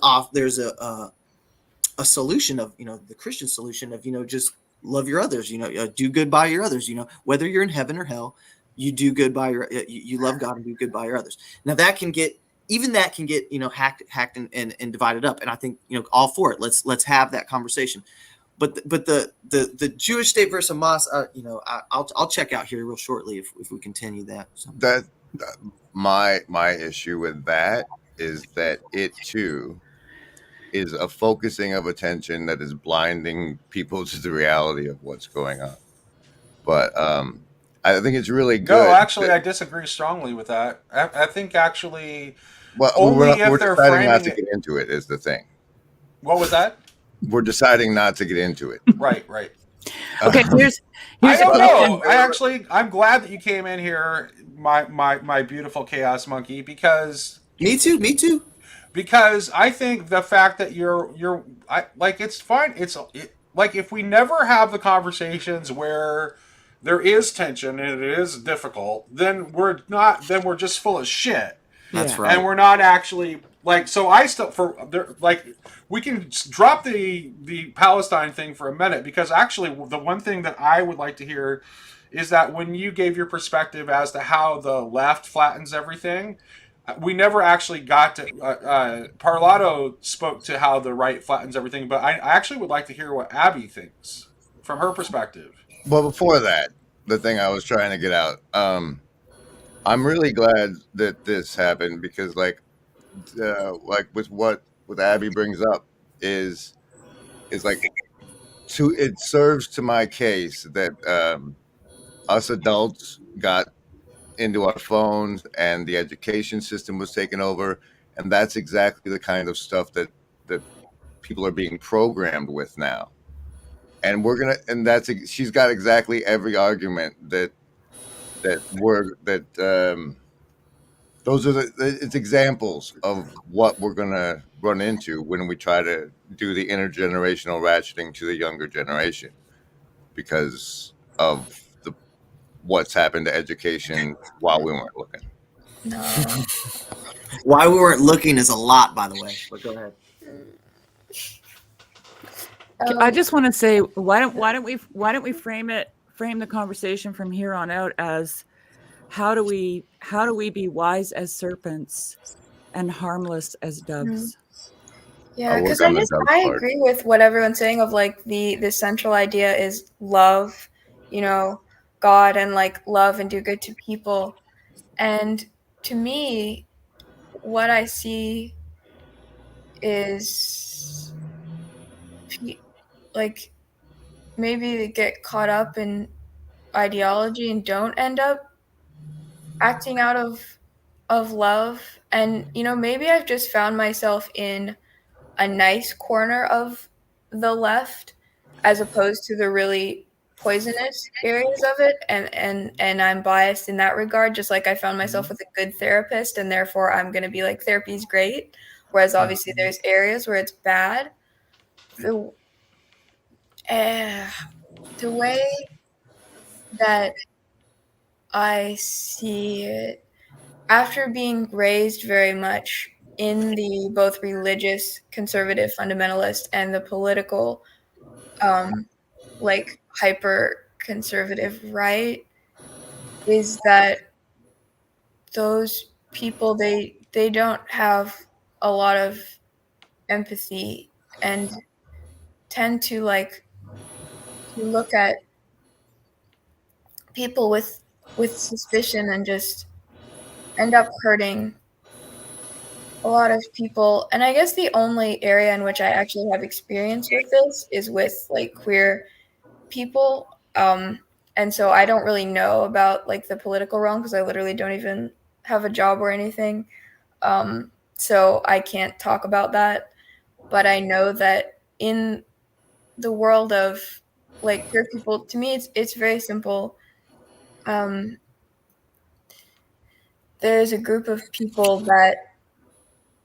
solution of, the Christian solution of, just love your others, do good by your others, whether you're in heaven or hell, you do good by you love God and do good by your others. Now that can get, hacked and divided up. And I think, all for it. Let's have that conversation. But the Jewish state versus Hamas, I'll check out here real shortly if we continue that. So. That my issue with that is that it too is a focusing of attention that is blinding people to the reality of what's going on. But I think it's really No, good. actually, I disagree strongly with that. I think actually Well, only we're if they're deciding not framing to it. get into it is the thing. What was that? We're deciding not to get into it. Right, right. Okay, here's I a don't question. know. I'm glad that you came in here, my beautiful chaos monkey, because Me too. I think the fact that like it's fine. Like if we never have the conversations where there is tension and it is difficult, then we're just full of shit. That's Yeah. right. And we're not actually like, so I still for there like we can drop the Palestine thing for a minute, because actually the one thing that I would like to hear is that when you gave your perspective as to how the left flattens everything, we never actually got to Parlato spoke to how the right flattens everything, but I actually would like to hear what Abby thinks from her perspective. Well, before that, the thing I was trying to get out, I'm really glad that this happened, because like with what Abby brings up is like it serves to my case that us adults got into our phones and the education system was taken over, and that's exactly the kind of stuff that people are being programmed with now. And she's got exactly every argument that those are it's examples of what we're gonna run into when we try to do the intergenerational ratcheting to the younger generation, because of what's happened to education while we weren't looking. No. Why we weren't looking is a lot, by the way. But go ahead. I just want to say, why don't we frame the conversation from here on out as how do we be wise as serpents and harmless as doves? Yeah, I'll work because on the dove I part. agree with what everyone's saying of like the central idea is love, God, and like love and do good to people. And to me, what I see is like maybe they get caught up in ideology and don't end up acting out of love. And maybe I've just found myself in a nice corner of the left as opposed to the really poisonous areas of it, and I'm biased in that regard, just like I found myself with a good therapist and therefore I'm going to be like therapy's great, whereas obviously there's areas where it's bad. The the way that I see it, after being raised very much in the both religious conservative fundamentalist and the political like hyper conservative right, is that those people they don't have a lot of empathy and tend to like to look at people with suspicion and just end up hurting a lot of people. And I guess the only area in which I actually have experience with this is with like queer people. And so I don't really know about like the political realm because I literally don't even have a job or anything. So I can't talk about that. But I know that in the world of like queer people, to me it's very simple. There's a group of people that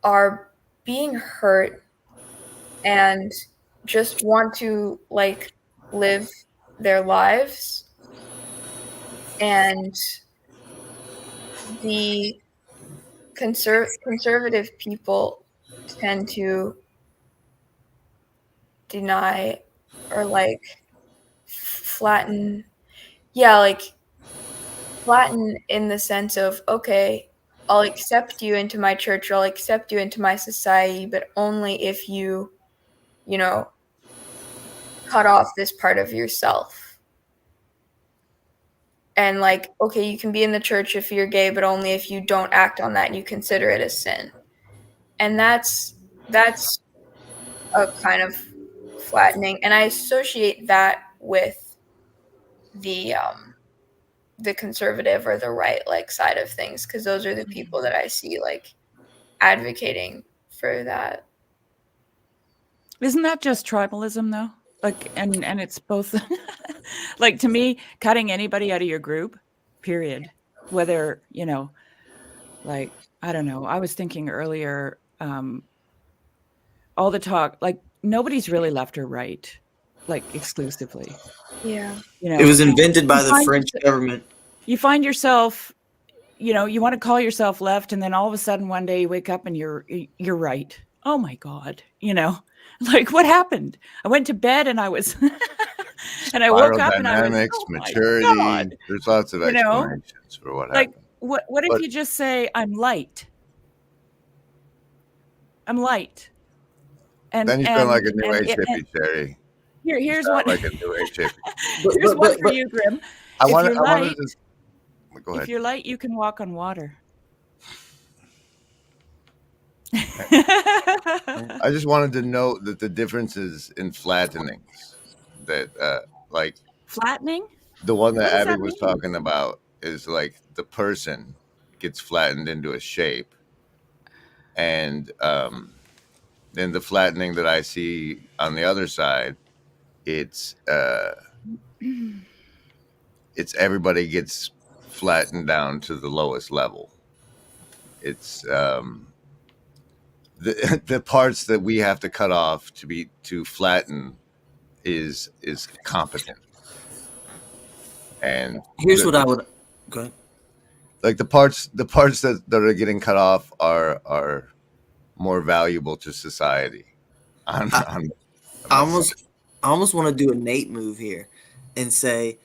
are being hurt and just want to like live their lives, and the conservative people tend to deny or like flatten flatten in the sense of, okay, I'll accept you into my church or I'll accept you into my society, but only if you cut off this part of yourself. And like, okay, you can be in the church if you're gay, but only if you don't act on that and you consider it a sin. And that's a kind of flattening, and I associate that with the conservative or the right like side of things, because those are the people that I see like advocating for that. Isn't that just tribalism though? Like, and it's both. Like, to me, cutting anybody out of your group, period. Whether, you know, like, I don't know. I was thinking earlier, all the talk, like nobody's really left or right, like exclusively. Yeah. You know, It was invented by you the find French government. you find yourself, you know, you want to call yourself left, and then all of a sudden one day you wake up and you're right. Oh my God, you know, like what happened? I went to bed and I was, and I woke Spiral up and I was, dynamics, oh my maturity. God, There's lots of you know, explanations for what like happened. what if But- you just say I'm light? I'm light. And Then you sound like a new and age it- hippie, Sherry. You here's sound what like a new age hippie. here's one for you, Grim. I If wanted you're light, to. Go if ahead. you're light, you can walk on water. I just wanted to note that the differences in flattenings, that like Flattening? the one What that does Abby that was mean? talking about is like the person gets flattened into a shape, and then the flattening that I see on the other side, it's everybody gets flattened down to the lowest level. It's the parts that we have to cut off to flatten is competent. And Here's what I would go ahead. like the parts that are getting cut off are more valuable to society. I almost want to do a Nate move here and say,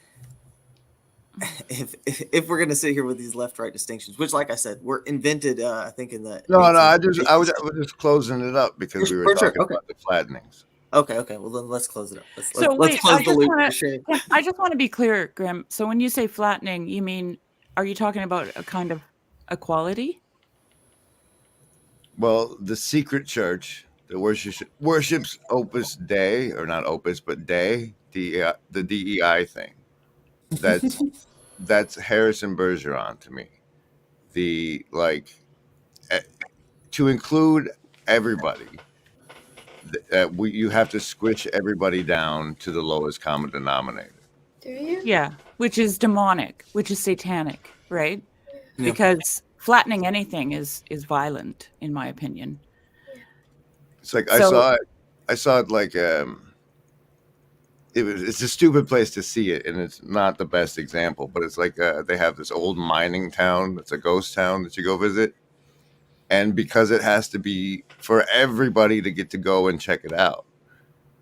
if we're gonna sit here with these left-right distinctions, which, like I said, were invented, I think in the no, I 1850s. was just closing it up because we were For sure, talking okay. about the flattenings. Okay. Well, then let's close it up. Let's Wait, close the loop for sure. I just want to be clear, Grim. So when you say flattening, you mean, are you talking about a kind of equality? Well, the secret church that worships Opus Dei, or not Opus, but Dei, the DEI thing. That's Harrison Bergeron to me. The to include everybody, you have to squish everybody down to the lowest common denominator. Do you? Yeah, which is demonic, which is satanic, right? Yeah. Because flattening anything is violent, in my opinion. It's like So- I saw it like it's a stupid place to see it, and it's not the best example, but it's like they have this old mining town that's a ghost town that you go visit, and because it has to be for everybody to get to go and check it out,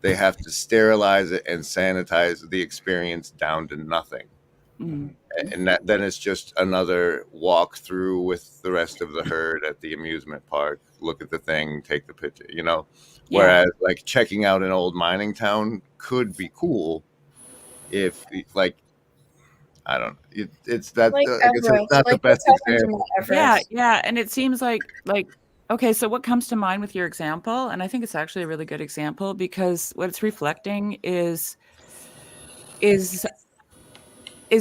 they have to sterilize it and sanitize the experience down to nothing. Mm. And then it's just another walk through with the rest of the herd at the amusement park, look at the thing, take the picture, you know. Yeah. Whereas like checking out an old mining town could be cool if like I don't know, it's that Like I guess Everest, it's not the like best what's happened to example. Mount Everest. Yeah, and it seems like okay, so what comes to mind with your example, and I think it's actually a really good example, because what it's reflecting is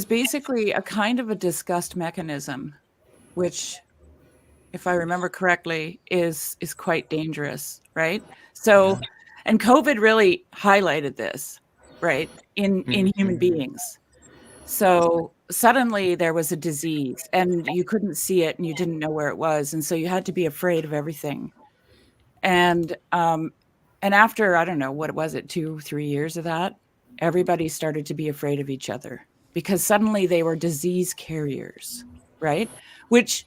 basically a kind of a disgust mechanism, which, if I remember correctly, is quite dangerous, right? So, and COVID really highlighted this, right, in human beings. So suddenly there was a disease and you couldn't see it and you didn't know where it was, and so you had to be afraid of everything. And after, I don't know, what was it, 2-3 years of that, everybody started to be afraid of each other because suddenly they were disease carriers, right? Which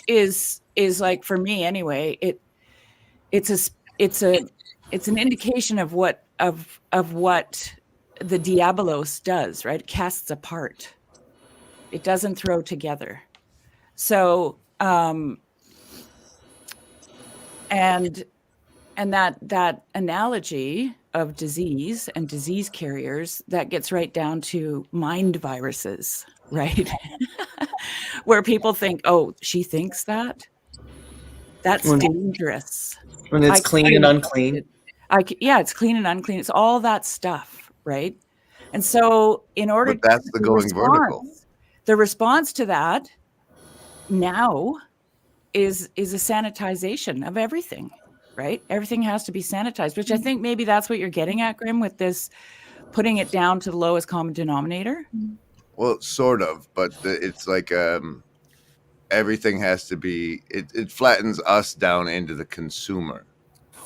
is like, for me anyway, it's an indication of what the diabolos does, right? It casts apart. It doesn't throw together. So and that analogy of disease and disease carriers, that gets right down to mind viruses, right? Where people think, oh, she thinks that? That's dangerous. When it's I clean and can't- unclean. Yeah, it's clean and unclean. It's all that stuff, right? And so in order But that's the going vertical. the response to that now is a sanitization of everything, right? Everything has to be sanitized, which I think maybe that's what you're getting at, Grim, with this putting it down to the lowest common denominator. Well, sort of, but it's like everything has to be. It flattens us down into the consumer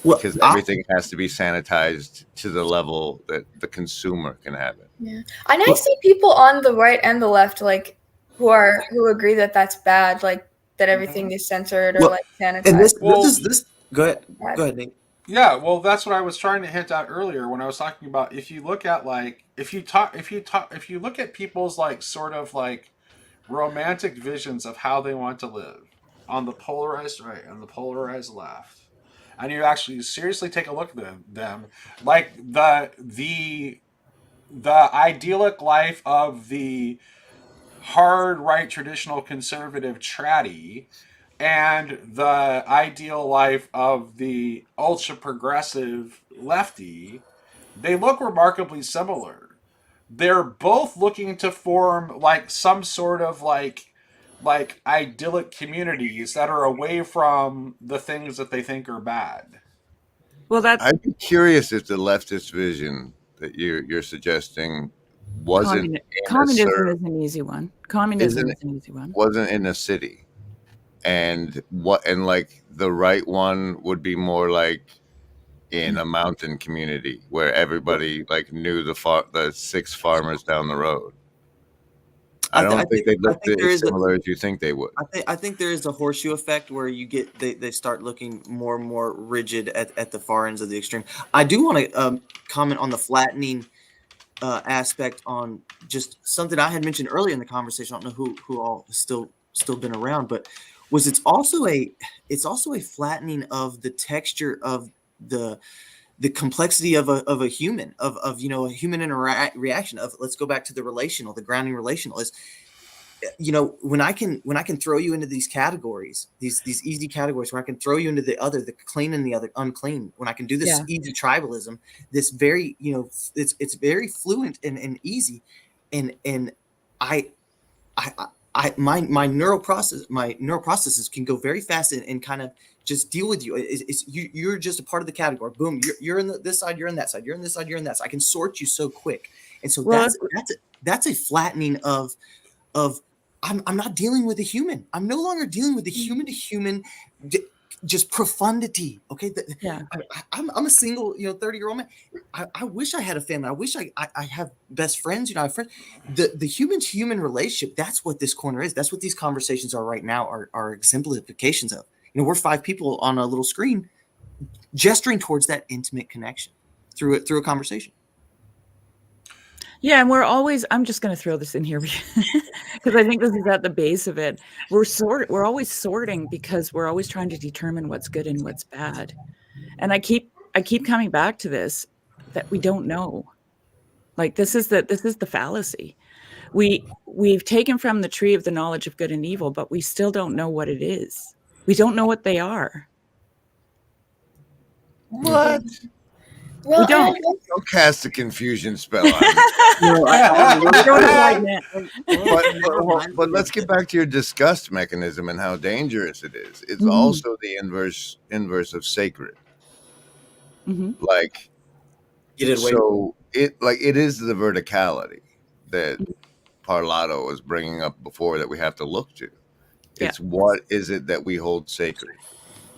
Well, because everything has to be sanitized to the level that the consumer can have it. Yeah, and I see people on the right and the left, like who agree that that's bad, like that everything is censored or Well, like sanitized. and this Well- this go ahead. Go ahead, Nate. Yeah, well, that's what I was trying to hint at earlier when I was talking about if you look at like if you look at people's like sort of like romantic visions of how they want to live on the polarized right and the polarized left, and you actually seriously take a look at them like the idyllic life of the hard right traditional conservative tratty and the ideal life of the ultra progressive lefty, they look remarkably similar. They're both looking to form like some sort of like idyllic communities that are away from the things that they think are bad. Well, that's I'd be curious if the leftist vision that you're suggesting wasn't communism in a is an easy one. Communism Isn't is an easy one. wasn't in a city, and like the right one would be more like in a mountain community where everybody like knew the 6 farmers down the road. I don't think they looked as similar as you think they would. I think there is a horseshoe effect where you get they start looking more and more rigid at the far ends of the extreme. I do want to comment on the flattening aspect on just something I had mentioned earlier in the conversation. I don't know who all has still been around, but it's also a flattening of the texture of the complexity of a human of a human reaction of, let's go back to the grounding relational is, when I can throw you into these categories, these easy categories where I can throw you into the clean and the other unclean, when I can do this easy tribalism, this very, it's very fluent and easy. And my neural processes can go very fast and kind of just deal with you. You're just a part of the category. Boom, you're in this side, you're in that side, you're in this side, you're in that side. I can sort you so quick. And so that's a flattening of I'm not dealing with a human. I'm no longer dealing with the human to human just profundity. Okay. I'm a single, 30-year-old man. I wish I had a family. I wish I have best friends, I have friends. The human to human relationship, that's what this corner is. That's what these conversations are right now, are exemplifications of. We're 5 people on a little screen gesturing towards that intimate connection through a conversation. Yeah, and I'm just going to throw this in here because I think this is at the base of it. We're always sorting because we're always trying to determine what's good and what's bad. And I keep coming back to this, that we don't know. Like this is the fallacy. We've taken from the tree of the knowledge of good and evil, but we still don't know what it is. We don't know what they are. What? Well, We don't. Don't cast a confusion spell on it. But let's get back to your disgust mechanism and how dangerous it is. It's also the inverse of sacred. Mm-hmm. Like, Get it away. so it is the verticality that Parlato was bringing up before that we have to look to. It's what is it that we hold sacred?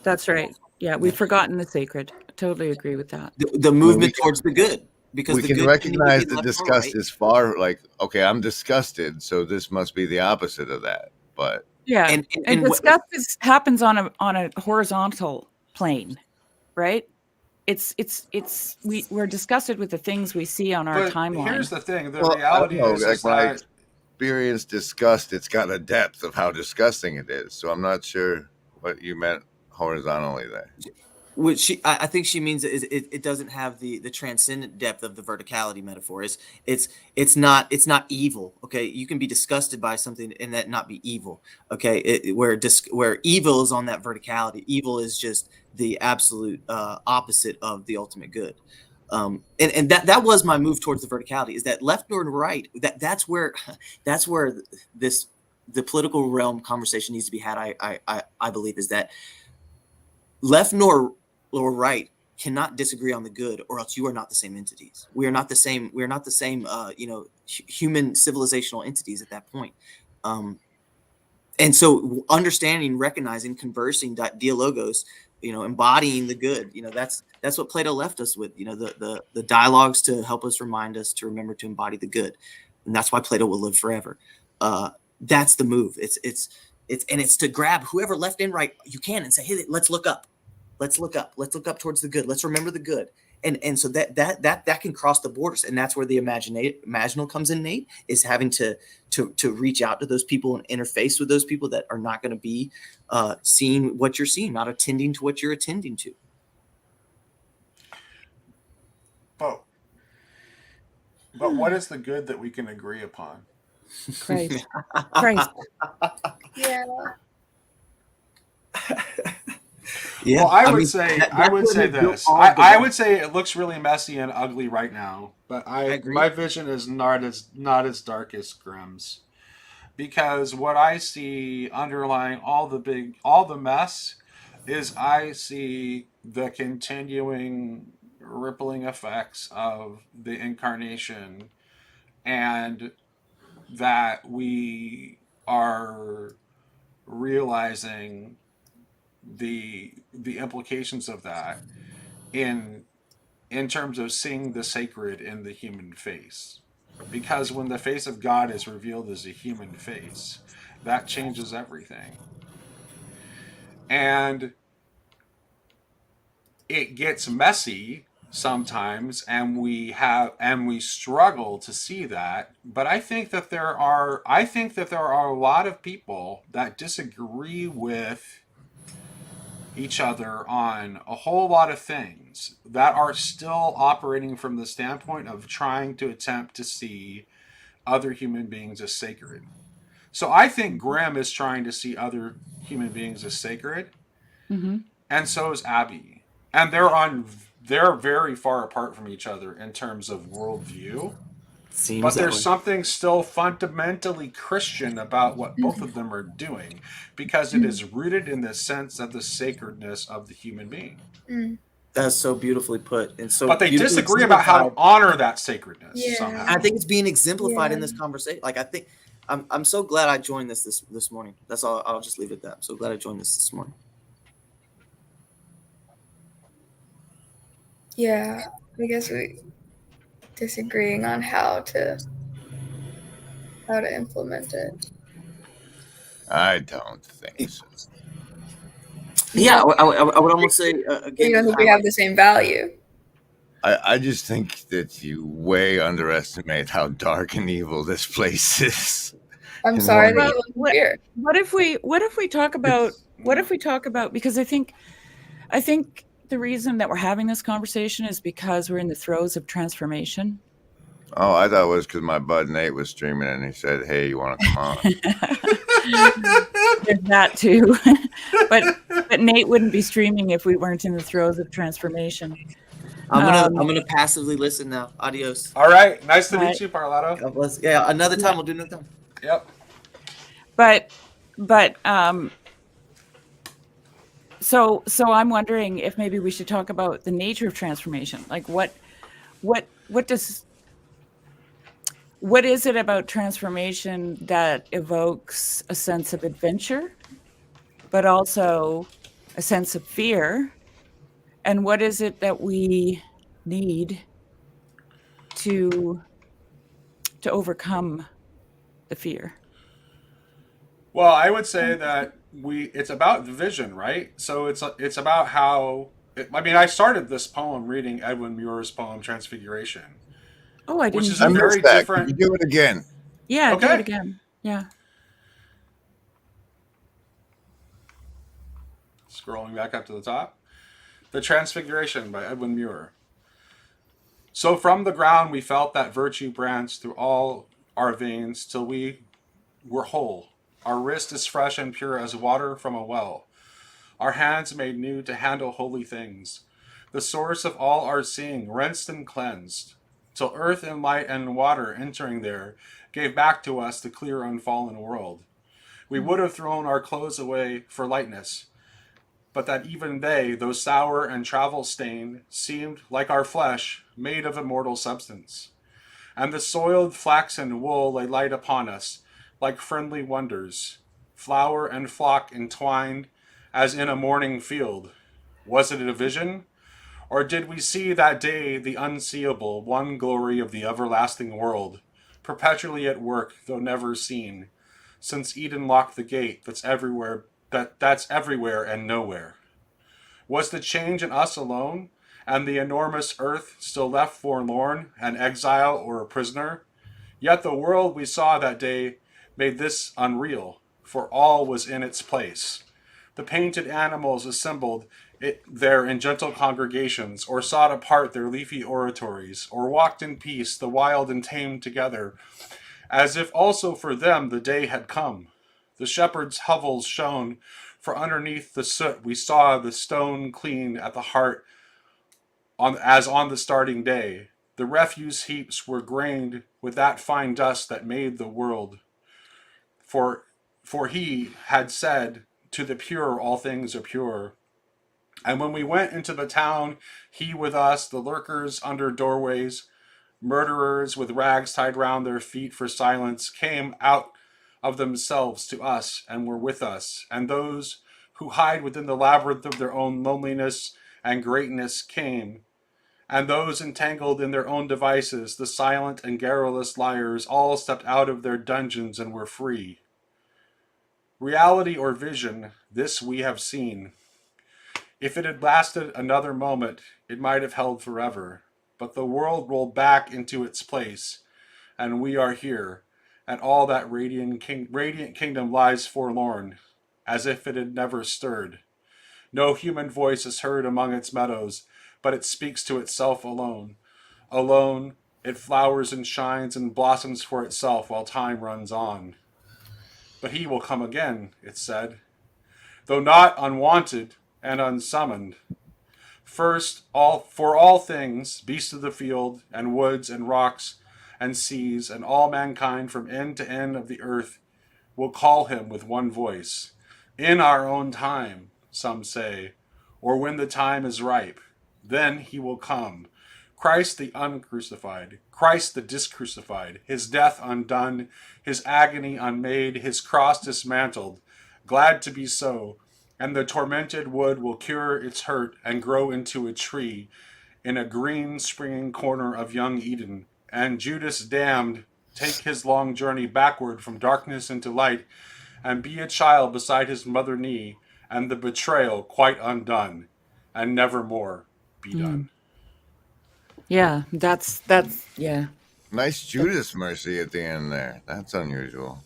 That's right. Yeah, we've forgotten the sacred. I totally agree with that. The movement towards the good, because we can recognize the disgust is far, like, okay, I'm disgusted, so this must be the opposite of that. But and disgust happens on a horizontal plane, right? We're disgusted with the things we see on our timeline. Here's the thing: the reality is like when I that experience disgust, it's got a depth of how disgusting it is. So I'm not sure what you meant horizontally there. What I think she means is it doesn't have the transcendent depth of the verticality metaphor. It's not evil. Okay, you can be disgusted by something and that not be evil. Okay, where evil is on that verticality. Evil is just the absolute opposite of the ultimate good. And that was my move towards the verticality. Is that left nor right? That's where the political realm conversation needs to be had. I believe is that left nor right cannot disagree on the good, or else you are not the same entities. We are not the same. We are not the same. Human civilizational entities at that point. And so, understanding, recognizing, conversing, dialogos, embodying the good. That's what Plato left us with. The dialogues to help us remind us to remember to embody the good, and that's why Plato will live forever. That's the move. It's to grab whoever left and right you can and say, hey, let's look up. Let's look up towards the good. Let's remember the good. And so that can cross the borders. And that's where the imaginal comes in, Nate, is having to reach out to those people and interface with those people that are not going to be seeing what you're seeing, not attending to what you're attending to. But what is the good that we can agree upon? Christ. Yeah. Yeah, well, I would say this. I would say it looks really messy and ugly right now, but my vision is not as dark as Grimm's, because what I see underlying all the mess is I see the continuing rippling effects of the incarnation, and that we are realizing the implications of that in terms of seeing the sacred in the human face, because when the face of God is revealed as a human face, that changes everything, and it gets messy sometimes, and we struggle to see that. But I think that there are a lot of people that disagree with each other on a whole lot of things, that are still operating from the standpoint of trying to attempt to see other human beings as sacred. So I think Grimm is trying to see other human beings as sacred, and so is Abby. And they're very far apart from each other in terms of worldview. But there's something still fundamentally Christian about what both of them are doing, because it is rooted in the sense of the sacredness of the human being. That's so beautifully put. And so, but they disagree about how to honor that sacredness somehow. I think it's being exemplified in this conversation. Like, I think I'm so glad I joined this morning. That's all. I'll just leave it at that. I'm so glad I joined this morning. Yeah, I guess we disagreeing on how to implement it. I don't think so. Yeah, I would almost say again. You don't think we have the same value? I just think that you way underestimate how dark and evil this place is. I'm sorry that you wasn't here. What if we talk about because I think the reason that we're having this conversation is because we're in the throes of transformation. Oh, I thought it was because my bud Nate was streaming and he said, "Hey, you want to come on?" There's that too, but Nate wouldn't be streaming if we weren't in the throes of transformation. I'm gonna passively listen now. Adios. All right, nice to meet you, Parlato. God bless. Yeah, another time. We'll do another time. Yep. But so I'm wondering if maybe we should talk about the nature of transformation. Like what is it about transformation that evokes a sense of adventure, but also a sense of fear? And what is it that we need to overcome the fear? Well, I would say that it's about the vision, right? So it's about how. I started this poem reading Edwin Muir's poem Transfiguration. Oh, I didn't. Which is a very different. Can you do it again? Yeah, okay. Do it again. Yeah. Scrolling back up to the top. The Transfiguration by Edwin Muir. So from the ground we felt that virtue branched through all our veins till we were whole. Our wrist is fresh and pure as water from a well. Our hands made new to handle holy things. The source of all our seeing, rinsed and cleansed, till earth and light and water entering there gave back to us the clear unfallen world. We would have thrown our clothes away for lightness, but that even they, though sour and travel stained, seemed, like our flesh, made of immortal substance. And the soiled flaxen wool lay light upon us, like friendly wonders, flower and flock entwined, as in a morning field. Was it a vision? Or did we see that day the unseeable, one glory of the everlasting world, perpetually at work, though never seen, since Eden locked the gate that's everywhere and nowhere? Was the change in us alone, and the enormous earth still left forlorn, an exile or a prisoner? Yet the world we saw that day made this unreal, for all was in its place. The painted animals assembled there in gentle congregations, or sought apart their leafy oratories, or walked in peace, the wild and tame together, as if also for them the day had come. The shepherds' hovels shone, for underneath the soot we saw the stone clean at the heart, as on the starting day. The refuse heaps were grained with that fine dust that made the world. For he had said, to the pure all things are pure. And when we went into the town, he with us, the lurkers under doorways, murderers with rags tied round their feet for silence, came out of themselves to us and were with us. And those who hide within the labyrinth of their own loneliness and greatness came. And those entangled in their own devices, the silent and garrulous liars, all stepped out of their dungeons and were free. Reality or vision, this we have seen. If it had lasted another moment, it might have held forever. But the world rolled back into its place, and we are here, and all that radiant kingdom lies forlorn, as if it had never stirred. No human voice is heard among its meadows, but it speaks to itself alone. Alone, it flowers and shines and blossoms for itself while time runs on. But he will come again, it said, though not unwanted and unsummoned. First, for all things, beasts of the field, and woods, and rocks, and seas, and all mankind from end to end of the earth will call him with one voice. In our own time, some say, or when the time is ripe. Then he will come. Christ the uncrucified, Christ the discrucified, his death undone, his agony unmade, his cross dismantled, glad to be so, and the tormented wood will cure its hurt and grow into a tree in a green springing corner of young Eden, and Judas damned take his long journey backward from darkness into light, and be a child beside his mother knee, and the betrayal quite undone, and never more be done. Yeah, that's yeah. Nice Judas mercy at the end there. That's unusual.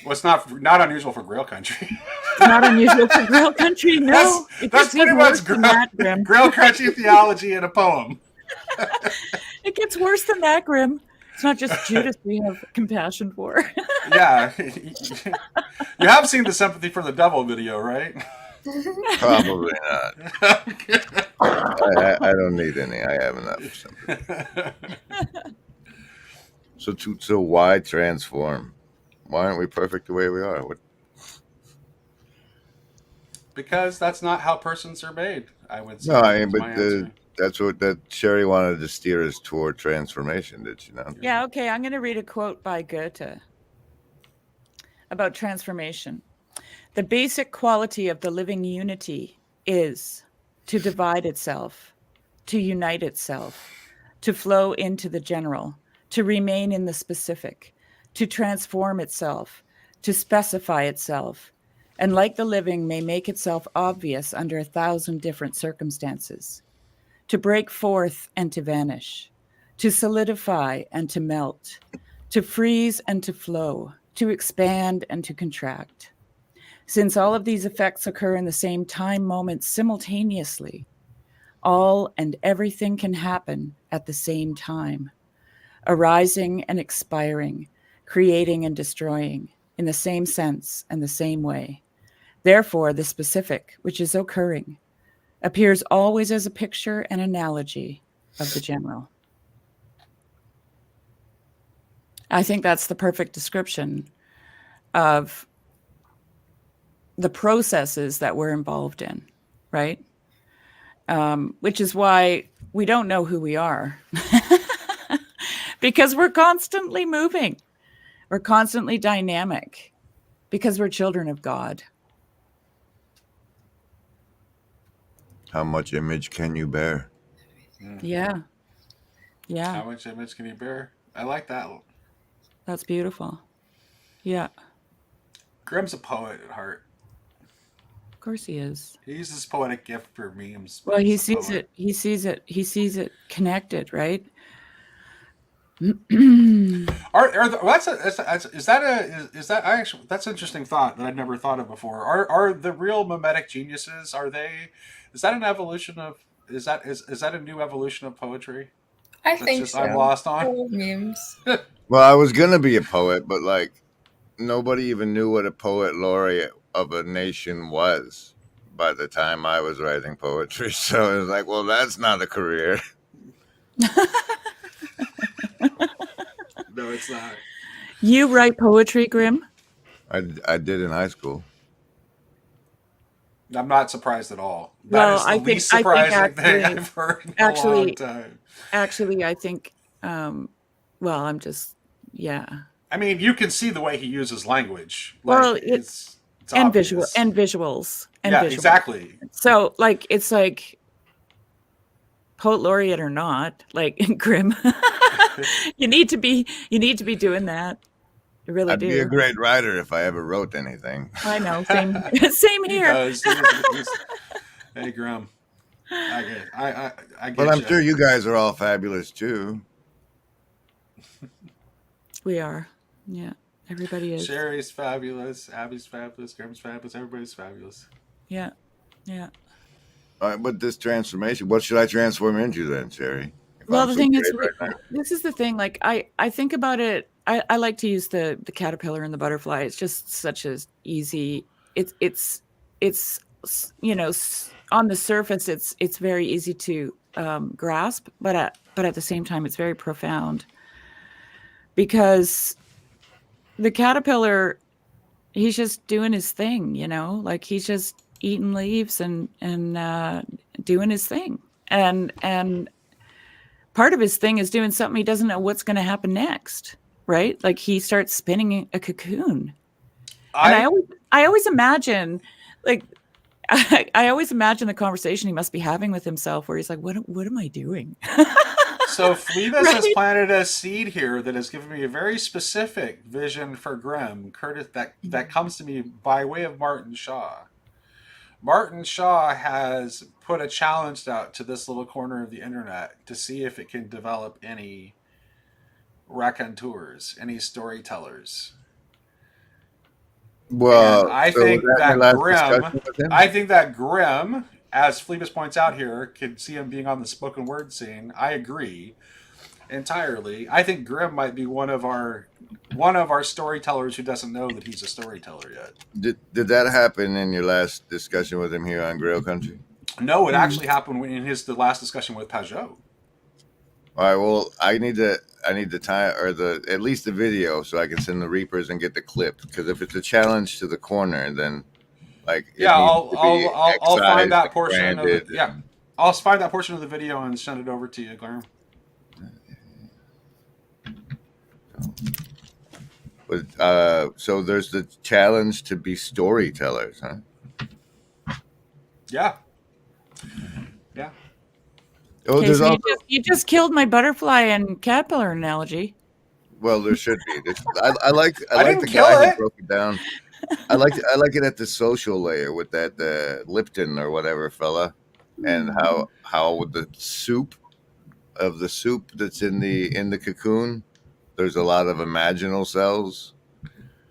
Well, it's not unusual for Grail Country. Not unusual for Grail Country, no. That's pretty much Grail Country theology in a poem. It gets worse than that, Grim. It's not just Judas we have compassion for. Yeah. You have seen the Sympathy for the Devil video, right? Probably not. I don't need any. I have enough sympathy. So why transform? Why aren't we perfect the way we are? Because that's not how persons are made, I would say. No, I mean, but that's what that Sherry wanted to steer us toward transformation, did she not? Yeah, okay. I'm going to read a quote by Goethe about transformation. The basic quality of the living unity is to divide itself, to unite itself, to flow into the general, to remain in the specific, to transform itself, to specify itself, and like the living may make itself obvious under 1,000 different circumstances, to break forth and to vanish, to solidify and to melt, to freeze and to flow, to expand and to contract. Since all of these effects occur in the same time moment simultaneously, all and everything can happen at the same time, arising and expiring, creating and destroying, in the same sense and the same way. Therefore, the specific, which is occurring, appears always as a picture and analogy of the general. I think that's the perfect description of the processes that we're involved in, right? Which is why we don't know who we are. Because we're constantly moving. We're constantly dynamic because we're children of God. How much image can you bear? Yeah. Yeah. How much image can you bear? I like that. That's beautiful. Yeah. Grimm's a poet at heart. Of course he is. He uses his poetic gift for memes. Well, he sees it. He sees it. He sees it connected, right? That's an interesting thought that I'd never thought of before. Are the real mimetic geniuses? Is that an evolution of? Is that a new evolution of poetry? I think so. I'm lost on Memes. Well, I was gonna be a poet, but like nobody even knew what a poet laureate of a nation was by the time I was writing poetry. So it was like, well, that's not a career. No, it's not. You write poetry, Grimm? I did in high school. I'm not surprised at all. Well, That is the least surprising thing I've heard in a long time. Actually, I think, well, I'm just, yeah. I mean, you can see the way he uses language. Well, it's and obvious. visuals. Exactly. So, like, it's like poet laureate or not, like Grimm, you need to be doing that. You really I'd do. be a great writer if I ever wrote anything. I know. Same here. Hey, Grimm. I get But I'm you. sure you guys are all fabulous too. We are. Yeah. Everybody is. Sherry's fabulous. Abby's fabulous. Grimm's fabulous. Everybody's fabulous. Yeah. Yeah. All right, but this transformation, what should I transform into then, Sherry? Well, the thing is, this is the thing. Like, I think about it. I like to use the caterpillar and the butterfly. It's just such as easy. It's you know, on the surface, it's very easy to grasp, but at the same time, it's very profound. Because the caterpillar, he's just doing his thing, you know, like he's just eating leaves and doing his thing, and part of his thing is doing something he doesn't know what's going to happen next, right? Like he starts spinning a cocoon, and I always imagine, like, I always imagine the conversation he must be having with himself, where he's like, "What am I doing?" So Phoebus has planted a seed here that has given me a very specific vision for Grimm, Curtis, that comes to me by way of Martin Shaw. Martin Shaw has put a challenge out to this little corner of the internet to see if it can develop any raconteurs, any storytellers. Well, and I think that Grimm, as Phoebus points out here, can see him being on the spoken word scene. I agree entirely. I think Grimm might be one of our storytellers who doesn't know that he's a storyteller yet. Did that happen in your last discussion with him here on Grail Country? No, it actually happened in the last discussion with Pajot. All right. Well, I need the time, or at least the video, so I can send the Reapers and get the clip. Because if it's a challenge to the corner, then I'll find that portion of it. Yeah, I'll find that portion of the video and send it over to you, Glenn. But so there's the challenge to be storytellers, huh? Yeah. Oh, Okay, so you just killed my butterfly and caterpillar analogy. Well, there should be. I like the guy who broke it down. I like it at the social layer with that Lipton or whatever fella, and how with the soup that's in the cocoon, there's a lot of imaginal cells,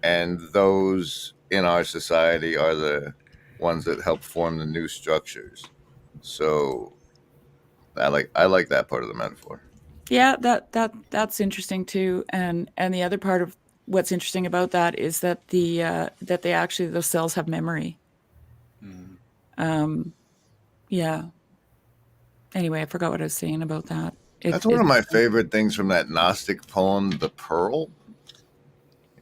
and those in our society are the ones that help form the new structures. So I like that part of the metaphor. Yeah, that's interesting too. And the other part of what's interesting about that is that that they actually, those cells have memory. Mhm. Yeah. Anyway, I forgot what I was saying about that. That's one of my favorite things from that Gnostic poem, The Pearl.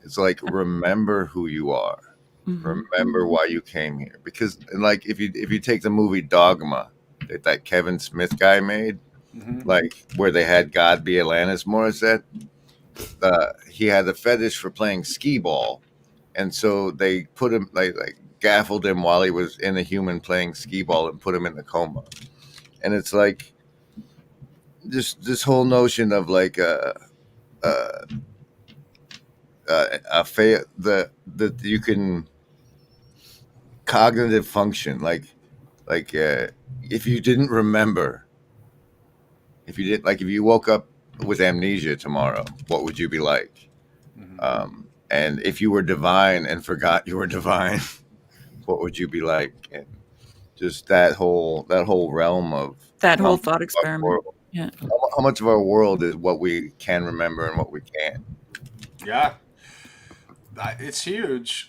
It's like, remember who you are. Mhm. Remember why you came here. Because like if you take the movie Dogma that Kevin Smith guy made, Mhm. like where they had God be Alanis Morissette, he had a fetish for playing skee ball, and so they put him like gaffled him while he was in a human playing skee ball and put him in the coma. And it's like just this whole notion of like that you can cognitive function like if you didn't remember, if you did, like if you woke up with amnesia tomorrow, what would you be like? Mhm. And if you were divine and forgot you were divine, what would you be like? And just that whole realm of That how whole much thought of our experiment. world, Yeah. how much of our world is what we can remember and what we can't. Yeah, it's huge.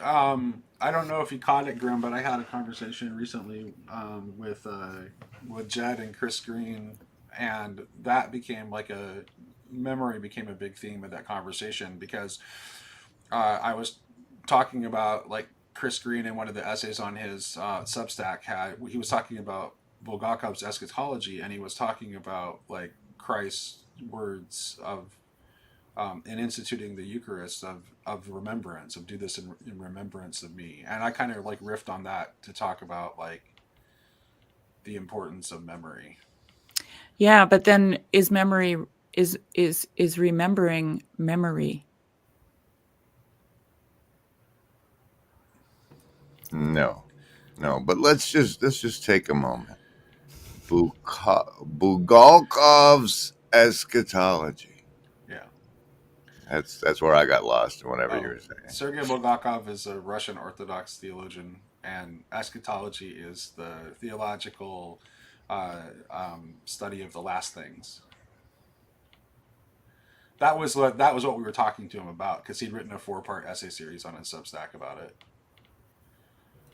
I don't know if you caught it, Grim, but I had a conversation recently with Jed and Chris Green, and that became like a memory became a big theme of that conversation because I was talking about like Chris Green in one of the essays on his Substack he was talking about Bulgakov's eschatology, and he was talking about like Christ's words of in instituting the Eucharist of remembrance, of do this in remembrance of me. And I kind of like riffed on that to talk about like the importance of memory. Yeah, but then is memory is remembering memory? No, but let's just take a moment. Bulgakov's eschatology. Yeah. That's where I got lost in whatever you Oh, were saying. Sergei Bulgakov is a Russian Orthodox theologian, and eschatology is the theological study of the last things. That was what we were talking to him about because he'd written a 4-part essay series on his Substack about it.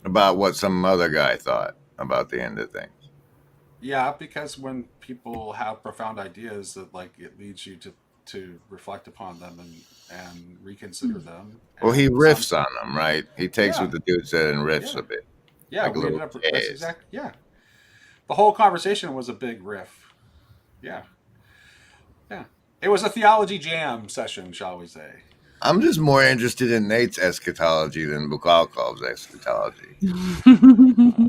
About what some other guy thought about the end of things. Yeah, because when people have profound ideas, that like it leads you to reflect upon them and reconsider them. Well, he And some, riffs on them, right? He takes yeah, what the dude said and riffs yeah, a bit, yeah. like a We little ended up. That's jazz. exact. Yeah, the whole conversation was a big riff. Yeah, yeah. It was a theology jam session, shall we say? I'm just more interested in Nate's eschatology than Bukalkov's eschatology.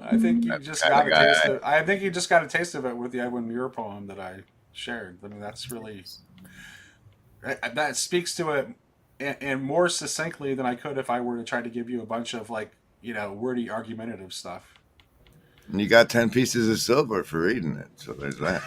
I think you That's the just kind got of a guy taste I am. of. I think you just got a taste of it with the Edwin Muir poem that I shared. I mean, that's really that speaks to it and more succinctly than I could if I were to try to give you a bunch of like wordy argumentative stuff. And you got 10 pieces of silver for reading it, so there's that.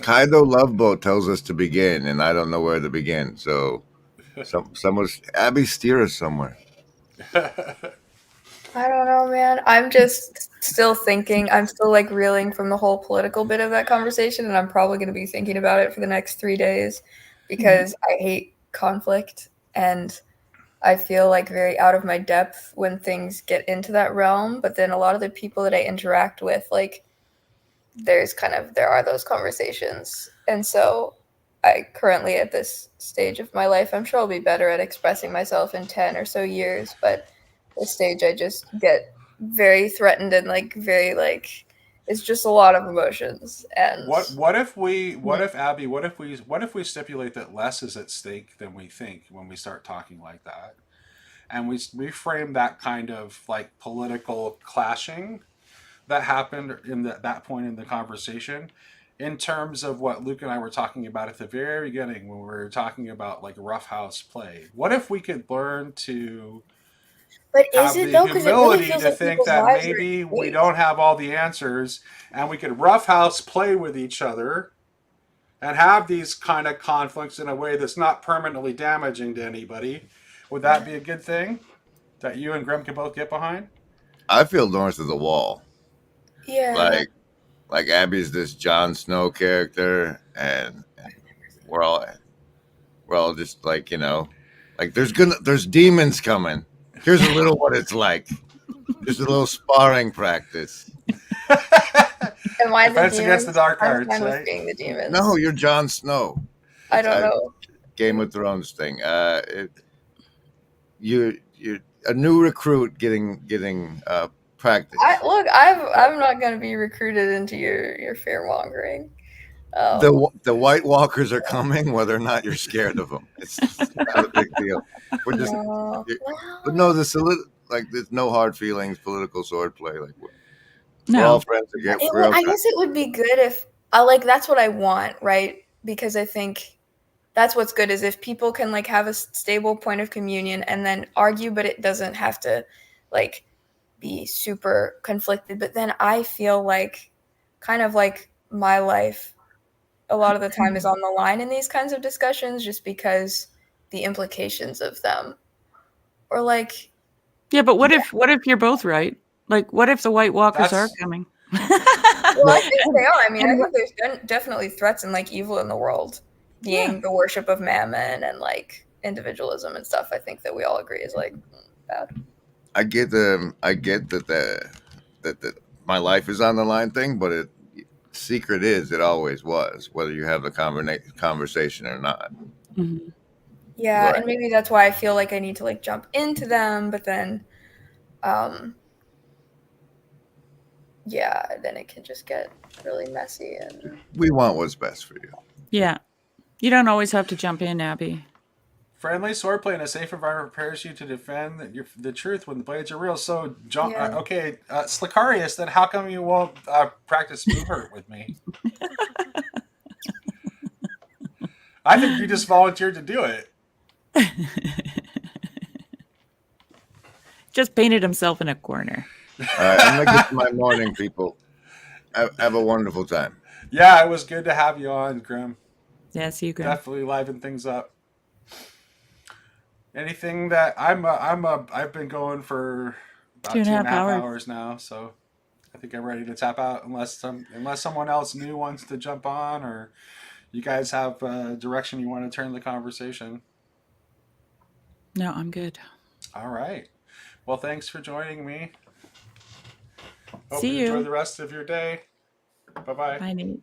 Kaido Loveboat tells us to begin, and I don't know where to begin. So, someone's Abby, steer us somewhere. I don't know, man. I'm just still thinking. I'm still like reeling from the whole political bit of that conversation, and I'm probably going to be thinking about it for the next 3 days because I hate conflict and I feel like very out of my depth when things get into that realm. But then a lot of the people that I interact with, like, there are those conversations. And so I currently at this stage of my life, I'm sure I'll be better at expressing myself in 10 or so years, but this stage I just get very threatened and like very like it's just a lot of emotions and what if Abby what if we stipulate that less is at stake than we think when we start talking like that, and we reframe that kind of like political clashing that happened in that point in the conversation in terms of what Luke and I were talking about at the very beginning when we were talking about like roughhouse play. What if we could learn to But is have it the though? Because it really humility feels to like think people's that lives are maybe at we stake. don't have all the answers and we could roughhouse play with each other and have these kind of conflicts in a way that's not permanently damaging to anybody. Would that be a good thing that you and Grim can both get behind? I feel north of the wall. Yeah. Like Abby's this Jon Snow character, and we're all just like, like there's demons coming. Here's a little what it's like. Just a little sparring practice. Am I the Defense against the demons? dark I'm arts, fine with right? being the demons. No, you're Jon Snow. I It's don't a know. Game of Thrones thing. You're a new recruit getting practice. I'm not gonna be recruited into your fear mongering. The White Walkers are coming, whether or not you're scared of them. It's not a big deal. We're just, No. but no, there's no hard feelings, political swordplay. Like we're No. all friends again. I guess it would be good if I like that's what I want, right? Because I think that's what's good is if people can like have a stable point of communion and then argue, but it doesn't have to like be super conflicted. But then I feel like kind of like my life a lot of the time is on the line in these kinds of discussions just because the implications of them or like Yeah, but what if you're both right? Like, what if the White Walkers are coming? well, I think they are. I mean, I think there's definitely threats and like evil in the world being the worship of mammon and like individualism and stuff. I think that we all agree is like bad. I get that my life is on the line thing, but secret is it always was, whether you have the conversation or not. Mhm. Yeah, Right. and maybe that's why I feel like I need to like jump into them, but then then it can just get really messy and We want what's best for you. Yeah. You don't always have to jump in, Abby. Friendly swordplay in a safe environment prepares you to defend the truth when the blades are real. So, John, Yeah. Slicarius, then how come you won't practice move hurt with me? I think you just volunteered to do it. Just painted himself in a corner. All right, I'm gonna get to my morning, people. Have a wonderful time. Yeah, it was good to have you on, Grim. Yeah, see you, Grim. Definitely liven things up. Anything that I've been going for about 2.5 hours now, so I think I'm ready to tap out unless someone else new wants to jump on or you guys have a direction you want to turn the conversation. No, I'm good. All right. Well, thanks for joining me. Hope See you enjoy you. the rest of your day. Bye-bye. Bye, Nate.